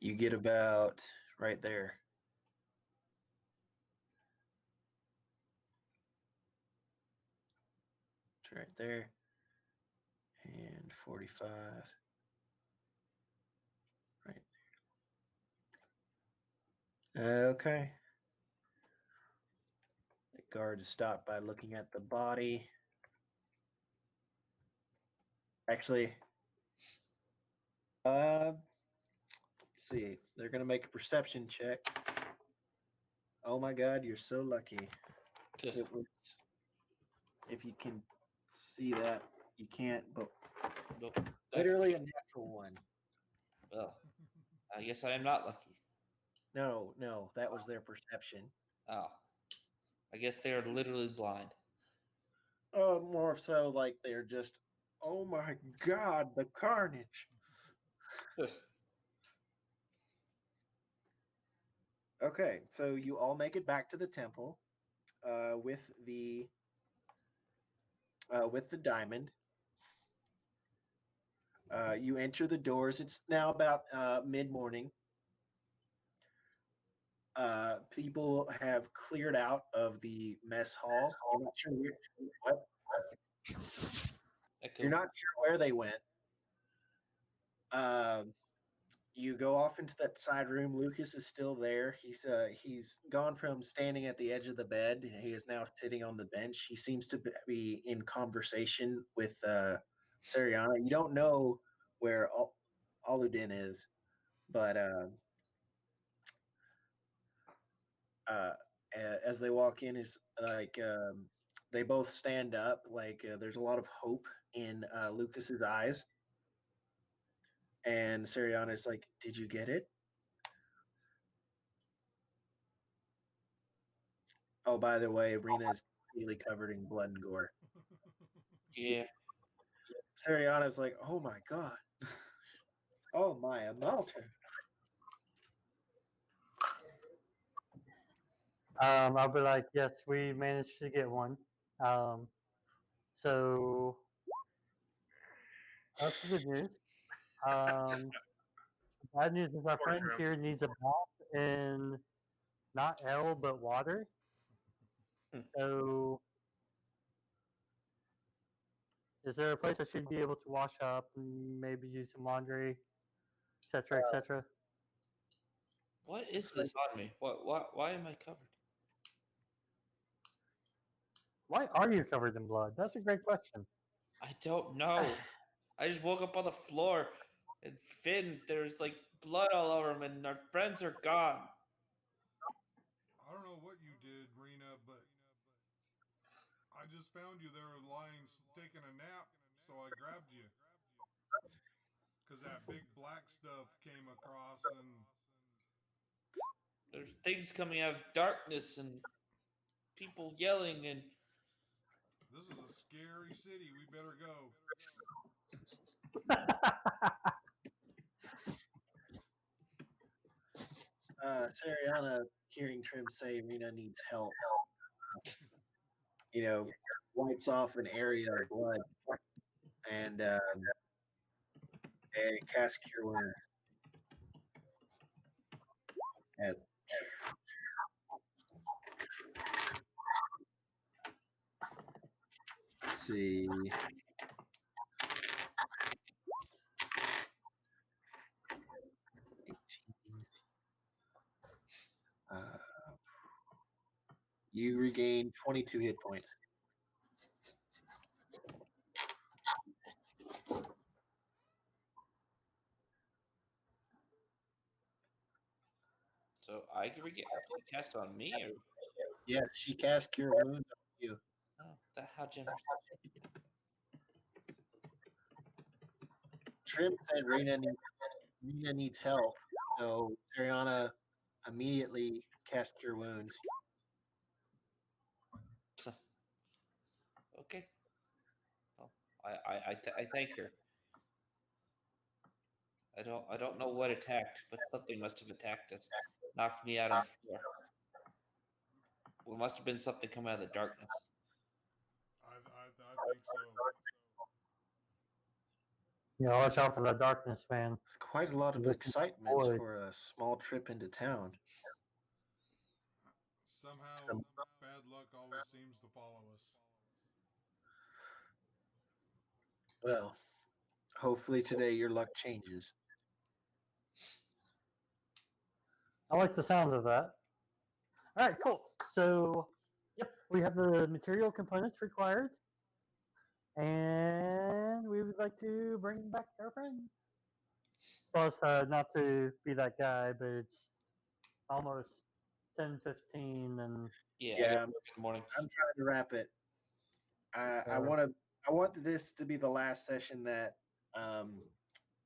You get about right there. It's right there. And 45. Right. Okay. The guard is stopped by looking at the body. Actually, let's see. They're gonna make a perception check. Oh my God, you're so lucky. It was, if you can see that, you can't, but Nope. literally a natural one. Well, I guess I am not lucky. No, that was their perception. Oh. I guess they are literally blind. More so like they're just, oh my God, the carnage. Okay, so you all make it back to the temple with the diamond. You enter the doors. It's now about mid-morning. People have cleared out of the mess hall. I'm not sure what. Echo. You're not sure where they went. You go off into that side room. Lucas is still there. He's gone from standing at the edge of the bed. He is now sitting on the bench. He seems to be in conversation with Sariana. You don't know where Aludin is, but as they walk in, is like they both stand up. Like there's a lot of hope in Lucas's eyes. And Sariana is like, "Did you get it?" Oh, by the way, Rena is completely covered in blood and gore. Yeah. Sariana's like, "Oh my God. Oh my Amalton." I'll be like, yes, we managed to get one. So that's the good news. Bad news is our Poor friend Trim. here needs a bath in not ale but water. So, is there a place I should be able to wash up and maybe use some laundry, etc., etc.? What is this on me? Why am I covered? Why are you covered in blood? That's a great question. I don't know. I just woke up on the floor and Finn, there's like blood all over him and our friends are gone. I don't know what you did, Rena, but I just found you there lying, taking a nap, so I grabbed you. Because that big black stuff came across and There's things coming out of darkness and people yelling and this is a scary city. We better go. Sariana, hearing Trim say Rena needs help, wipes off an area of blood and casts Cure Wounds. And let's see. You regain 22 hit points. so I can cast on me or Yes, she casts Cure Wounds on you. oh, how generous. Trim said Rena needs help, so Ariana immediately cast Cure Wounds. Okay. Well, I thank her. I don't know what attacked, but something must have attacked us, knocked me out on the floor. Well, it must have been something coming out of the darkness. I think so. Yeah, watch out for that darkness, man. It's quite a lot of Looking excitement forward. for a small trip into town. Somehow, bad luck always seems to follow us. Well, hopefully today your luck changes. I like the sound of that. All right, cool. So, yep, we have the material components required, and we would like to bring back our friend. Plus, not to be that guy, but it's almost 10:15, and Yeah, I Yeah, got work in the morning. I'm trying to wrap it. I want this to be the last session that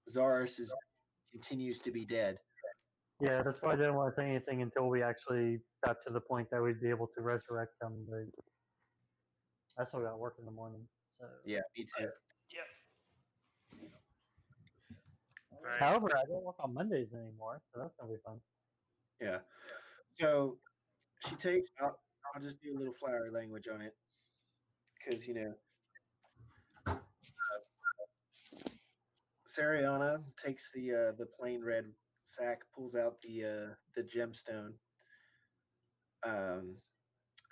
Zaris continues to be dead. yeah, that's why I didn't want to say anything until we actually got to the point that we'd be able to resurrect them. But I still got work in the morning, so. Yeah, me too. Yep. Right. However, I don't work on Mondays anymore, so that's gonna be fun. Yeah. So she take. I'll just do a little flowery language on it, because Sariana takes the plain red sack, pulls out the gemstone. Um,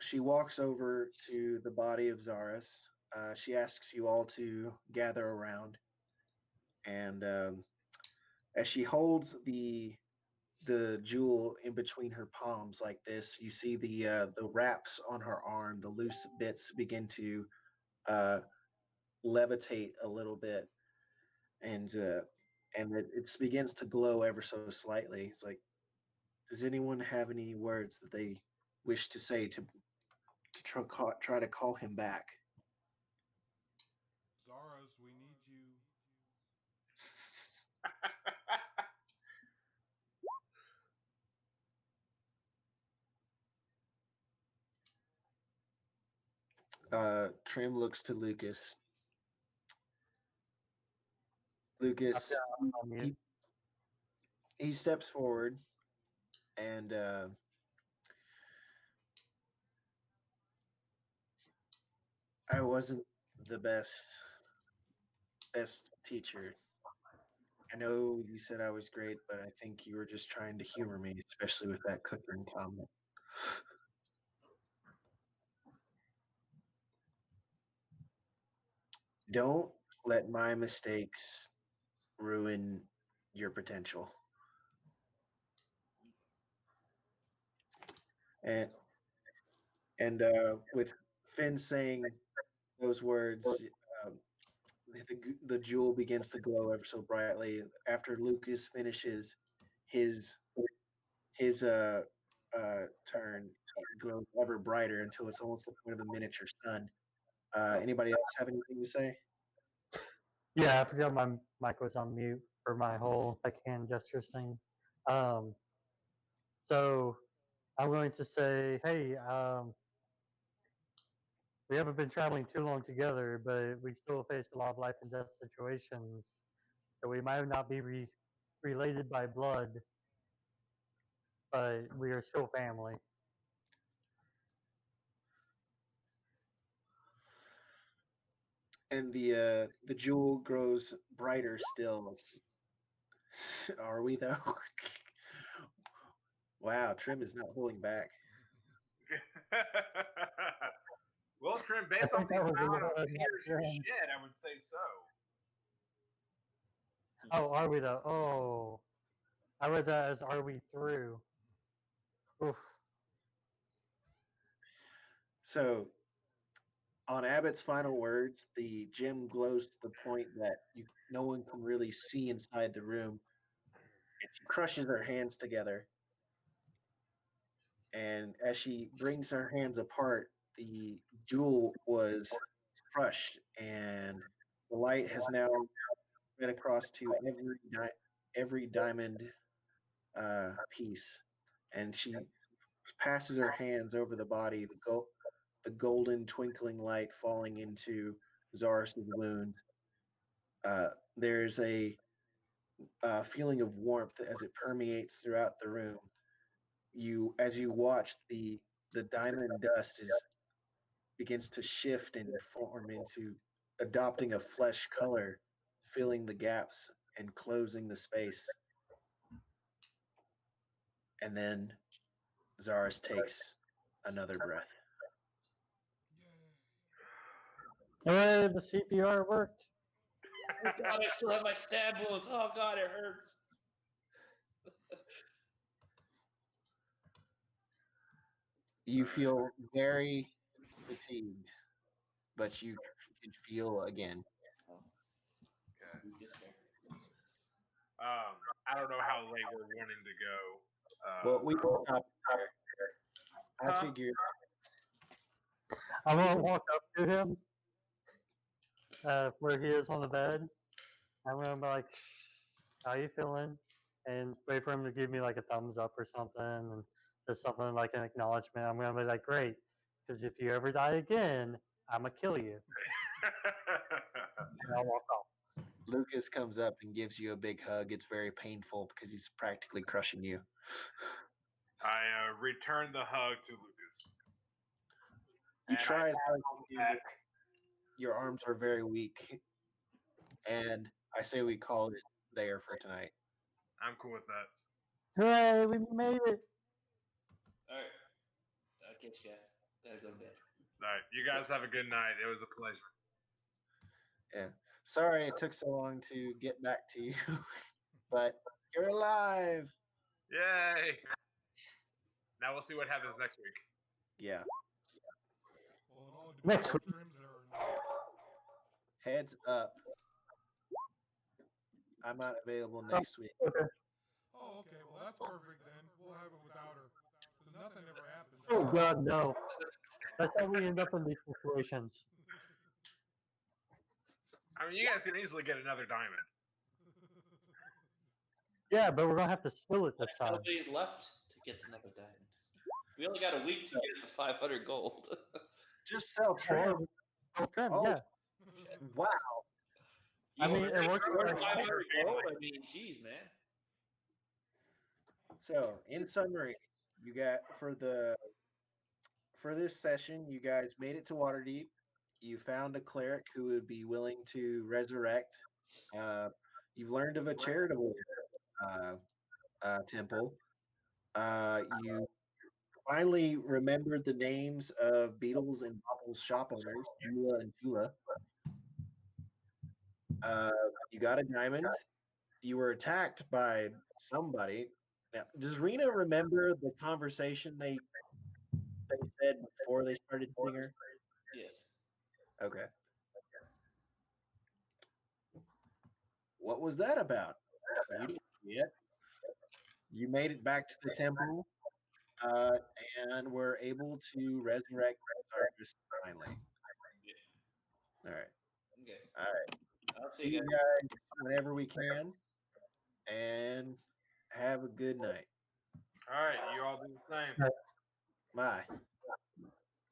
she walks over to the body of Zaris. She asks you all to gather around, and as she holds the jewel in between her palms like this, you see the wraps on her arm, the loose bits begin to uh, levitate a little bit, and it begins to glow ever so slightly. It's like, does anyone have any words that they wish to say to try to call him back? Zaras, we need you. Trim looks to Lucas. I've Lucas, got on mute. he steps forward and I wasn't the best teacher. I know you said I was great, but I think you were just trying to humor me, especially with that cooking comment. Don't let my mistakes ruin your potential. And with Finn saying those words, um, the jewel begins to glow ever so brightly. After Lucas finishes his his turn, it grows ever brighter until it's almost the point of a miniature sun. Anybody else have anything to say? Yeah, I forgot my mic was on mute for my whole like hand gestures thing. Um, so I'm going to say, hey, we haven't been traveling too long together, but we still face a lot of life and death situations. So we might not be related by blood, but we are still family. And the jewel grows brighter still. Are we though? Wow, Trim is not holding back. Well, Trim, I based on think the that was a amount little of bit tears you much. shed, I would say so. Oh, are we though? Oh, I read that as are we through? Oof. So, on Abbott's final words, the gem glows to the point that no one can really see inside the room. And she crushes her hands together. And as she brings her hands apart, the jewel was crushed, and the light has now spread across to every diamond piece, and she passes her hands over the body, the golden twinkling light falling into Zaris's wound. There's a feeling of warmth as it permeates throughout the room. As you watch, the diamond dust begins to shift and form into adopting a flesh color, filling the gaps and closing the space. And then Zaris takes another breath. Yay. Hooray, the CPR worked. Oh God, I still have my stab wounds. Oh God, it hurts. You feel very fatigued, but you can feel again. I don't know how late we're wanting to go. Well, we will stop there. I Huh? figured I'm gonna walk up to him, where he is on the bed. I'm gonna be like, "How you feeling?" And wait for him to give me like a thumbs up or something, and just something like an acknowledgement. I'm gonna be like, "Great," because if you ever die again, I'm gonna kill you. And I'll walk off. Lucas comes up and gives you a big hug. It's very painful because he's practically crushing you. I return the hug to Lucas. You And try I as hard pat as him you back. do. Your arms are very weak. And I say we call it there for tonight. I'm cool with that. Hooray, we made it! All right. I'll catch you guys. Gotta go to bed. All right, you guys have a good night. It was a pleasure. Yeah. Sorry it took so long to get back to you, but you're alive. Yay! Now we'll see what happens next week. Yeah. Well, it all depends Next if Trim's there or not. Heads up. I'm not available next week. Okay. Oh, okay. Well, that's perfect then. We'll have it without her. Because nothing ever happens. Oh God, no! That's how we end up in these situations. I mean, you guys can easily get another diamond. Yeah, but we're gonna have to steal it this time. Nobody's left to get another diamond. We only got a week to get 500 gold. Just sell trim. Oh, trim, Oh. yeah. Wow. I mean, it worked for like 500 gold. I mean, geez, man. So, in summary, you got for this session, you guys made it to Waterdeep. You found a cleric who would be willing to resurrect. You've learned of a charitable temple. You finally remembered the names of Beetles and Bottles shop owners, Jula and Tula. You got a diamond. You were attacked by somebody. Now, does Rena remember the conversation they said before they started hitting her? Yes. Okay. What was that about? You didn't see it. You made it back to the temple, and were able to resurrect Zargus finally. All right. Okay. All right. I'll See you guys whenever we can, and have a good night. All right, you all do the same. Bye.